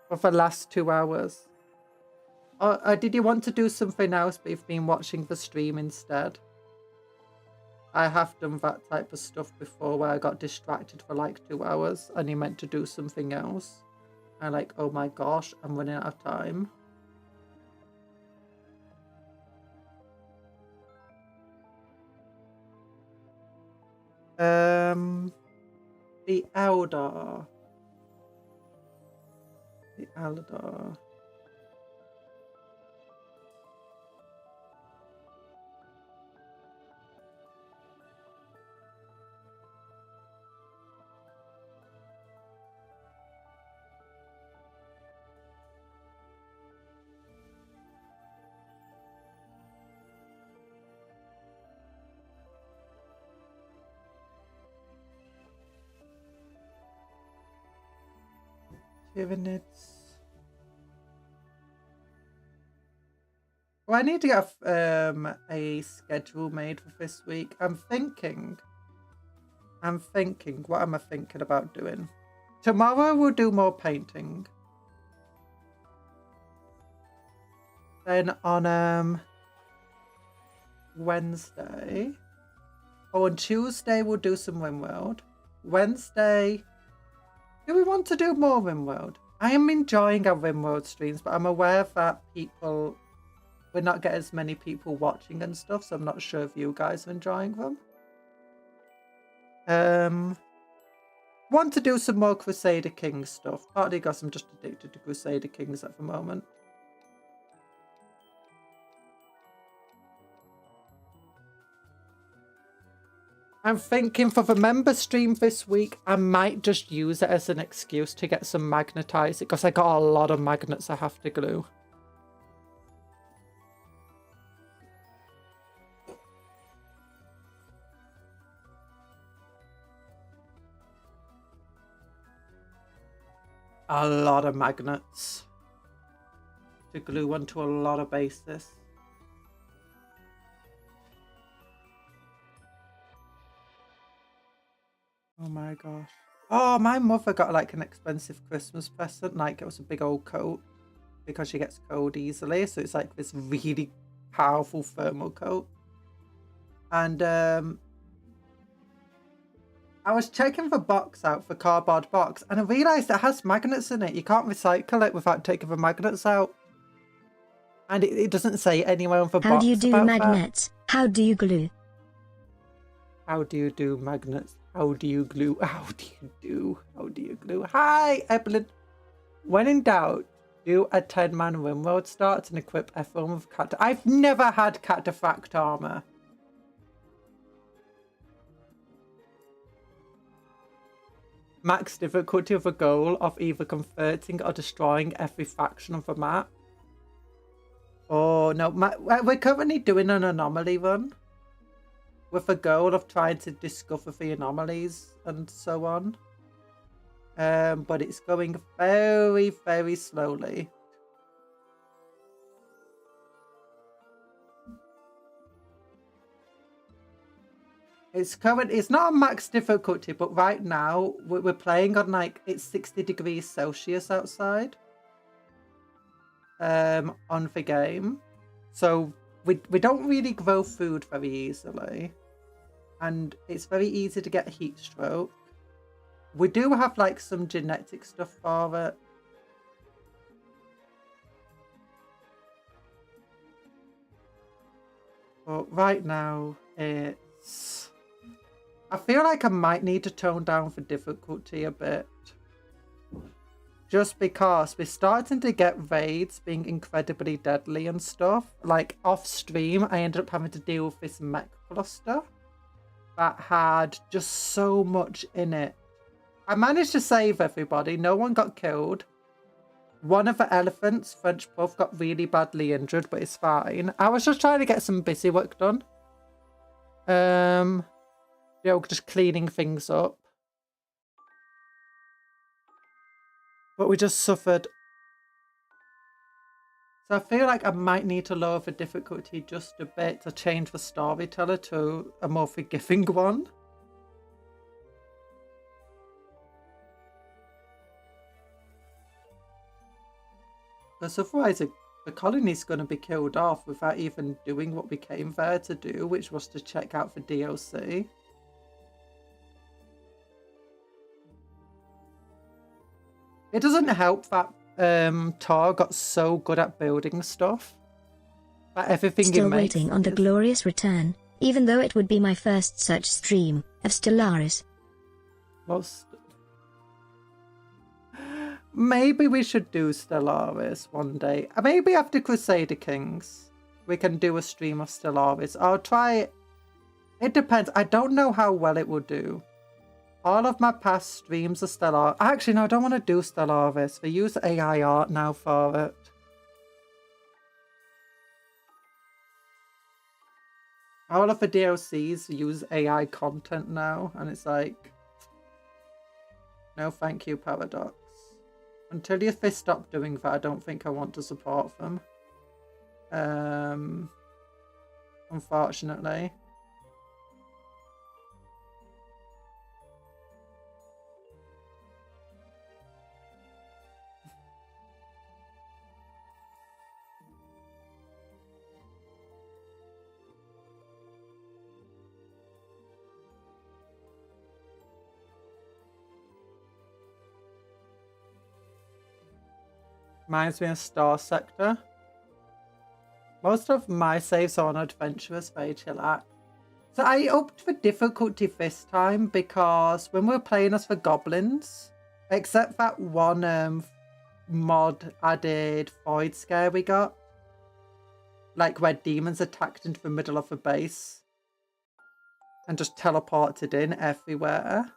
For the last 2 hours. Or did you want to do something else but you've been watching the stream instead? I have done that type of stuff before where I got distracted for like 2 hours and you meant to do something else. And like, oh my gosh, I'm running out of time. The Eldar. The Eldar. Tyranids. Well, I need to get a schedule made for this week. I'm thinking, what am I thinking about doing? Tomorrow we'll do more painting. Then on Wednesday, on Tuesday we'll do some RimWorld. Wednesday, do we want to do more RimWorld? I am enjoying our RimWorld streams, but I'm aware that we're not getting as many people watching and stuff, so I'm not sure if you guys are enjoying them. Want to do some more Crusader Kings stuff, partly because I'm just addicted to Crusader Kings at the moment. I'm thinking for the member stream this week, I might just use it as an excuse to get some magnetizing, because I got a lot of magnets I have to glue. A lot of magnets to glue onto a lot of bases. Oh my gosh. Oh, my mother got like an expensive Christmas present. Like it was a big old coat because she gets cold easily. So it's like this really powerful thermal coat. And I was checking the box out, the cardboard box, and I realised it has magnets in it. You can't recycle it without taking the magnets out. And it doesn't say anywhere on the box. How do you do about magnets? That. How do you glue? How do you do magnets? How do you glue? How do you glue? Hi, Evelyn. When in doubt, do a 10-man RimWorld start and equip everyone with cat. I've never had cataphract armor. Max difficulty of a goal of either converting or destroying every faction of the map. Oh no, we're currently doing an anomaly run. With the goal of trying to discover the anomalies and so on. But it's going very, very slowly. It's not a max difficulty, but right now we're playing on like, it's 60 degrees Celsius outside. On the game. So we don't really grow food very easily. And it's very easy to get heat stroke. We do have like some genetic stuff for it. But right now it's... I feel like I might need to tone down the difficulty a bit. Just because we're starting to get raids being incredibly deadly and stuff. Like off stream, I ended up having to deal with this mech cluster that had just so much in it. I managed to save everybody. No one got killed. One of the elephants, French Puff, got really badly injured, but it's fine. I was just trying to get some busy work done. You know, just cleaning things up. But we just suffered. So I feel like I might need to lower the difficulty just a bit to change the storyteller to a more forgiving one. Because otherwise the colony's going to be killed off without even doing what we came there to do, which was to check out for DLC. It doesn't help that Tar got so good at building stuff that everything he makes... Still waiting on the glorious return, even though it would be my first such stream, of Stellaris. Well, maybe we should do Stellaris one day. Maybe after Crusader Kings, we can do a stream of Stellaris. I'll try it. It depends. I don't know how well it will do. All of my past streams are Stellaris. Actually, no, I don't want to do Stellaris. They use AI art now for it. All of the DLCs use AI content now, and it's like, no thank you, Paradox. Until they stop doing that, I don't think I want to support them. Unfortunately. Reminds me of Star Sector. Most of my saves are on Adventurous, very chillax. So I upped the difficulty this time because when we were playing as the goblins, except that one mod added Void Scare we got, like where demons attacked into the middle of the base and just teleported in everywhere.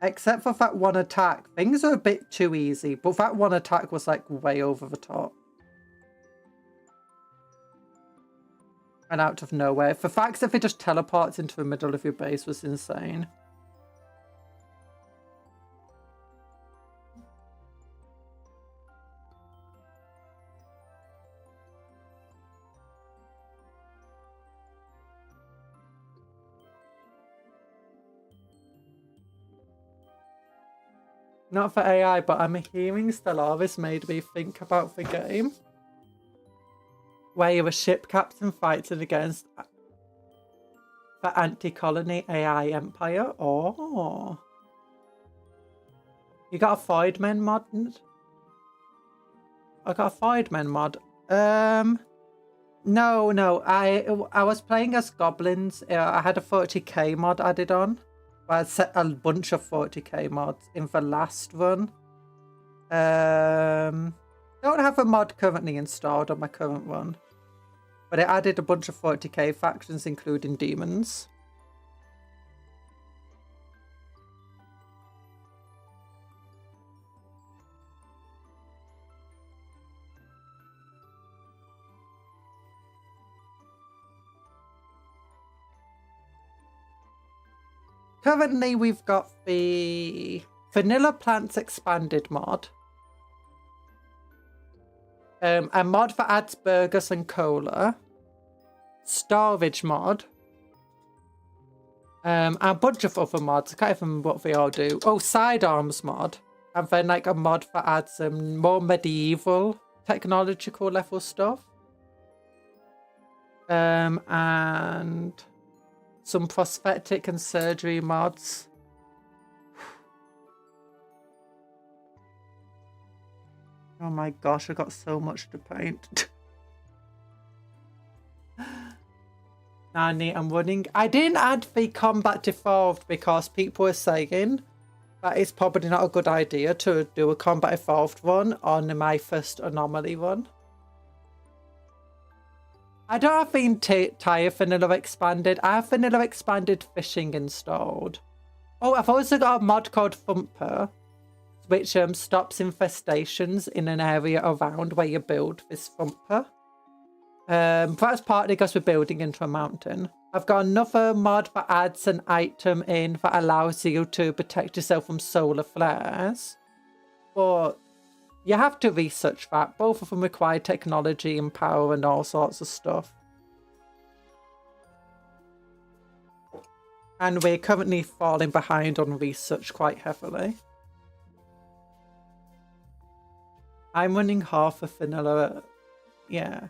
Except for that one attack, things are a bit too easy, but that one attack was like way over the top. And out of nowhere. The fact that it just teleports into the middle of your base was insane. Not for AI, but I'm hearing Stellaris made me think about the game. Where you're a ship captain fighting against the anti-colony AI empire. Oh. You got a Voidmen mod? I got a Voidmen mod. No. I was playing as goblins. I had a 40k mod added on. I set a bunch of 40k mods in the last run. Don't have a mod currently installed on my current one. But it added a bunch of 40k factions, including demons. Currently, we've got the Vanilla Plants Expanded mod. A mod that adds burgers and cola. Storage mod. And a bunch of other mods. I can't even remember what they all do. Oh, Sidearms mod. And then like a mod that adds some more medieval technological level stuff. And some prosthetic and surgery mods. Oh my gosh, I got so much to paint. Nanny, I'm running. I didn't add the combat evolved because people were saying that it's probably not a good idea to do a combat evolved one on my first anomaly run. I don't have the entire Vanilla Expanded. I have Vanilla Expanded Fishing installed. Oh, I've also got a mod called Thumper, which stops infestations in an area around where you build this Thumper. That's partly because we're building into a mountain. I've got another mod that adds an item in that allows you to protect yourself from solar flares. But you have to research that. Both of them require technology and power and all sorts of stuff. And we're currently falling behind on research quite heavily. I'm running half a vanilla. Yeah.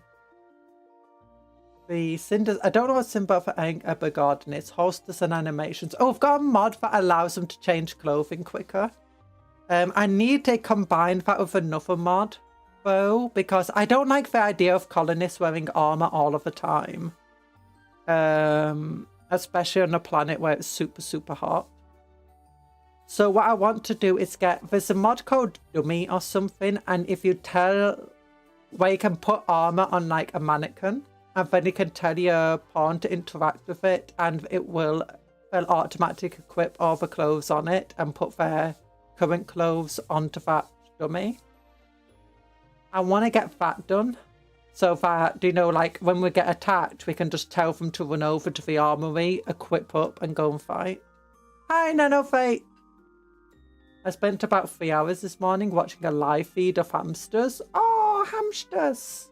The cinders. I don't know what symbol for Ember Garden is. Hostess and animations. Oh, I've got a mod that allows them to change clothing quicker. I need to combine that with another mod, though, because I don't like the idea of colonists wearing armor all of the time. Especially on a planet where it's super, super hot. So what I want to do is there's a mod called Dummy or something, and if you tell where you can put armor on like a mannequin, and then you can tell your pawn to interact with it, and they'll automatically equip all the clothes on it and put their current clothes onto that dummy. I want to get that done so that, you know, like when we get attacked, we can just tell them to run over to the armory, equip up, and go and fight. Hi, Nano Fate! I spent about 3 hours this morning watching a live feed of hamsters. Oh, hamsters!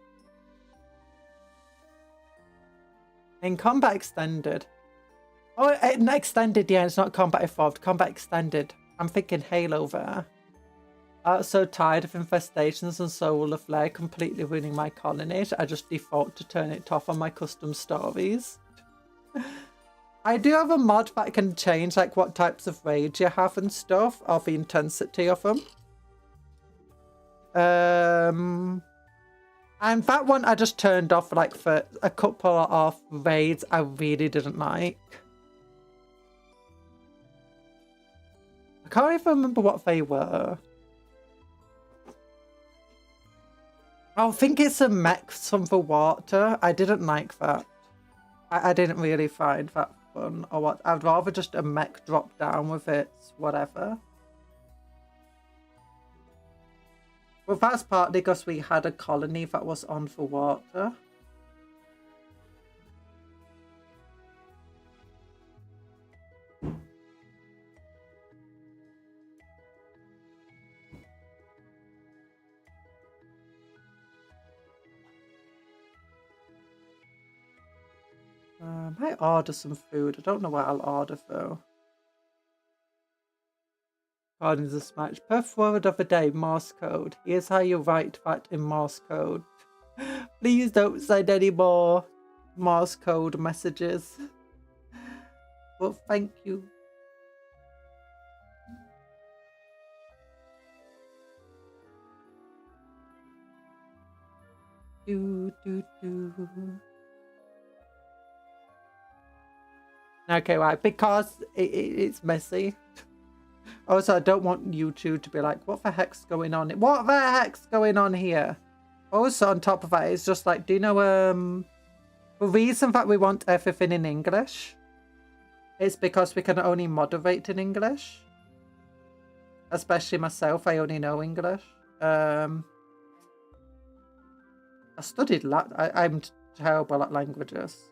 In Combat Extended. Oh, Extended, yeah, it's not Combat Evolved. Combat Extended. I'm thinking Halo there. I'm so tired of infestations and solar flare completely ruining my colony. I just default to turn it off on my custom stories. I do have a mod that can change like what types of rage you have and stuff, or the intensity of them. And that one I just turned off like for a couple of raids I really didn't like. I can't even remember what they were. I think it's a mech from the water. I didn't like that. I didn't really find that fun or what. I'd rather just a mech drop down with its whatever. Well, that's partly because we had a colony that was on the water. I might order some food. I don't know what I'll order though. Gardens of Smash. Perf word of the day, Morse code. Here's how you write that in Morse code. Please don't send any more Morse code messages. Well, thank you. Okay, right, because it's messy. Also, I don't want YouTube to be like, what the heck's going on? What the heck's going on here? Also, on top of that, it's just like, do you know, the reason that we want everything in English is because we can only moderate in English. Especially myself, I only know English. I studied Latin. I'm terrible at languages.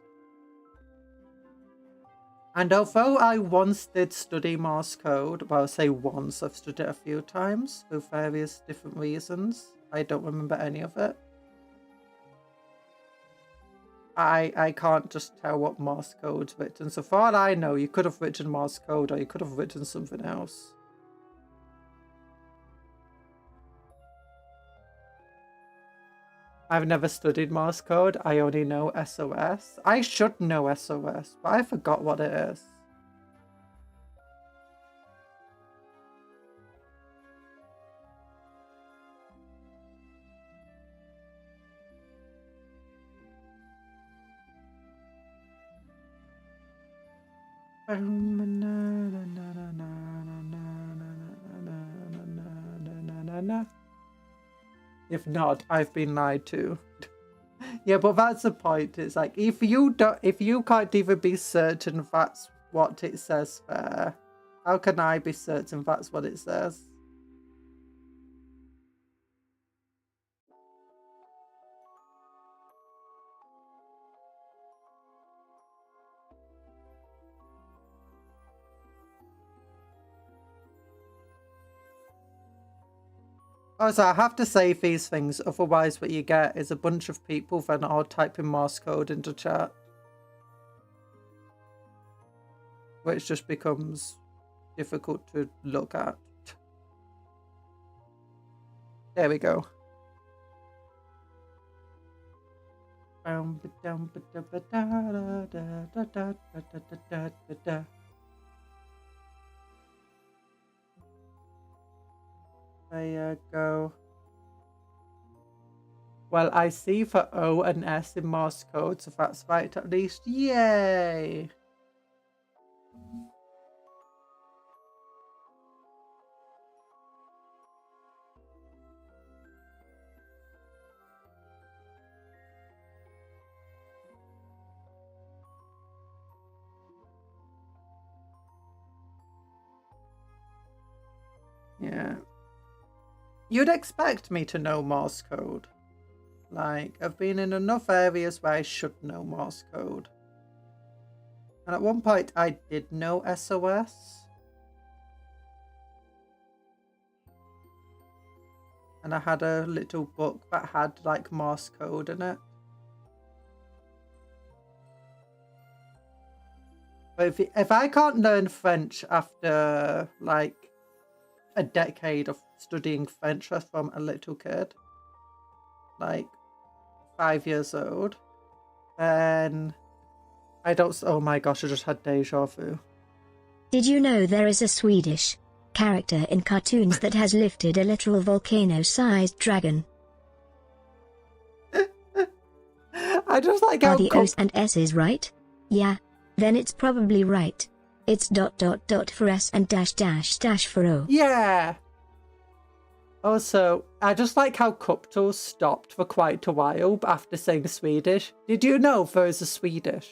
And although I once did study Morse code, well, I say once, I've studied it a few times for various different reasons. I don't remember any of it. I can't just tell what Morse code's written. So for all I know, you could have written Morse code or you could have written something else. I've never studied Morse code. I only know SOS. I should know SOS, but I forgot what it is. If not, I've been lied to. Yeah, but that's the point. It's like if you can't even be certain that's what it says there, how can I be certain that's what it says? Also, I have to save these things, otherwise what you get is a bunch of people then all typing Morse code into chat. Which just becomes difficult to look at. There we go. There you go. Well, I see for O and S in Morse code, so that's right at least. Yay! Yeah. You'd expect me to know Morse code. Like, I've been in enough areas where I should know Morse code. And at one point, I did know SOS. And I had a little book that had, like, Morse code in it. But if I can't learn French after, like, a decade of studying French from a little kid, like 5 years old, then I don't. Oh my gosh, I just had deja vu. Did you know there is a Swedish character in cartoons that has lifted a literal volcano-sized dragon? I just like Are how the O's and S's right? Yeah, then it's probably right. It's ... for S and -- for O. Yeah. Also, I just like how Cuptle stopped for quite a while after saying Swedish. Did you know there is a Swedish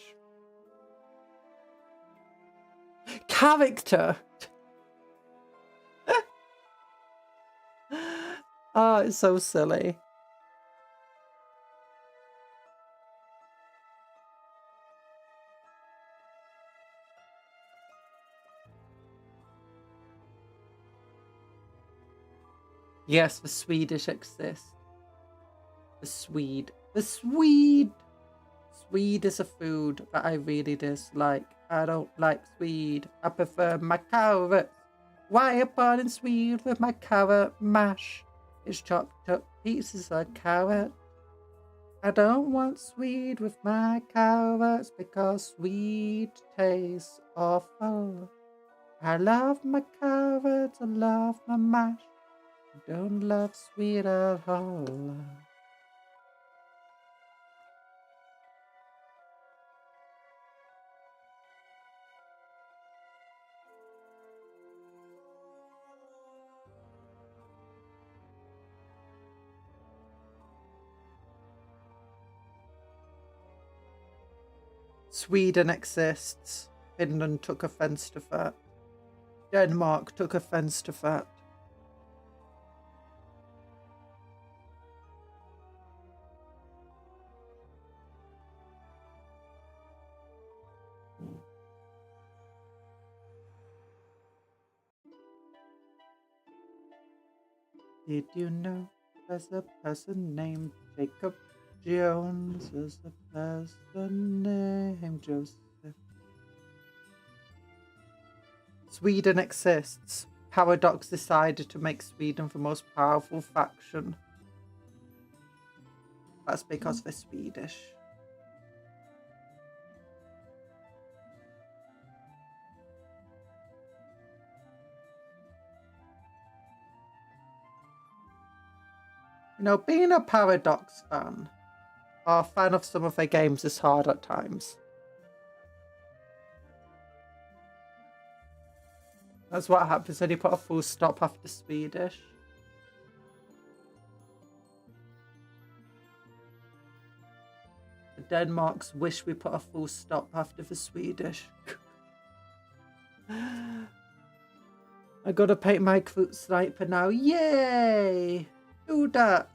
character? Oh, it's so silly. Yes, the Swedish exist. The Swede. The Swede. Swede is a food that I really dislike. I don't like Swede. I prefer my carrot. Why a bun in Swede with my carrot mash? It's chopped up pieces of carrot. I don't want Swede with my carrots because Swede tastes awful. I love my carrots, I love my mash. I don't love Swede at all. Sweden exists. Finland took offence to that. Denmark took offence to that. Did you know there's a person named Jacob Jones? There's a person named Joseph. Sweden exists. Paradox decided to make Sweden the most powerful faction. That's because they're Swedish. You know, being a Paradox fan, or a fan of some of their games, is hard at times. That's what happens when you put a full stop after Swedish. The Denmarks wish we put a full stop after the Swedish. I gotta paint my fruit sniper now. Yay! Do that.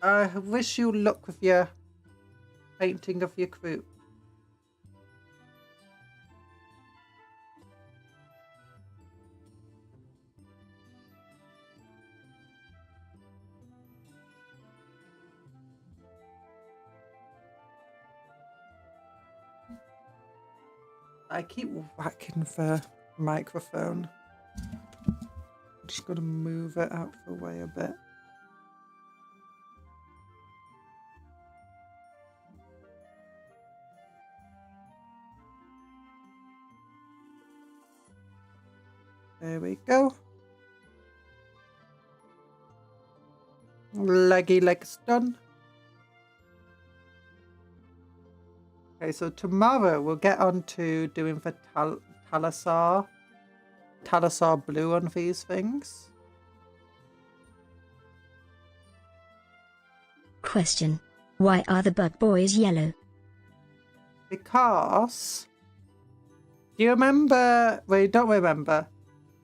I wish you luck with your painting of your crew. I keep whacking the microphone. I'm just gonna move it out of the way a bit. There we go. Leggy legs done. Okay, so tomorrow we'll get on to doing the Talasar blue on these things. Question. Why are the bug boys yellow? Because... Do you remember... Wait, don't remember.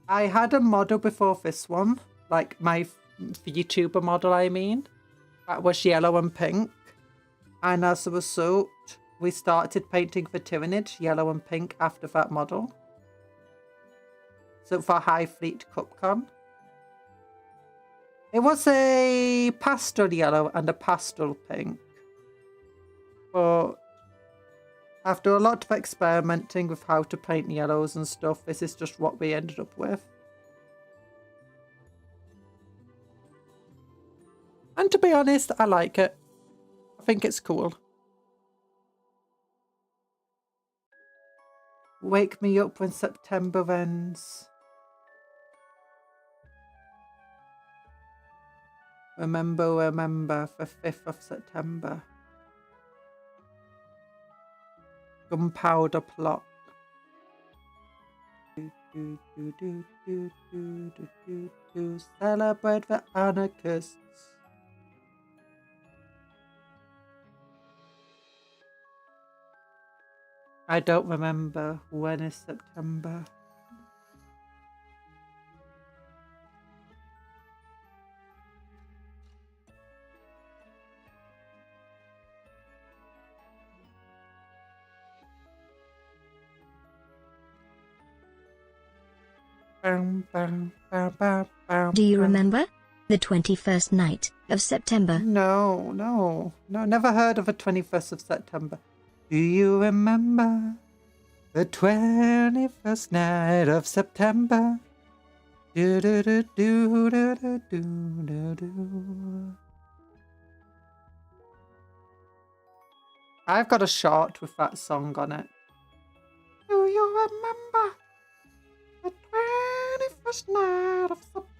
I had a model before this one. Like my VTuber model, I mean. That was yellow and pink. And as a result, we started painting the Tyranids yellow and pink after that model. So for High Fleet Cupcon. It was a pastel yellow and a pastel pink. But after a lot of experimenting with how to paint yellows and stuff, this is just what we ended up with. And to be honest, I like it. I think it's cool. Wake me up when September ends. Remember, the 5th of September. Gunpowder plot. Celebrate the anarchists. I don't remember when is September. Do you remember? The 21st night of September. No, never heard of the 21st of September. Do you remember the 21st night of September? Do do do do do do do do. I've got a short with that song on it. Do you remember the 21st night of September?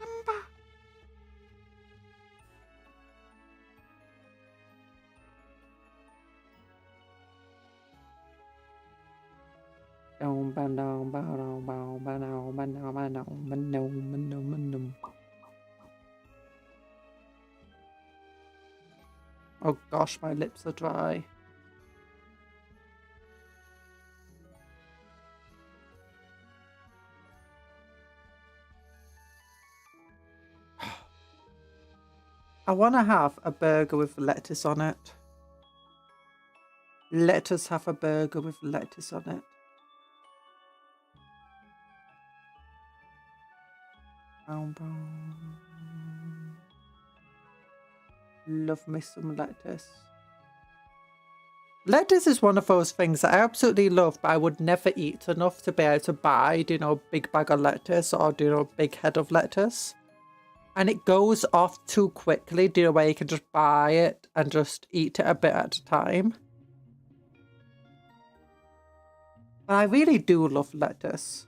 Oh gosh, my lips are dry. I want to have a burger with lettuce on it. Let us have a burger with lettuce on it. Love me some lettuce. Lettuce is one of those things that I absolutely love, but I would never eat enough to be able to buy, a big bag of lettuce or, a big head of lettuce. And it goes off too quickly, where you can just buy it and just eat it a bit at a time. But I really do love lettuce.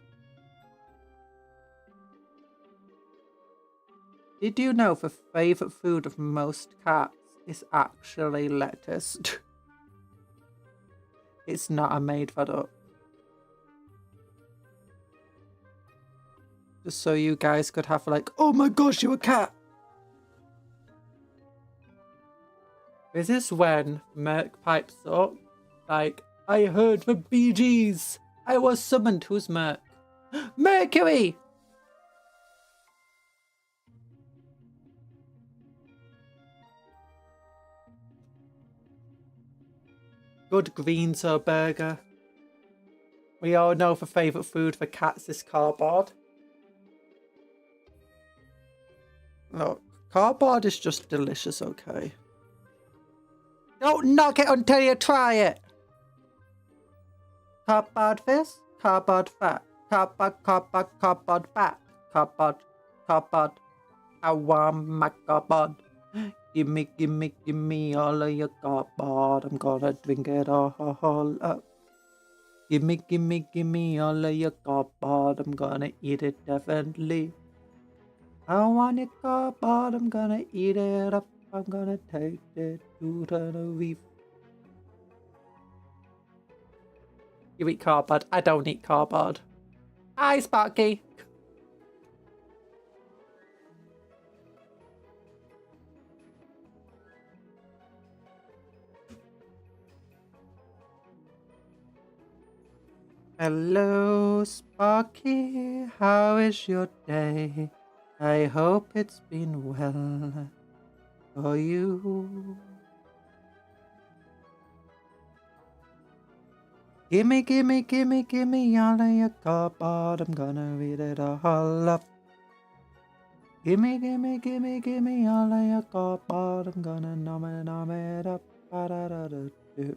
Did you know the favourite food of most cats is actually lettuce? It's not, I made that up. Just so you guys could have oh my gosh, you're a cat! This is when Merc pipes up, I heard the Bee Gees! I was summoned, who's Merc? Mercury! Good greens or burger. We all know the favourite food for cats is cardboard. Look, cardboard is just delicious, okay? Don't knock it until you try it! Cardboard this? cardboard fat. Cardboard fat. Cardboard. I want my cardboard. Gimme all of your cardboard. I'm gonna drink it all up. Gimme all of your cardboard. I'm gonna eat it definitely. I want your cardboard. I'm gonna eat it up. I'm gonna take it to the reef. You eat cardboard. I don't eat cardboard. Hi, Sparky. Hello, Sparky. How is your day? I hope it's been well for you. Gimme all of your cardboard. I'm gonna read it all up. Gimme all of your cardboard. I'm gonna nom it up. Ba-da-da-da-do.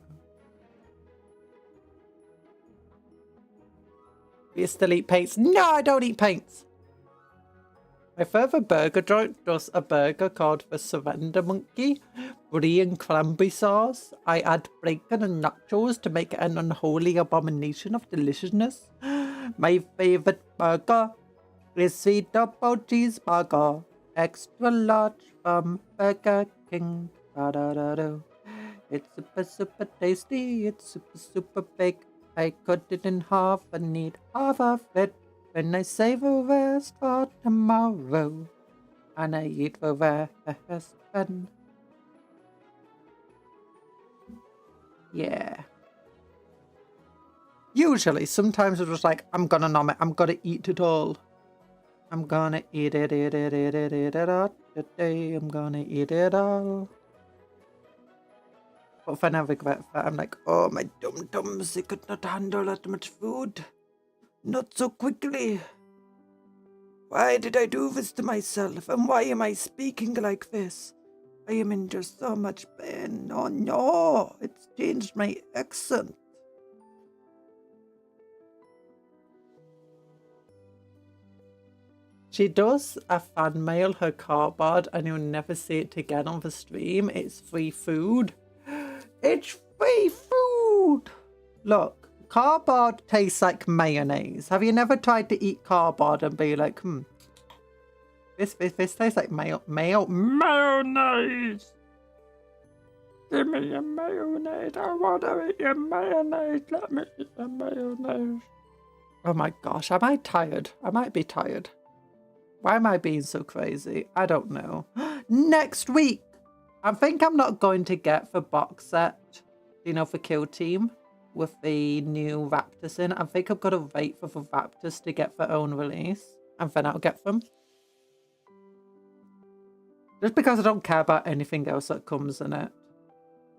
You still eat paints? No, I don't eat paints. My favourite burger joint does a burger called the Surrender Monkey, brie and cranberry sauce. I add bacon and nachos to make it an unholy abomination of deliciousness. My favourite burger is sweet double cheeseburger, extra large from Burger King. Da-da-da-do. It's super tasty. It's super big. I cut it in half and eat half of it. When I save the rest for tomorrow, and I eat the rest then. Yeah. Usually, sometimes it's just like, I'm gonna nom it, I'm gonna eat it all. I'm gonna eat it all today. I'm gonna eat it all. But if I never regret that, I'm like, oh, my dum-dums, they could not handle that much food. Not so quickly. Why did I do this to myself? And why am I speaking like this? I am in just so much pain. Oh no, it's changed my accent. She does a fan mail her cardboard and you'll never see it again on the stream. It's free food. It's free food! Look. Cardboard tastes like mayonnaise. Have you never tried to eat cardboard and be like, this tastes like mayonnaise. Give me your mayonnaise. I want to eat your mayonnaise. Let me eat the mayonnaise. Oh my gosh, am I tired? I might be tired. Why am I being so crazy? I don't know. Next week, I think I'm not going to get the box set, you know, for Kill Team. With the new Raptors in. I think I've got to wait for the Raptors to get their own release. And then I'll get them. Just because I don't care about anything else that comes in it.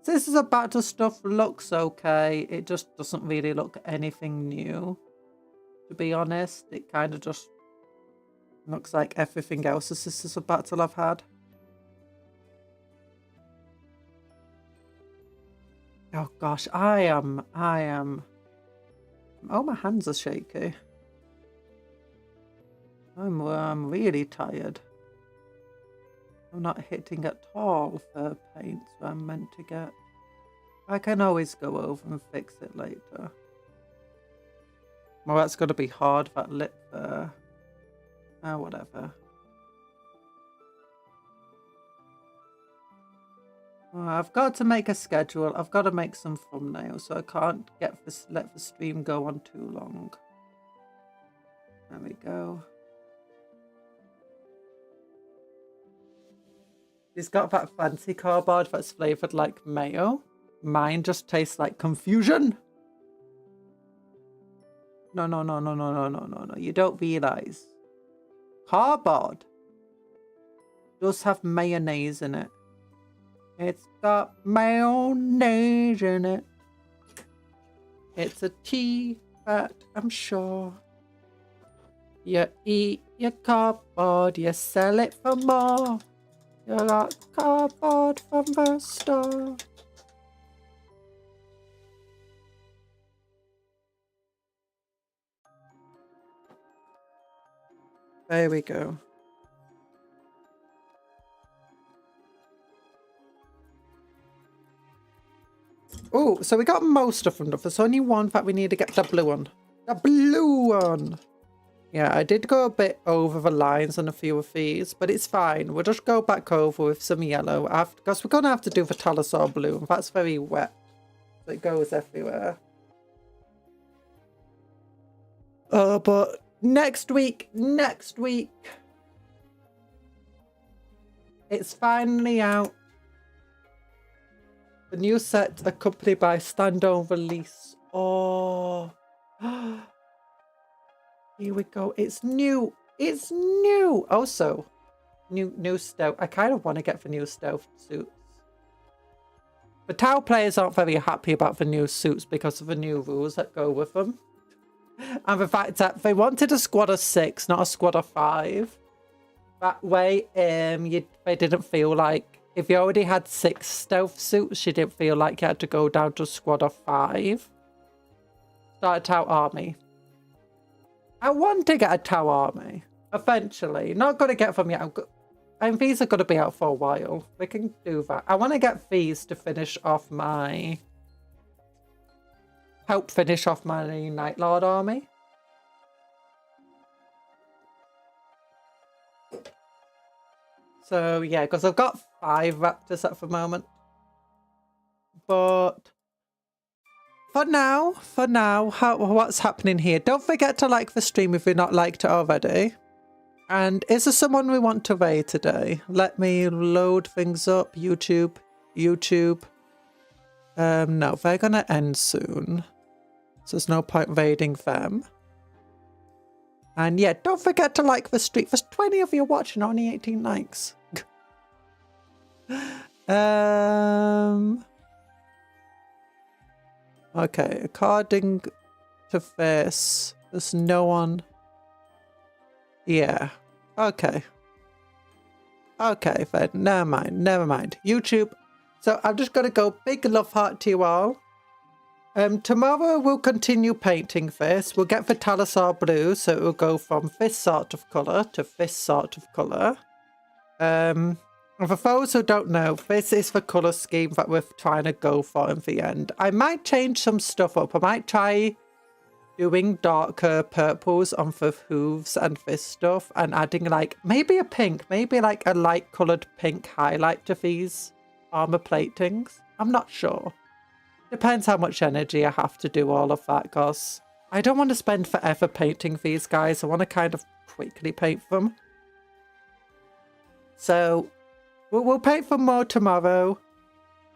So this is about the stuff looks okay. It just doesn't really look anything new. To be honest. It kind of just looks like everything else this is a battle I've had. Oh gosh, I am. Oh, my hands are shaky. I'm really tired. I'm not hitting at all for paints where I'm meant to get. I can always go over and fix it later. Well, that's going to be hard, that lip there. Ah, whatever. I've got to make a schedule. I've got to make some thumbnails, so I can't let the stream go on too long. There we go. He's got that fancy cardboard that's flavoured like mayo. Mine just tastes like confusion. No. You don't realise. Cardboard does have mayonnaise in it. It's got mayonnaise in it. It's a tea, but I'm sure. You eat your cardboard, you sell it for more. You got cardboard from the store. There we go. Oh, so we got most of them. There's only one that we need to get the blue one. The blue one! Yeah, I did go a bit over the lines on a few of these, but it's fine. We'll just go back over with some yellow after, because we're going to have to do the Talasar blue, and that's very wet. So it goes everywhere. Oh, but next week, it's finally out. The new set accompanied by standalone release. Oh, here we go. It's new. It's new. Also, new stealth. I kind of want to get the new stealth suits. The Tau players aren't very happy about the new suits because of the new rules that go with them. And the fact that they wanted a squad of 6, not a squad of 5. That way, they didn't feel like, if you already had 6 stealth suits, you didn't feel like you had to go down to a squad of 5. Start a Tau army. I want to get a Tau army, eventually. Not going to get them yet. And these are going to be out for a while. We can do that. I want to get these to finish off my... help finish off my Night Lord army. So, yeah, because I've got 5 raptors at the moment. But for now, what's happening here? Don't forget to like the stream if you're not liked it already. And is there someone we want to raid today? Let me load things up. YouTube. No, they're going to end soon. So there's no point raiding them. And yeah, don't forget to like the stream. There's 20 of you watching, only 18 likes. Okay, according to this, there's no one. Yeah. Okay. Okay, then never mind. YouTube. So I'm just gonna go big love heart to you all. Tomorrow we'll continue painting this. We'll get the Talasar blue, so it will go from this sort of colour to this sort of colour. For those who don't know, this is the colour scheme that we're trying to go for in the end. I might change some stuff up. I might try doing darker purples on the hooves and this stuff and adding like maybe a pink, maybe like a light coloured pink highlight to these armour platings. I'm not sure. Depends how much energy I have to do all of that, because I don't want to spend forever painting these guys. I want to kind of quickly paint them. So we'll paint them more tomorrow.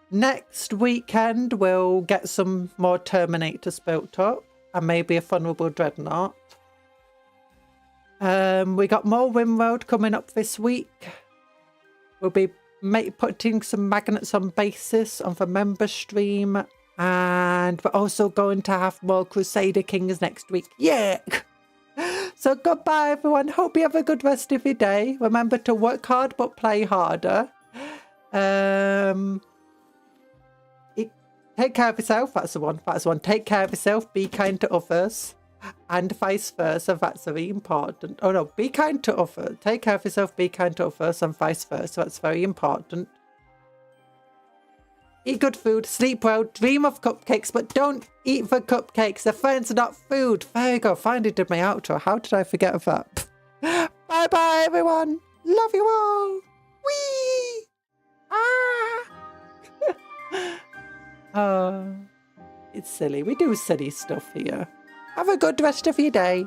Next weekend, we'll get some more Terminators built up and maybe a Vulnerable Dreadnought. We got more Rimroad coming up this week. We'll be putting some magnets on bases on the member stream. And we're also going to have more Crusader Kings next week. Yeah! So goodbye, everyone. Hope you have a good rest of your day. Remember to work hard, but play harder. Take care of yourself. That's the one. Take care of yourself. Be kind to others. And vice versa. That's very important. Oh, no. Be kind to others. Take care of yourself. Be kind to others. And vice versa. That's very important. Eat good food, sleep well, dream of cupcakes, but don't eat the cupcakes. They're friends, not food. There you go. Finally did my outro. How did I forget of that? Bye-bye, everyone. Love you all. Whee! Ah! It's silly. We do silly stuff here. Have a good rest of your day.